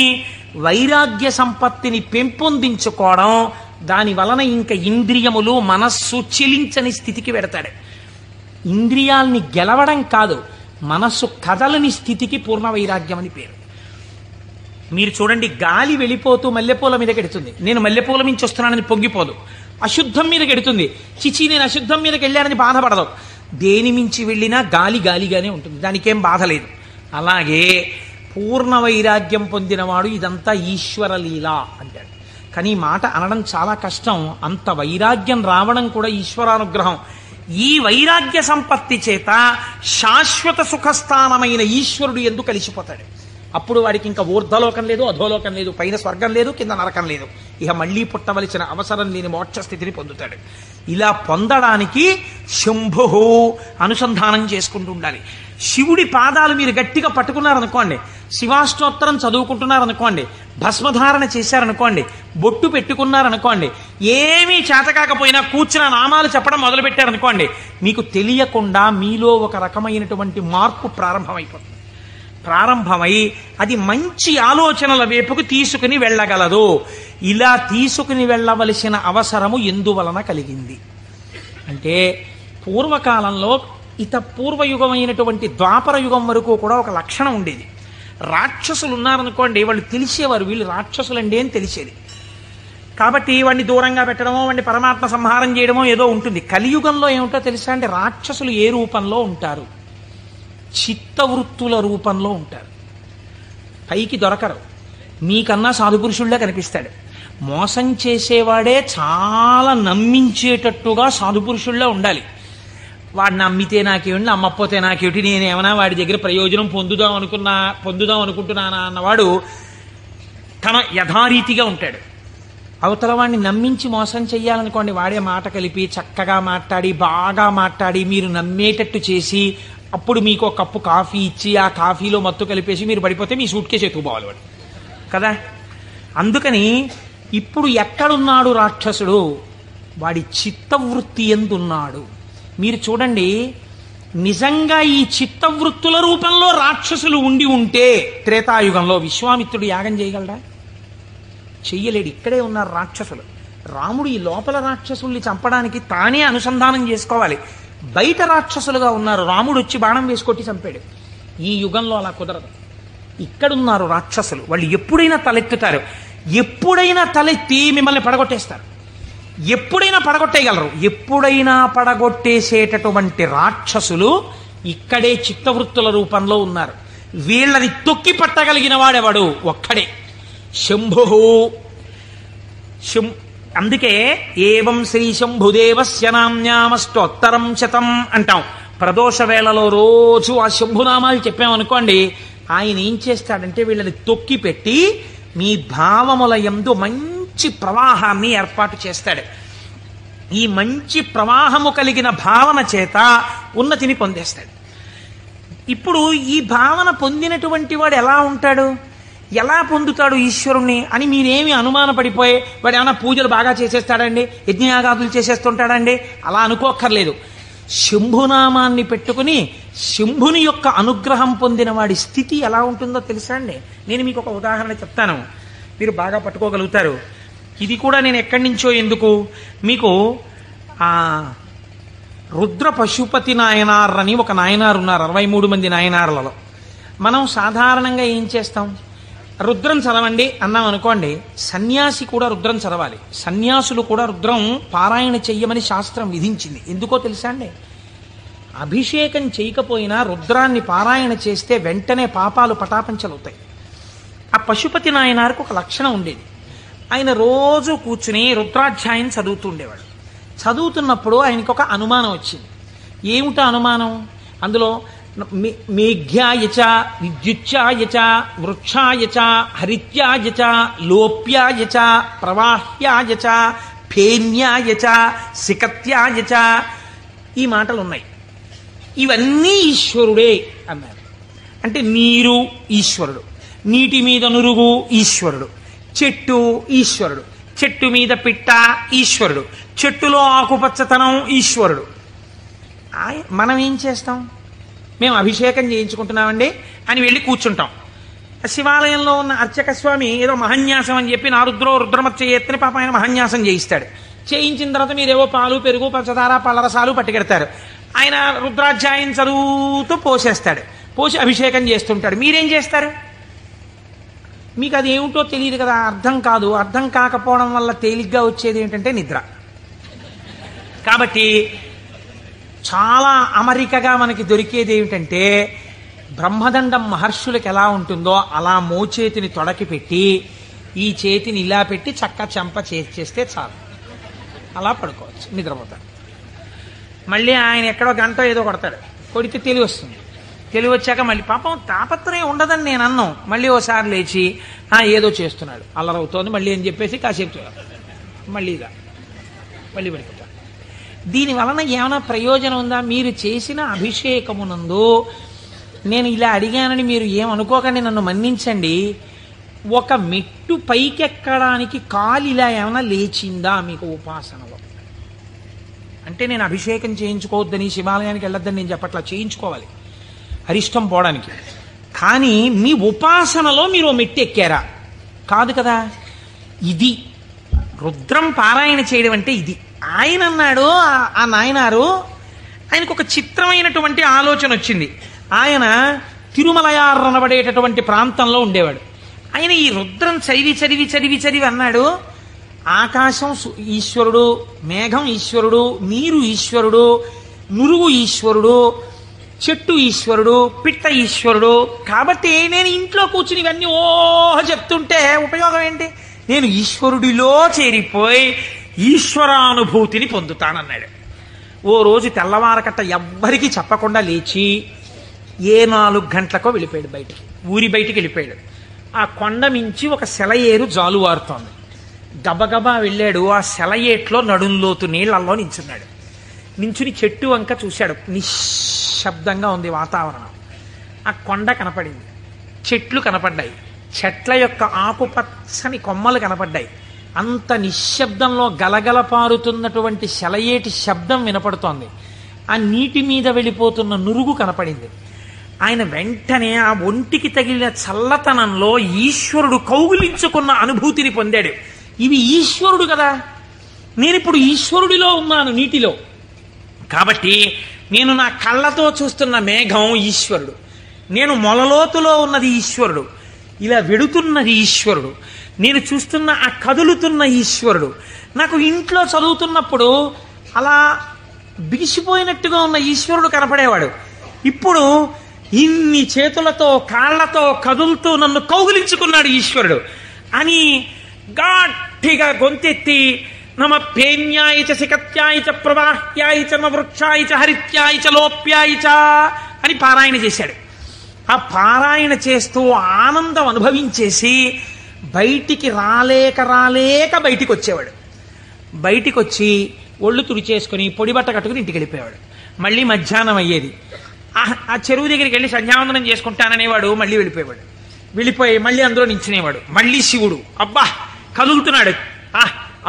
వైరాగ్య సంపత్తిని పెంపొందించుకోవడం, దాని వలన ఇంకా ఇంద్రియములు మనస్సు చెలించని స్థితికి పెడతాడు. ఇంద్రియాల్ని గెలవడం కాదు, మనస్సు కదలని స్థితికి పూర్ణ వైరాగ్యం అని పేరు. మీరు చూడండి, గాలి వెళ్ళిపోతూ మల్లెపూల మీద గెడుతుంది, నేను మల్లెపూల మించి వస్తున్నానని పొంగిపోదు. అశుద్ధం మీద గెడుతుంది, చిచి నేను అశుద్ధం మీదకి వెళ్ళానని బాధపడదు. దేని మించి వెళ్ళినా గాలి గాలిగానే ఉంటుంది, దానికేం బాధ లేదు. అలాగే పూర్ణ వైరాగ్యం పొందినవాడు ఇదంతా ఈశ్వర లీల అంటాడు. కానీ ఈ మాట అనడం చాలా కష్టం. అంత వైరాగ్యం రావడం కూడా ఈశ్వరానుగ్రహం. ఈ వైరాగ్య సంపత్తి చేత శాశ్వత సుఖస్థానమైన ఈశ్వరుడు ఎందుకు కలిసిపోతాడు. అప్పుడు వాడికి ఇంకా ఊర్ధ్వలోకం లేదు, అధోలోకం లేదు, పైన స్వర్గం లేదు, కింద నరకం లేదు. ఇక మళ్ళీ పుట్టవలసిన అవసరం లేని మోక్ష స్థితిని పొందుతాడు. ఇలా పొందడానికి శంభు అనుసంధానం చేసుకుంటూ ఉండాలి. శివుడి పాదాలు మీరు గట్టిగా పట్టుకున్నారనుకోండి, శివాష్టోత్తరం చదువుకుంటున్నారనుకోండి, భస్మధారణ చేశారనుకోండి, బొట్టు పెట్టుకున్నారనుకోండి, ఏమీ చేతకాకపోయినా కూర్చున్న నామాలు చెప్పడం మొదలుపెట్టారనుకోండి, మీకు తెలియకుండా మీలో ఒక రకమైనటువంటి మార్పు ప్రారంభమై అది మంచి ఆలోచనల వైపుకు తీసుకుని వెళ్ళగలదు. ఇలా తీసుకుని వెళ్ళవలసిన అవసరము ఎందువలన కలిగింది అంటే, పూర్వకాలంలో పూర్వయుగమైనటువంటి ద్వాపర యుగం వరకు కూడా ఒక లక్షణం ఉండేది. రాక్షసులు ఉన్నారనుకోండి, వాళ్ళు తెలిసేవారు వీళ్ళు రాక్షసులండి అని తెలిసేది. కాబట్టి వాడిని దూరంగా పెట్టడమో, వాడిని పరమాత్మ సంహారం చేయడమో ఏదో ఉంటుంది. కలియుగంలో ఏమిటో తెలుసా అంటే, రాక్షసులు ఏ రూపంలో ఉంటారు? చిత్తవృత్తుల రూపంలో ఉంటారు. పైకి దొరకరు. మీకన్నా సాధుపురుషుళ్లే కనిపిస్తాడు. మోసం చేసేవాడే చాలా నమ్మించేటట్టుగా సాధుపురుషుల్లో ఉండాలి. వాడిని నమ్మితే నాకేమిటి, నమ్మకపోతే నాకేమిటి, నేనేమన్నా వాడి దగ్గర ప్రయోజనం పొందుదాం అనుకుంటున్నానా అన్నవాడు తన యథారీతిగా ఉంటాడు. అవతల వాడిని నమ్మించి మోసం చెయ్యాలనుకోండి, వాడే మాట కలిపి చక్కగా మాట్లాడి బాగా మాట్లాడి మీరు నమ్మేటట్టు చేసి అప్పుడు మీకు ఒక కప్పు కాఫీ ఇచ్చి ఆ కాఫీలో మత్తు కలిపేసి మీరు పడిపోతే మీ సూట్ కేసు ఎత్తుకుపోవాలి వాడు కదా. అందుకని ఇప్పుడు ఎక్కడున్నాడు రాక్షసుడు? వాడి చిత్తవృత్తి ఎందున్నాడు? మీరు చూడండి, నిజంగా ఈ చిత్తవృత్తుల రూపంలో రాక్షసులు ఉండి ఉంటే త్రేతాయుగంలో విశ్వామిత్రుడు యాగం చేయగలడా? చెయ్యలేడు. ఇక్కడే ఉన్నారు రాక్షసులు. రాముడు ఈ లోపల రాక్షసుల్ని చంపడానికి తానే అనుసంధానం చేసుకోవాలి. బయట రాక్షసులుగా ఉన్నారు. రాముడు వచ్చి బాణం వేసుకొట్టి చంపాడు. ఈ యుగంలో అలా కుదరదు. ఇక్కడున్నారు రాక్షసులు. వాళ్ళు ఎప్పుడైనా తలెత్తుతారు. ఎప్పుడైనా తలెత్తి మిమ్మల్ని పడగొట్టేస్తారు. ఎప్పుడైనా పడగొట్టేయగలరు. ఎప్పుడైనా పడగొట్టేసేటటువంటి రాక్షసులు ఇక్కడే చిత్తవృత్తుల రూపంలో ఉన్నారు. వీళ్ళని తొక్కి పట్టగలిగిన వాడెవడు? ఒక్కడే, శంభు. అందుకే ఏవం శ్రీ శంభుదేవస్య నామ్యామష్టోత్తరం శతం అంటాం. ప్రదోష వేళలో రోజు ఆ శంభునామాలు చెప్పామనుకోండి, ఆయన ఏం చేస్తాడంటే వీళ్ళని తొక్కి పెట్టి మీ భావముల యందు మంచి ప్రవాహాన్ని ఏర్పాటు చేస్తాడు. ఈ మంచి ప్రవాహము కలిగిన భావన చేత ఉన్నతిని పొందేస్తాడు. ఇప్పుడు ఈ భావన పొందినటువంటి వాడు ఎలా ఉంటాడు? ఎలా పొందుతాడు ఈశ్వరుణ్ణి అని మీరేమి అనుమానపడిపోయి వాడు ఏమైనా పూజలు బాగా చేసేస్తాడండి, యజ్ఞయాగాదులు చేసేస్తుంటాడండి అలా అనుకోక్కర్లేదు. శంభునామాన్ని పెట్టుకుని శంభుని యొక్క అనుగ్రహం పొందిన వాడి స్థితి ఎలా ఉంటుందో తెలుసా అండి? నేను మీకు ఒక ఉదాహరణ చెప్తాను, మీరు బాగా పట్టుకోగలుగుతారు. ఇది కూడా నేను ఎక్కడి నుంచో ఎందుకు మీకు రుద్ర పశుపతి నాయనార్ అని ఒక నాయనారు ఉన్నారు. 63 మంది నాయనార్లలో మనం సాధారణంగా ఏం చేస్తాం? రుద్రం చదవండి అన్నాం అనుకోండి, సన్యాసి కూడా రుద్రం చదవాలి. సన్యాసులు కూడా రుద్రం పారాయణ చెయ్యమని శాస్త్రం విధించింది. ఎందుకో తెలుసా అండి? అభిషేకం చేయకపోయినా రుద్రాన్ని పారాయణ చేస్తే వెంటనే పాపాలు పటాపంచలవుతాయి. ఆ పశుపతి నాయనారికి ఒక లక్షణం ఉండేది. ఆయన రోజు కూర్చుని రుద్రాధ్యాయం చదువుతూ ఉండేవాడు. చదువుతున్నప్పుడు ఆయనకు ఒక అనుమానం వచ్చింది. ఏమిటా అనుమానం? అందులో మేఘ్యాయచ విద్యుచ్చాయచ వృక్షాయచ హరిత్యాయచ లోప్యాయచ ప్రవాహ్యాయచ ఫేన్యాయచ సికత్యాయచ ఈ మాటలు ఉన్నాయి. ఇవన్నీ ఈశ్వరుడే అన్నారు. అంటే నీరు ఈశ్వరుడు, నీటి మీద నురుగు ఈశ్వరుడు, చెట్టు ఈశ్వరుడు, చెట్టు మీద పిట్ట ఈశ్వరుడు, చెట్టులో ఆకుపచ్చతనం ఈశ్వరుడు. మనం ఏం చేస్తాం? మేము అభిషేకం చేయించుకుంటున్నామండి అని వెళ్ళి కూర్చుంటాం. శివాలయంలో ఉన్న అర్చక స్వామి ఏదో మహన్యాసం అని చెప్పి నారుద్రో రుద్రమచ్చ ఎత్తుని పాప ఆయన మహన్యాసం చేయిస్తాడు. చేయించిన తర్వాత మీరేవో పాలు పెరుగు పంచదార పళ్ళరసాలు పట్టుకెడతారు. ఆయన రుద్రాధ్యాయం చదువుతూ పోసేస్తాడు. పోసి అభిషేకం చేస్తుంటాడు. మీరేం చేస్తారు? మీకు అది ఏమిటో తెలియదు కదా, అర్థం కాదు. అర్థం కాకపోవడం వల్ల తేలిగ్గా వచ్చేది ఏంటంటే నిద్ర. కాబట్టి చాలా అమరికగా మనకి దొరికేది ఏమిటంటే బ్రహ్మదండం మహర్షులకు ఎలా ఉంటుందో అలా మోచేతిని తొడకి పెట్టి ఈ చేతిని ఇలా పెట్టి చక్క చెంప చేస్తే చాలు, అలా పడుకోవచ్చు, నిద్రపోతాడు. మళ్ళీ ఆయన ఎక్కడో గంట ఏదో కొడతాడు, కొడితే తెలివి వస్తుంది. తెలివి వచ్చాక మళ్ళీ పాపం తాపత్రయం ఉండదని నేను అన్నాం. మళ్ళీ ఓసారి లేచి ఏదో చేస్తున్నాడు, అల్లరవుతోంది మళ్ళీ అని చెప్పేసి కాసేపు మళ్ళీ పడిపోతాడు. దీని వలన ఏమైనా ప్రయోజనం ఉందా? మీరు చేసిన అభిషేకమునందు నేను ఇలా అడిగానని మీరు ఏమనుకోకండి, నన్ను మన్నించండి. ఒక మెట్టు పైకెక్కడానికి కాలు ఇలా ఏమైనా లేచిందా మీకు ఉపాసనలో? అంటే నేను అభిషేకం చేయించుకోవద్దని, శివాలయానికి వెళ్ళొద్దని నేను చెప్పట్లా, చేయించుకోవాలి అరిష్టం పోవడానికి. కానీ మీ ఉపాసనలో మీరు మెట్టు ఎక్కారా? కాదు కదా. ఇది రుద్రం పారాయణ చేయడం అంటే ఇది. ఆయన అన్నాడు, ఆ నాయనారు ఆయనకు ఒక చిత్రమైనటువంటి ఆలోచన వచ్చింది. ఆయన తిరుమలయార్ అనబడేటటువంటి ప్రాంతంలో ఉండేవాడు. ఆయన ఈ రుద్రం చదివి చదివి చదివి చదివి అన్నాడు, ఆకాశం ఈశ్వరుడు, మేఘం ఈశ్వరుడు, నీరు ఈశ్వరుడు, నురుగు ఈశ్వరుడు, చెట్టు ఈశ్వరుడు, పిట్ట ఈశ్వరుడు. కాబట్టి నేను ఇంట్లో కూర్చుని ఇవన్నీ చెప్తుంటే ఉపయోగం ఏంటి? నేను ఈశ్వరుడిలో చేరిపోయి ఈశ్వరానుభూతిని పొందుతానన్నాడు. ఓ రోజు తెల్లవారకట్ట ఎవ్వరికీ చెప్పకుండా లేచి 4 గంటలకో వెళ్ళిపోయాడు బయటికి, ఊరి బయటికి వెళ్ళిపోయాడు. ఆ కొండ మించి ఒక సెలయేరు జాలువారుతోంది. గబగబా వెళ్ళాడు. ఆ సెలయేట్లో నడుంలోతు నీళ్లలో నించున్నాడు. నించుని చెట్టు వంక చూశాడు. నిశ్శబ్దంగా ఉంది వాతావరణం. ఆ కొండ కనపడింది, చెట్లు కనపడ్డాయి, చెట్ల యొక్క ఆకుపచ్చని కొమ్మలు కనపడ్డాయి. అంత నిశ్శబ్దంలో గలగల పారుతున్నటువంటి సెలయేటి శబ్దం వినపడుతోంది. ఆ నీటి మీద వెళ్ళిపోతున్న నురుగు కనపడింది. ఆయన వెంటనే ఆ ఒంటికి తగిలిన చల్లతనంలో ఈశ్వరుడు కౌగిలించుకున్న అనుభూతిని పొందాడు. ఇవి ఈశ్వరుడు కదా, నేనిప్పుడు ఈశ్వరుడిలో ఉన్నాను నీటిలో. కాబట్టి నేను నా కళ్ళతో చూస్తున్న మేఘం ఈశ్వరుడు, నేను మొలలోతులో ఉన్నది ఈశ్వరుడు, ఇలా వెడుతున్నది ఈశ్వరుడు, నేను చూస్తున్న ఆ కదులుతున్న ఈశ్వరుడు. నాకు ఇంట్లో చదువుతున్నప్పుడు అలా బిగిసిపోయినట్టుగా ఉన్న ఈశ్వరుడు కనపడేవాడు. ఇప్పుడు ఇన్ని చేతులతో కాళ్లతో కదులుతూ నన్ను కౌగిలించుకున్నాడు ఈశ్వరుడు అని గట్టిగా గొంతెత్తి నమ పేన్యాయ చ శిఖత్యాయ చ ప్రవాహ్యాయ చ నమ వృక్షాయ చ హరిత్యాయ చ లోప్యాయ చ అని పారాయణ చేశాడు. ఆ పారాయణ చేస్తూ ఆనందం అనుభవించేసి బయటికి రాలేక బయటికి వచ్చేవాడు. బయటికి వచ్చి ఒళ్ళు తుడిచేసుకుని పొడిబట్ట కట్టుకుని ఇంటికి వెళ్ళిపోయేవాడు. మళ్ళీ మధ్యాహ్నం అయ్యేది. ఆ చెరువు దగ్గరికి వెళ్ళి సంధ్యావందనం చేసుకుంటాననేవాడు. మళ్ళీ వెళ్ళిపోయి మళ్ళీ అందులో నించునేవాడు. మళ్ళీ శివుడు అబ్బా కదులుతున్నాడు.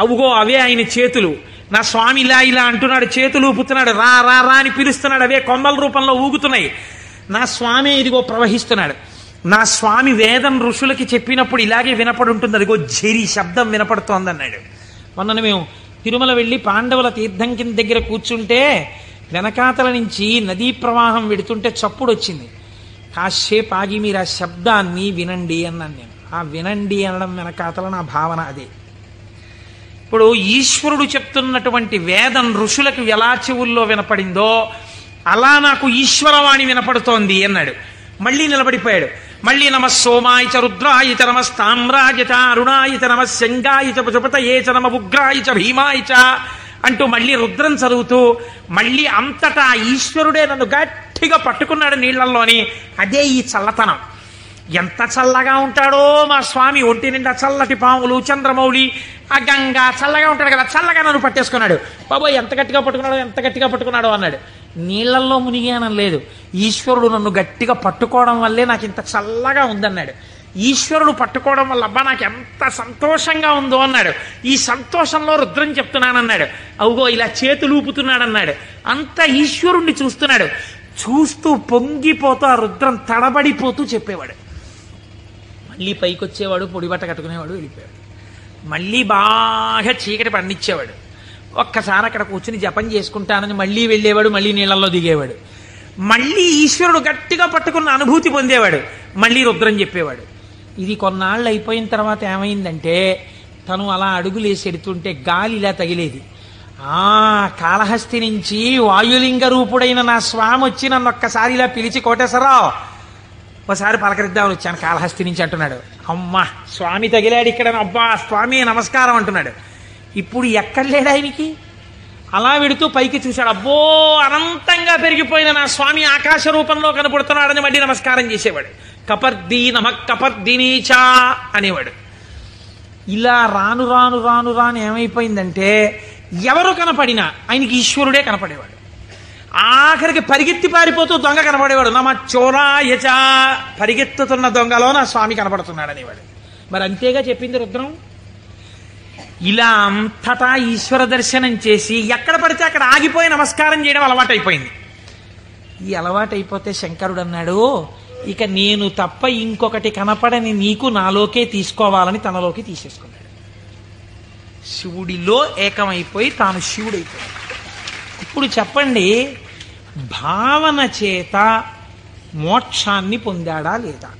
అవుగో అవే ఆయన చేతులు, నా స్వామి ఇలా అంటున్నాడు, చేతులు ఊపుతున్నాడు, రా రా రా అని పిలుస్తున్నాడు, అవే కొమ్మల రూపంలో ఊగుతున్నాయి. నా స్వామి ఇదిగో ప్రవహిస్తున్నాడు. నా స్వామి వేదం ఋషులకి చెప్పినప్పుడు ఇలాగే వినపడి ఉంటుంది, అదిగో ఝరి శబ్దం వినపడుతోందన్నాడు. మొన్న మేము తిరుమల వెళ్ళి పాండవుల తీర్థం కింద దగ్గర కూర్చుంటే వెనకాతల నుంచి నదీ ప్రవాహం వెడుతుంటే చప్పుడు వచ్చింది. కాసేపు ఆగి మీరు ఆ శబ్దాన్ని వినండి అన్నాను నేను. ఆ వినండి అనడం వెనకాతల నా భావన అదే. ఇప్పుడు ఈశ్వరుడు చెప్తున్నటువంటి వేదం ఋషులకు ఎలా చెవుల్లో వినపడిందో అలా నాకు ఈశ్వరవాణి వినపడుతోంది అన్నాడు. మళ్ళీ నిలబడిపోయాడు. మళ్ళీ నమ సోమాయ చ రుద్రాయ చ నమ తామ్రాయ చ అరుణాయ చ నమ శంగాయ చ పశుపతయే చ నమ ఉగ్రాయ చ భీమాయ చ అంటూ మళ్ళీ రుద్రం చదువుతూ మళ్ళీ అంతటా ఈశ్వరుడే నన్ను గట్టిగా పట్టుకున్నాడు నీళ్లలోని. అదే ఈ చల్లతనం. ఎంత చల్లగా ఉంటాడో మా స్వామి. ఒంటి నిండా చల్లటి పాములు, చంద్రమౌళి, ఆ గంగా చల్లగా ఉంటాడు కదా, చల్లగా నన్ను పట్టేసుకున్నాడు. బాబోయ్ ఎంత గట్టిగా పట్టుకున్నాడో అన్నాడు. నీళ్లల్లో మునిగానం లేదు, ఈశ్వరుడు నన్ను గట్టిగా పట్టుకోవడం వల్లే నాకు ఇంత చల్లగా ఉందన్నాడు. ఈశ్వరుడు పట్టుకోవడం వల్ల అబ్బా నాకు ఎంత సంతోషంగా ఉందో అన్నాడు. ఈ సంతోషంలో రుద్రం చెప్తున్నానన్నాడు. అవుగో ఇలా చేతులు ఊపుతున్నాడన్నాడు. అంత ఈశ్వరుణ్ణి చూస్తున్నాడు. చూస్తూ పొంగిపోతూ ఆ రుద్రం తడబడిపోతూ చెప్పేవాడు. మళ్ళీ పైకి వచ్చేవాడు, పొడిబట్ట కట్టుకునేవాడు, వెళ్ళిపోయాడు. మళ్ళీ బాగా చీకటి పండించేవాడు. ఒక్కసారి అక్కడ కూర్చుని జపం చేసుకుంటానని మళ్ళీ వెళ్ళేవాడు, మళ్ళీ నీళ్ళల్లో దిగేవాడు. మళ్ళీ ఈశ్వరుడు గట్టిగా పట్టుకున్న అనుభూతి పొందేవాడు. మళ్ళీ రుద్రం చెప్పేవాడు. ఇది కొన్నాళ్ళు అయిపోయిన తర్వాత ఏమైందంటే తను అలా అడుగులేసి ఎడుతుంటే గాలి ఇలా తగిలేది. కాళహస్తి నుంచి వాయులింగ రూపుడైన నా స్వామి వచ్చి నన్ను ఒక్కసారి ఇలా పిలిచి కోటేశ్వరరావు ఒకసారి పలకరిద్దామని వచ్చాను కాళహస్తి నుంచి అంటున్నాడు. అమ్మా స్వామి తగిలాడు ఇక్కడ, అబ్బా స్వామి నమస్కారం అంటున్నాడు. ఇప్పుడు ఎక్కడ లేడు ఆయనకి. అలా వెడుతూ పైకి చూశాడు, అబ్బో అనంతంగా పెరిగిపోయిన నా స్వామి ఆకాశ రూపంలో కనపడుతున్నాడని మళ్ళీ నమస్కారం చేసేవాడు. కపర్దీ నమ కపర్దినీచా అనేవాడు. ఇలా రాను రాను రాను రాను ఏమైపోయిందంటే ఎవరు కనపడినా ఆయనకి ఈశ్వరుడే కనపడేవాడు. ఆఖరికి పరిగెత్తి పారిపోతూ దొంగ కనపడేవాడు. నమ చోరాయచ, పరిగెత్తుతున్న దొంగలో నా స్వామి కనపడుతున్నాడు అనేవాడు. మరి అంతేగా చెప్పింది రుద్రం. ఇలా అంతటా ఈశ్వర దర్శనం చేసి ఎక్కడ పడితే అక్కడ ఆగిపోయి నమస్కారం చేయడం అలవాటైపోయింది. ఈ అలవాటైపోతే శంకరుడు అన్నాడు, ఇక నేను తప్ప ఇంకొకటి కనపడని నీకు నాలోకే తీసుకోవాలని తనలోకి తీసేసుకున్నాడు. శివుడిలో ఏకమైపోయి తాను శివుడైపోయాడు. ఇప్పుడు చెప్పండి, భావన చేత మోక్షాన్ని పొందాడా లేదా?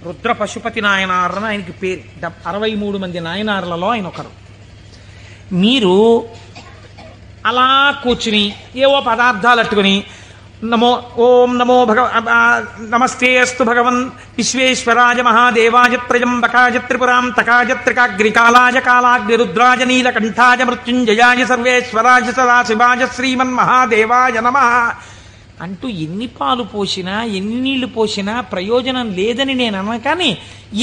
రుద్ర పశుపతి నాయనారని ఆయనకి పేరు. 63 మంది నాయనార్లలో ఆయన ఒకరు. మీరు అలా కూర్చుని ఏవో పదార్థాలు అట్టుకుని ఓం నమో నమస్తే అస్తు భగవన్ విశ్వేశ్వరాయ మహాదేవాయ త్రయంబకాయ త్రిపురాం తకాయ త్రికాగ్నికాలాయ కాలాగ్ని రుద్రాయ నీలకంఠాయ మృత్యుంజయాయ సర్వేశ్వరాయ సదాశివాయ శ్రీమన్మహాదేవాయ నమః అంటూ ఎన్ని పాలు పోసినా ఎన్ని నీళ్లు పోసినా ప్రయోజనం లేదని నేను అన్నా. కానీ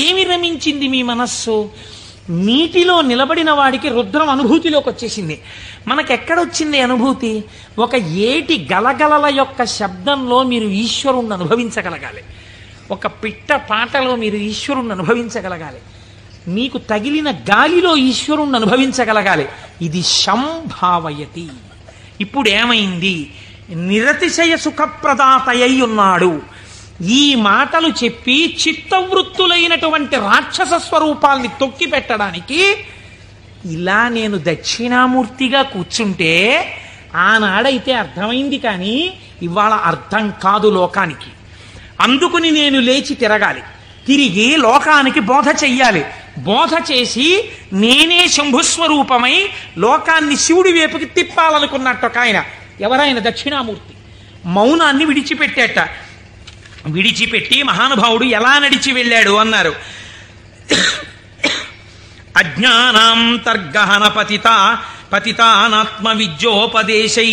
ఏమి రమించింది మీ మనస్సు? నీటిలో నిలబడిన వాడికి రుద్రం అనుభూతిలోకి వచ్చేసింది. మనకెక్కడొచ్చింది అనుభూతి? ఒక ఏటి గలగలల యొక్క శబ్దంలో మీరు ఈశ్వరుణ్ణి అనుభవించగలగాలి. ఒక పిట్ట పాటలో మీరు ఈశ్వరుణ్ణి అనుభవించగలగాలి. మీకు తగిలిన గాలిలో ఈశ్వరుణ్ణి అనుభవించగలగాలి. ఇది సంభావయతి. ఇప్పుడు ఏమైంది? నిరతిశయ సుఖప్రదాతయ్య ఉన్నాడు. ఈ మాటలు చెప్పి చిత్తవృత్తులైనటువంటి రాక్షస స్వరూపాల్ని తొక్కి పెట్టడానికి ఇలా నేను దక్షిణామూర్తిగా కూర్చుంటే ఆనాడైతే అర్థమైంది, కానీ ఇవాళ అర్థం కాదు లోకానికి. అందుకుని నేను లేచి తిరగాలి, తిరిగి లోకానికి బోధ చెయ్యాలి. బోధ చేసి నేనే శంభుస్వరూపమై లోకాన్ని శివుడి వైపుకి తిప్పాలనుకున్నట్టు ఒక ఆయన. ఎవరైనా దక్షిణామూర్తి మౌనాన్ని విడిచిపెట్టేట. విడిచిపెట్టి మహానుభావుడు ఎలా నడిచి వెళ్ళాడు అన్నారు. అజ్ఞానాంతర్గహన పతితానాత్మ విద్యోపదేశై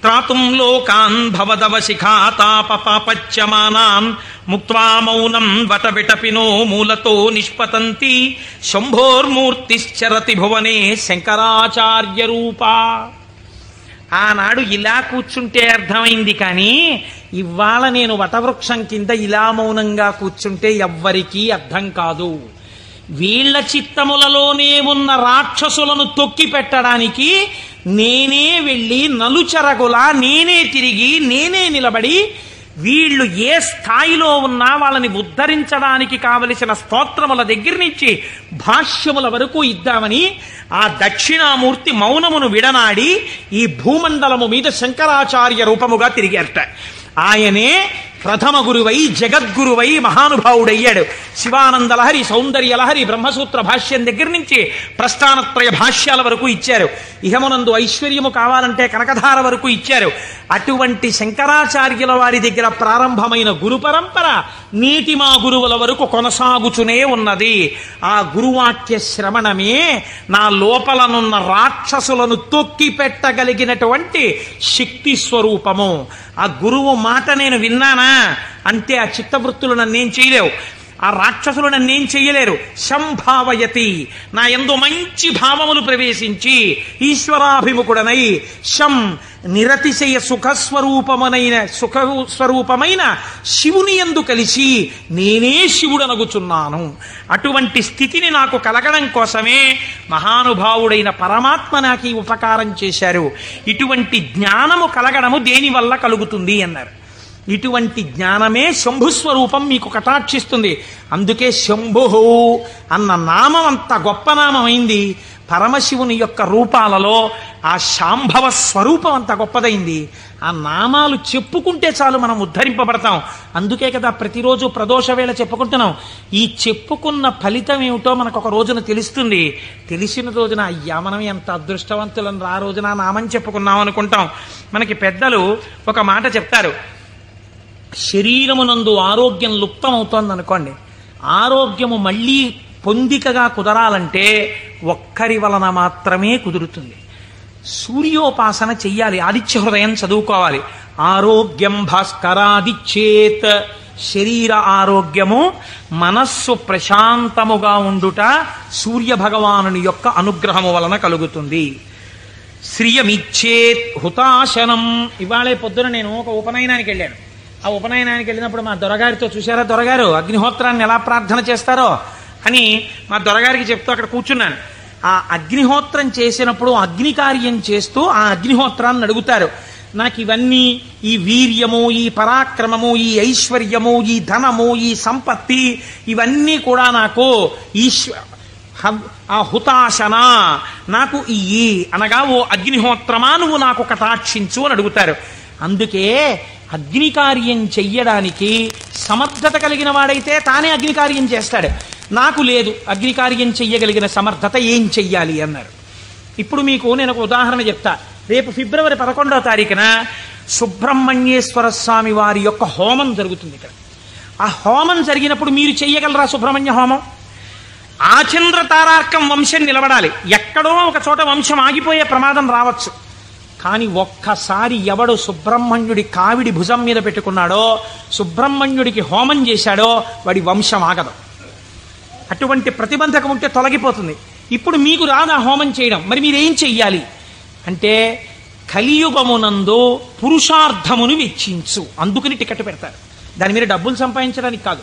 త్రాతుం లోకాన్ భవదవశిఖాతాపపాపచ్యమానాన్ ముక్త్వా మౌనం వటవిటపినో మూలతో నిష్పతంతి శంభోర్మూర్తిశ్చరతి భువనే శంకరాచార్య రూపా. ఆనాడు ఇలా కూర్చుంటే అర్థమైంది, కానీ ఇవాళ నేను వటవృక్షం కింద ఇలా మౌనంగా కూర్చుంటే ఎవ్వరికీ అర్థం కాదు. వీళ్ల చిత్తములలోనే ఉన్న రాక్షసులను తొక్కి పెట్టడానికి నేనే వెళ్ళి నలుచెరగులా నేనే తిరిగి నేనే నిలబడి వీళ్ళు ఏ స్థాయిలో ఉన్నా వాళ్ళని ఉద్ధరించడానికి కావలసిన స్తోత్రముల దగ్గర నుంచి భాష్యముల వరకు ఇద్దామని ఆ దక్షిణామూర్తి మౌనమును విడనాడి ఈ భూమండలము మీద శంకరాచార్య రూపముగా తిరిగారట. ఆయనే ప్రథమ గురువై జగద్గురువై మహానుభావుడయ్యాడు. శివానందలహరి, సౌందర్యలహరి, బ్రహ్మసూత్ర భాష్యం దగ్గర నుంచి ప్రస్థానత్రయ భాష్యాల వరకు ఇచ్చారు. ఇహమునందు ఐశ్వర్యము కావాలంటే కనకధార వరకు ఇచ్చారు. అటువంటి శంకరాచార్యుల వారి దగ్గర ప్రారంభమైన గురు పరంపర నీటి మా గురువుల వరకు కొనసాగుచునే ఉన్నది. ఆ గురువాక్య శ్రవణమే నా లోపలనున్న రాక్షసులను తొక్కి పెట్టగలిగినటువంటి శక్తి స్వరూపము. ఆ గురువు మాట నేను విన్నానా అంటే ఆ చిత్తవృత్తులు నన్నేం చేయలేవు, ఆ రాక్షసులు నన్నేం చెయ్యలేరు. సంభావయతి, నా యందు మంచి భావములు ప్రవేశించి ఈశ్వరాభిముఖుడనై శం నిరతిశయ సుఖస్వరూపమైన శివుని యందు కలిసి నేనే శివుడనగుచున్నాను. అటువంటి స్థితిని నాకు కలగడం కోసమే మహానుభావుడైన పరమాత్మ నాకు ఈ ఉపకారం చేశారు. ఇటువంటి జ్ఞానము కలగడము దేనివల్ల కలుగుతుంది అన్నారు. ఇటువంటి జ్ఞానమే శంభుస్వరూపం మీకు కటాక్షిస్తుంది. అందుకే శంభు అన్న నామం అంత గొప్ప నామం అయింది. పరమశివుని యొక్క రూపాలలో ఆ శాంభవ స్వరూపం అంత గొప్పదైంది. ఆ నామాలు చెప్పుకుంటే చాలు మనం ఉద్ధరింపబడతాం. అందుకే కదా ప్రతిరోజు ప్రదోష వేళ చెప్పుకుంటున్నాం. ఈ చెప్పుకున్న ఫలితం ఏమిటో మనకు ఒక రోజున తెలుస్తుంది. తెలిసిన రోజున అయ్యా మనం ఎంత అదృష్టవంతులను ఆ రోజున నామం చెప్పుకున్నాం అనుకుంటాం. మనకి పెద్దలు ఒక మాట చెప్తారు, శరీరమునందు ఆరోగ్యం లుప్తమవుతోంది అనుకోండి, ఆరోగ్యము మళ్ళీ పొందికగా కుదరాలంటే ఒక్కరి వలన మాత్రమే కుదురుతుంది. సూర్యోపాసన చెయ్యాలి, ఆదిత్య హృదయం చదువుకోవాలి. ఆరోగ్యం భాస్కరాదిచ్చేత్, శరీర ఆరోగ్యము మనస్సు ప్రశాంతముగా ఉండుట సూర్య భగవానుని యొక్క అనుగ్రహము వలన కలుగుతుంది. శ్రియమిచ్చేత్ హుతాశనం. ఇవాళే పొద్దున నేను ఒక ఉపనయనానికి వెళ్ళాను. ఆ ఉపనయనానికి వెళ్ళినప్పుడు మా దొరగారితో, చూశారా దొరగారు అగ్నిహోత్రాన్ని ఎలా ప్రార్థన చేస్తారో అని మా దొరగారికి చెప్తూ అక్కడ కూర్చున్నాను. ఆ అగ్నిహోత్రం చేసినప్పుడు అగ్ని కార్యం చేస్తూ ఆ అగ్నిహోత్రాన్ని అడుగుతారు, నాకు ఇవన్నీ, ఈ వీర్యము, ఈ పరాక్రమము, ఈ ఐశ్వర్యము, ఈ ధనము, ఈ సంపత్తి, ఇవన్నీ కూడా నాకు ఆ హుతాశన నాకు ఇయ్యి అనగా, ఓ అగ్నిహోత్రమా నువ్వు నాకు కటాక్షించు అని అడుగుతారు. అందుకే అగ్ని కార్యం చెయ్యడానికి సమర్థత కలిగిన వాడైతే తానే అగ్ని కార్యం చేస్తాడు. నాకు లేదు అగ్ని కార్యం చెయ్యగలిగిన సమర్థత, ఏం చెయ్యాలి అన్నారు. ఇప్పుడు మీకు నేను ఒక ఉదాహరణ చెప్తా. రేపు ఫిబ్రవరి 11వ తారీఖున సుబ్రహ్మణ్యేశ్వర స్వామి వారి యొక్క హోమం జరుగుతుంది ఇక్కడ. ఆ హోమం జరిగినప్పుడు మీరు చెయ్యగలరా సుబ్రహ్మణ్య హోమం? ఆచంద్ర తారార్కం వంశం నిలబడాలి. ఎక్కడో ఒక చోట వంశం ఆగిపోయే ప్రమాదం రావచ్చు. కానీ ఒక్కసారి ఎవడు సుబ్రహ్మణ్యుడి కావిడి భుజం మీద పెట్టుకున్నాడో, సుబ్రహ్మణ్యుడికి హోమం చేశాడో, వాడి వంశం ఆగదు. అటువంటి ప్రతిబంధకం ఉంటే తొలగిపోతుంది. ఇప్పుడు మీకు రాదు ఆ హోమం చేయడం, మరి మీరేం చెయ్యాలి అంటే, కలియుగమునందు పురుషార్థమును వెచ్చించు. అందుకని టికెట్ పెడతారు. దాని మీద డబ్బులు సంపాదించడానికి కాదు.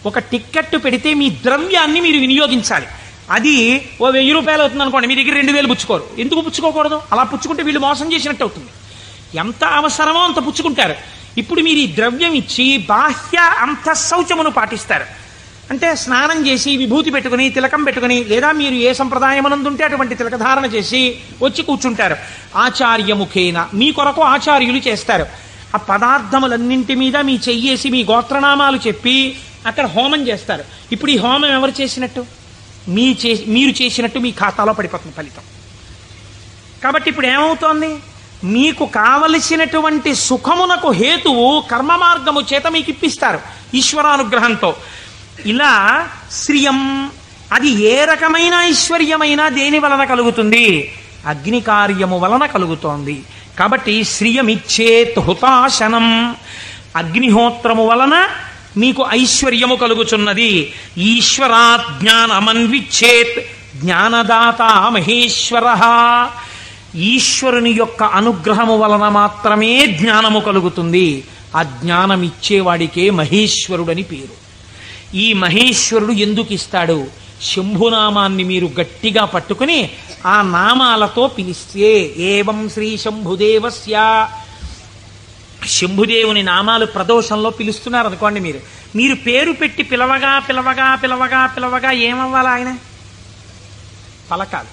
ఒక టిక్కెట్ పెడితే మీ ద్రవ్యాన్ని మీరు వినియోగించాలి. అది ఓ 1000 రూపాయలు అవుతుంది అనుకోండి, మీ దగ్గర 2000 పుచ్చుకోరు. ఎందుకు పుచ్చుకోకూడదు? అలా పుచ్చుకుంటే వీళ్ళు మోసం చేసినట్టు అవుతుంది. ఎంత అవసరమో అంత పుచ్చుకుంటారు. ఇప్పుడు మీరు ఈ ద్రవ్యం ఇచ్చి బాహ్య అంతఃశౌచమును పాటిస్తారు. అంటే స్నానం చేసి విభూతి పెట్టుకుని తిలకం పెట్టుకుని, లేదా మీరు ఏ సంప్రదాయమునందుంటే అటువంటి తిలకధారణ చేసి వచ్చి కూర్చుంటారు. ఆచార్యముఖేన మీ కొరకు ఆచార్యులు చేస్తారు. ఆ పదార్థములన్నింటి మీద మీ చెయ్యేసి మీ గోత్రనామాలు చెప్పి అక్కడ హోమం చేస్తారు. ఇప్పుడు ఈ హోమం ఎవరు చేసినట్టు? మీరు చేసినట్టు మీ ఖాతాలో పడిపోతుంది ఫలితం. కాబట్టి ఇప్పుడు ఏమవుతోంది? మీకు కావలసినటువంటి సుఖమునకు హేతువు కర్మ మార్గము చేత మీకు ఇప్పిస్తారు ఈశ్వరానుగ్రహంతో. ఇలా శ్రియం, అది ఏ రకమైన ఐశ్వర్యమైనా దేని వలన కలుగుతుంది? అగ్ని కార్యము వలన కలుగుతోంది. కాబట్టి శ్రియమిచ్చేత్ హుతాశనం, అగ్నిహోత్రము వలన మీకు ఐశ్వర్యము కలుగుచున్నది. ఈశ్వరాత్ జ్ఞానమన్విచ్చేత్, జ్ఞానదాత మహేశ్వర. ఈశ్వరుని యొక్క అనుగ్రహము వలన మాత్రమే జ్ఞానము కలుగుతుంది. ఆ జ్ఞానం ఇచ్చేవాడికే మహేశ్వరుడని పేరు. ఈ మహేశ్వరుడు ఎందుకు ఇస్తాడు? శంభునామాన్ని మీరు గట్టిగా పట్టుకుని ఆ నామాలతో పిలిస్తే, ఏవం శ్రీ శంభుదేవస్య, శంభుదేవుని నామాలు ప్రదోషంలో పిలుస్తున్నారు అనుకోండి, మీరు పేరు పెట్టి పిలవగా పిలవగా పిలవగా పిలవగా ఏమవ్వాలి? ఆయన పలకాలి.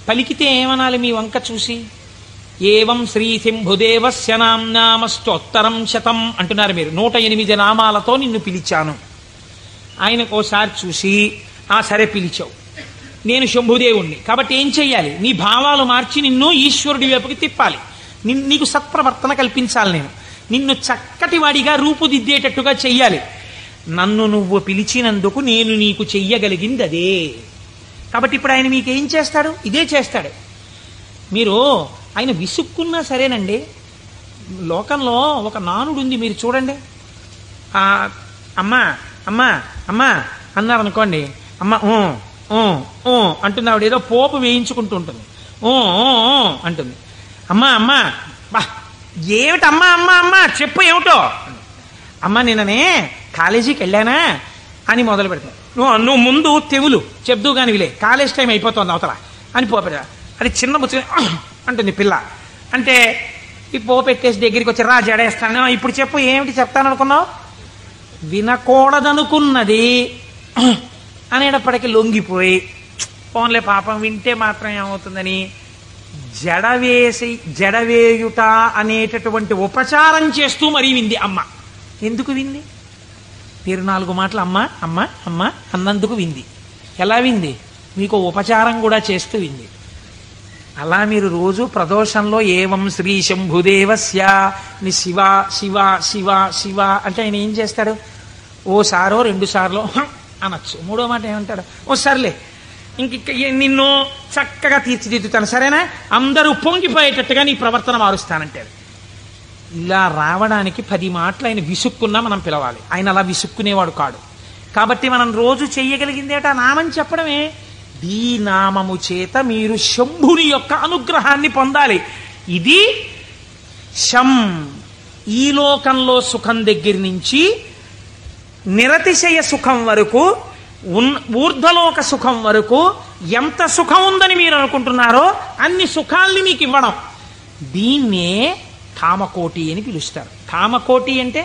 పలికితే ఏమనాలి? మీ వంక చూసి ఏవం శ్రీ శంభుదేవస్య నామ్నామస్తోత్తరం శతం అంటున్నారు మీరు. 108 నామాలతో నిన్ను పిలిచాను. ఆయనకు ఓసారి చూసి, ఆ సరే పిలిచావు, నేను శంభుదేవుణ్ణి కాబట్టి ఏం చెయ్యాలి? నీ భావాలు మార్చి నిన్ను ఈశ్వరుడి వైపుకి తిప్పాలి. నీకు సత్ప్రవర్తన కల్పించాలి. నేను నిన్ను చక్కటి వాడిగా రూపుదిద్దేటట్టుగా చెయ్యాలి. నన్ను నువ్వు పిలిచినందుకు నేను నీకు చెయ్యగలిగింది అదే. కాబట్టి ఇప్పుడు ఆయన మీకేం చేస్తాడు? ఇదే చేస్తాడు. మీరు ఆయన విసుక్కున్నా సరేనండి, లోకంలో ఒక నానుడు ఉంది, మీరు చూడండి. అమ్మా అమ్మా అమ్మా అన్నారు అనుకోండి, అమ్మ అంటుంది. ఆవిడ ఏదో పోపు వేయించుకుంటూ ఉంటుంది, అంటుంది. అమ్మా అమ్మా, బా ఏమిటి అమ్మా అమ్మా అమ్మా చెప్పు ఏమిటో. అమ్మ నిన్ననే కాలేజీకి వెళ్ళానా అని మొదలు పెడతాను. నువ్వు ముందు తెవులు చెప్దు కానీ విలే, కాలేజ్ టైం అయిపోతుంది అవతల అని పోపెడతా. అది చిన్న బుచ్చుని అంటుంది పిల్ల. అంటే ఈ పోపెట్టేసి దగ్గరికి వచ్చి రా జడేస్తాను, ఇప్పుడు చెప్పు ఏమిటి చెప్తాను అనుకున్నావు? వినకూడదనుకున్నది అనేటప్పటికీ లొంగిపోయి, ఫోన్లే పాపం వింటే మాత్రం ఏమవుతుందని జడవేయుట అనేటటువంటి ఉపచారం చేస్తూ మరీ వింది అమ్మ. ఎందుకు వింది? 4 మాటలు అమ్మ అమ్మ అమ్మ అన్నందుకు వింది. ఎలా వింది? మీకు ఉపచారం కూడా చేస్తూ వింది. అలా మీరు రోజు ప్రదోషంలో ఏవం శ్రీ శంభుదేవస్య ని శివ శివ శివ శివ అంటే ఆయన ఏం చేస్తాడు? ఓసారో 2 సార్లు అనొచ్చు, 3వ మాట ఏమంటాడు? ఓ సర్లే ఇంక నిన్ను చక్కగా తీర్చిదిద్దుతాను, సరేనా, అందరూ పొంగిపోయేటట్టుగా నీ ప్రవర్తన మారుస్తానంటాడు. ఇలా రావడానికి 10 మాటలు ఆయన విసుక్కున్నా మనం పిలవాలి. ఆయన అలా విసుక్కునేవాడు కాడు. కాబట్టి మనం రోజు చెయ్యగలిగిందేట నామం చెప్పడమే. ఈ నామము చేత మీరు శంభుని యొక్క అనుగ్రహాన్ని పొందాలి. ఇది శం, ఈ లోకంలో సుఖం దగ్గర నుంచి నిరతిశయ సుఖం వరకు, ఊర్ధ్వలోక సుఖం వరకు ఎంత సుఖం ఉందని మీరు అనుకుంటున్నారో అన్ని సుఖాల్ని మీకు ఇవ్వడం. దీన్నే కామకోటి అని పిలుస్తారు. కామకోటి అంటే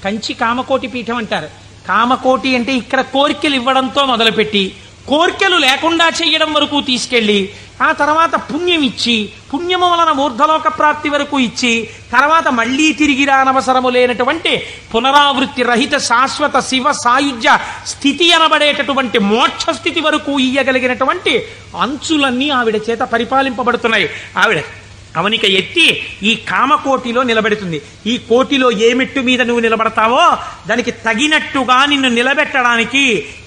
కంచి కామకోటి పీఠం అంటారు. కామకోటి అంటే ఇక్కడ కోరికలు ఇవ్వడంతో మొదలుపెట్టి కోరికలు లేకుండా చేయడం వరకు తీసుకెళ్ళి ఆ తర్వాత పుణ్యం ఇచ్చి పుణ్యము వలన ఊర్ధ్వలోక ప్రాప్తి వరకు ఇచ్చి తర్వాత మళ్లీ తిరిగి రానవసరము లేనటువంటి పునరావృత్తి రహిత శాశ్వత శివ సాయుధ్య స్థితి అనబడేటటువంటి మోక్ష స్థితి వరకు ఇయ్యగలిగినటువంటి అంచులన్నీ ఆవిడ చేత పరిపాలింపబడుతున్నాయి. ఆవిడ అవనిక ఎత్తి ఈ కామకోటిలో నిలబెడుతుంది. ఈ కోటిలో ఏ మెట్టు మీద నువ్వు నిలబడతావో దానికి తగినట్టుగా నిన్ను నిలబెట్టడానికి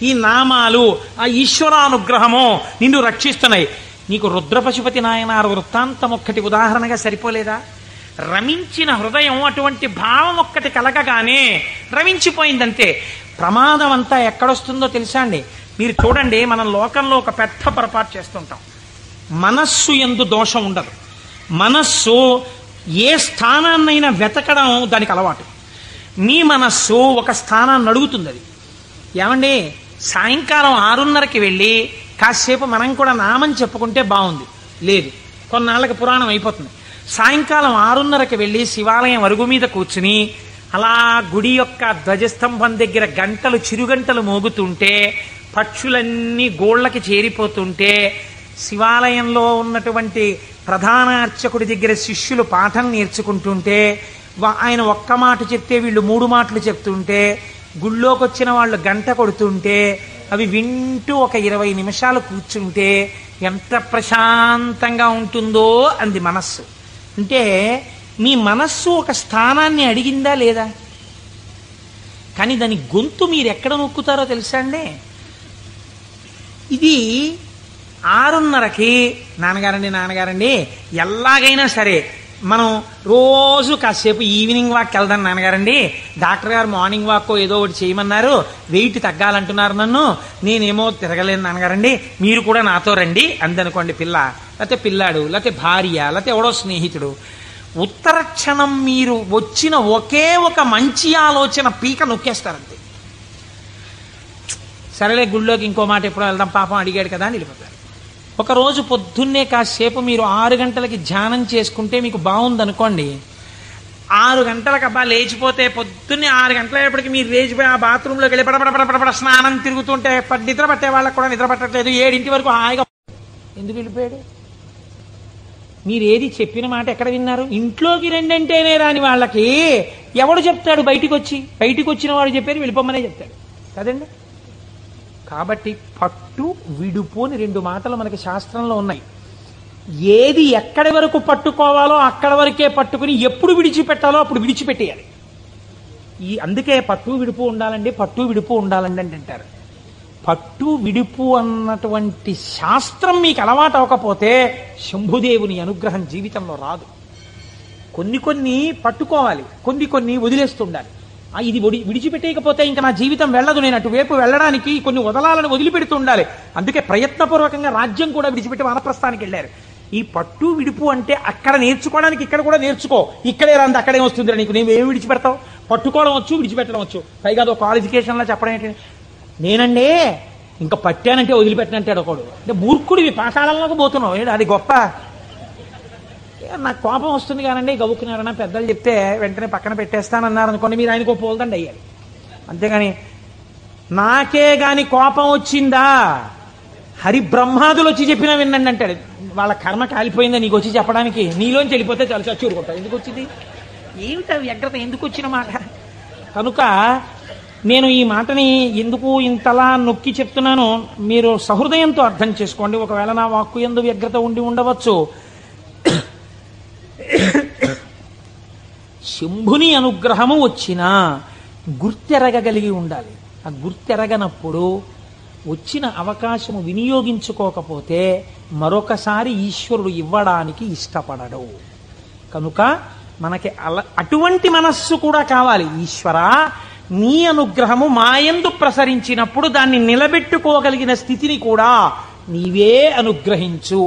ఈ నామాలు, ఆ ఈశ్వరానుగ్రహము నిన్ను రక్షిస్తున్నాయి. నీకు రుద్రపశుపతి నాయనారు వృత్తాంతం ఒక్కటి ఉదాహరణగా సరిపోలేదా? రమించిన హృదయం అటువంటి భావం ఒక్కటి కలగగానే రమించిపోయిందంతే. ప్రమాదం అంతా ఎక్కడొస్తుందో తెలుసా అండి? మీరు చూడండి, మనం లోకంలో ఒక పెద్ద పొరపాటు చేస్తుంటాం. మనస్సు యందు దోషం ఉండదు. మనస్సు ఏ స్థానాన్నైనా వెతకడం దానికి అలవాటు. మీ మనస్సు ఒక స్థానాన్ని అడుగుతుంది. అది ఏమండి, సాయంకాలం 6:30కి వెళ్ళి కాసేపు మనం కూడా నామం చెప్పుకుంటే బాగుంది. లేదు, కొన్నాళ్ళకి పురాణం అయిపోతుంది. సాయంకాలం 6:30కి వెళ్ళి శివాలయం అరుగు మీద కూర్చుని అలా గుడి యొక్క ధ్వజస్తంభం దగ్గర గంటలు చిరుగంటలు మోగుతుంటే, పక్షులన్నీ గోళ్ళకి చేరిపోతుంటే, శివాలయంలో ఉన్నటువంటి ప్రధాన అర్చకుడి దగ్గర శిష్యులు పాఠం నేర్చుకుంటుంటే, ఆయన ఒక్క మాట చెప్తే వీళ్ళు 3 మాటలు చెప్తుంటే, గుళ్ళోకి వచ్చిన వాళ్ళు గంట కొడుతుంటే అవి వింటూ ఒక 20 నిమిషాలు కూర్చుంటే ఎంత ప్రశాంతంగా ఉంటుందో అంది మనస్సు. అంటే మీ మనస్సు ఒక స్థానాన్ని అడిగిందా లేదా? కానీ దాని గొంతు మీరు ఎక్కడ నొక్కుతారో తెలుసా అండి? ఇది 6:30కి నాన్నగారండి ఎలాగైనా సరే మనం రోజు కాసేపు ఈవినింగ్ వాక్ వెళ్దాం నాన్నగారండి, డాక్టర్ గారు మార్నింగ్ వాక్ ఏదో ఒకటి చేయమన్నారు, వెయిట్ తగ్గాలంటున్నారు నన్ను, నేనేమో తిరగలేను నాన్నగారండి, మీరు కూడా నాతో రండి అందనుకోండి. పిల్ల లేకపోతే పిల్లాడు లేకపోతే భార్య లేకపోతే ఎవడో స్నేహితుడు. ఉత్తర క్షణం మీరు వచ్చిన ఒకే ఒక మంచి ఆలోచన పీక నొక్కేస్తారంతే. సరేలే గుళ్ళోకి ఇంకో మాట ఎప్పుడో వెళ్దాం, పాపం అడిగాడు కదా అని వెళ్ళిపోతారు. ఒకరోజు పొద్దున్నే కాసేపు మీరు 6 గంటలకి ధ్యానం చేసుకుంటే మీకు బాగుందనుకోండి. 6 గంటలకు అబ్బా లేచిపోతే పొద్దున్నే 6 గంటలప్పటికి మీరు లేచిపోయి ఆ బాత్రూంలోకి వెళ్ళి పడపడ స్నానం తిరుగుతుంటే నిద్ర పట్టే వాళ్ళకి కూడా నిద్ర పట్టట్లేదు. 7 వరకు హాయిగా ఎందుకు వెళ్ళిపోయాడు? మీరు ఏది చెప్పిన మాట ఎక్కడ విన్నారు? ఇంట్లోకి రెండంటేనే రాని వాళ్ళకి ఎవడు చెప్తాడు? బయటికి వచ్చిన వాడు చెప్పారు వెళ్ళిపోమనే చెప్తాడు కదండి. కాబట్టి పట్టు విడుపు అని 2 మాటలు మనకి శాస్త్రంలో ఉన్నాయి. ఏది ఎక్కడి వరకు పట్టుకోవాలో అక్కడ వరకే పట్టుకుని ఎప్పుడు విడిచిపెట్టాలో అప్పుడు విడిచిపెట్టేయాలి. అందుకే పట్టు విడుపు ఉండాలండి అని అంటారు. పట్టు విడుపు అన్నటువంటి శాస్త్రం మీకు అలవాటు అవ్వకపోతే శంభుదేవుని అనుగ్రహం జీవితంలో రాదు. కొన్ని పట్టుకోవాలి, కొన్ని వదిలేస్తుండాలి. ఇది విడిచిపెట్టేయకపోతే ఇంకా నా జీవితం వెళ్ళదు, నేను అటువైపు వెళ్ళడానికి కొన్ని వదలాలను వదిలిపెడుతూ ఉండాలి. అందుకే ప్రయత్నపూర్వకంగా రాజ్యం కూడా విడిచిపెట్టి వానప్రస్థానికి వెళ్ళారు. ఈ పట్టు విడుపు అంటే అక్కడ నేర్చుకోవడానికి ఇక్కడ కూడా నేర్చుకో. ఇక్కడే రాంది అక్కడే వస్తుంది నీకు, నేను ఏమి విడిచిపెడతావు? పట్టుకోవడం వచ్చు, విడిచిపెట్టడం వచ్చు. పైగా అదో క్వాలిఫికేషన్లో చెప్పడం ఏంటి? నేనండి ఇంకా పట్టానంటే వదిలిపెట్టనంటాడు ఒకడు. అంటే మూర్ఖుడివి, పాకాలంలోకి పోతున్నావు, అది గొప్ప. నాకు కోపం వస్తుంది కానండి, గవ్వుకున్నారన్నా పెద్దలు చెప్తే వెంటనే పక్కన పెట్టేస్తానన్నారు అనుకోండి, మీరు ఆయనకు పోల్దండి అయ్యాలి. అంతేగాని నాకే గాని కోపం వచ్చిందా హరి బ్రహ్మాదులు వచ్చి చెప్పినా వినండి అంటాడు. వాళ్ళ కర్మ కాలిపోయిందా నీకు వచ్చి చెప్పడానికి? నీలోంచి వెళ్ళిపోతే చాలా చచ్చూరుకుంటావు. ఎందుకు వచ్చింది? ఏమిటా వ్యగ్రత? ఎందుకు వచ్చిన మాట? కనుక నేను ఈ మాటని ఎందుకు ఇంతలా నొక్కి చెప్తున్నానో మీరు సహృదయంతో అర్థం చేసుకోండి. ఒకవేళ నా వాక్కు యందు వ్యగ్రత ఉండి ఉండవచ్చు. శంభుని అనుగ్రహము వచ్చినా గుర్తెరగగలిగి ఉండాలి. ఆ గుర్తెరగనప్పుడు వచ్చిన అవకాశము వినియోగించుకోకపోతే మరొకసారి ఈశ్వరుడు ఇవ్వడానికి ఇష్టపడడు. కనుక మనకి అటువంటి మనస్సు కూడా కావాలి. ఈశ్వరా, నీ అనుగ్రహము మాయందు ప్రసరించినప్పుడు దాన్ని నిలబెట్టుకోగలిగిన స్థితిని కూడా నీవే అనుగ్రహించు.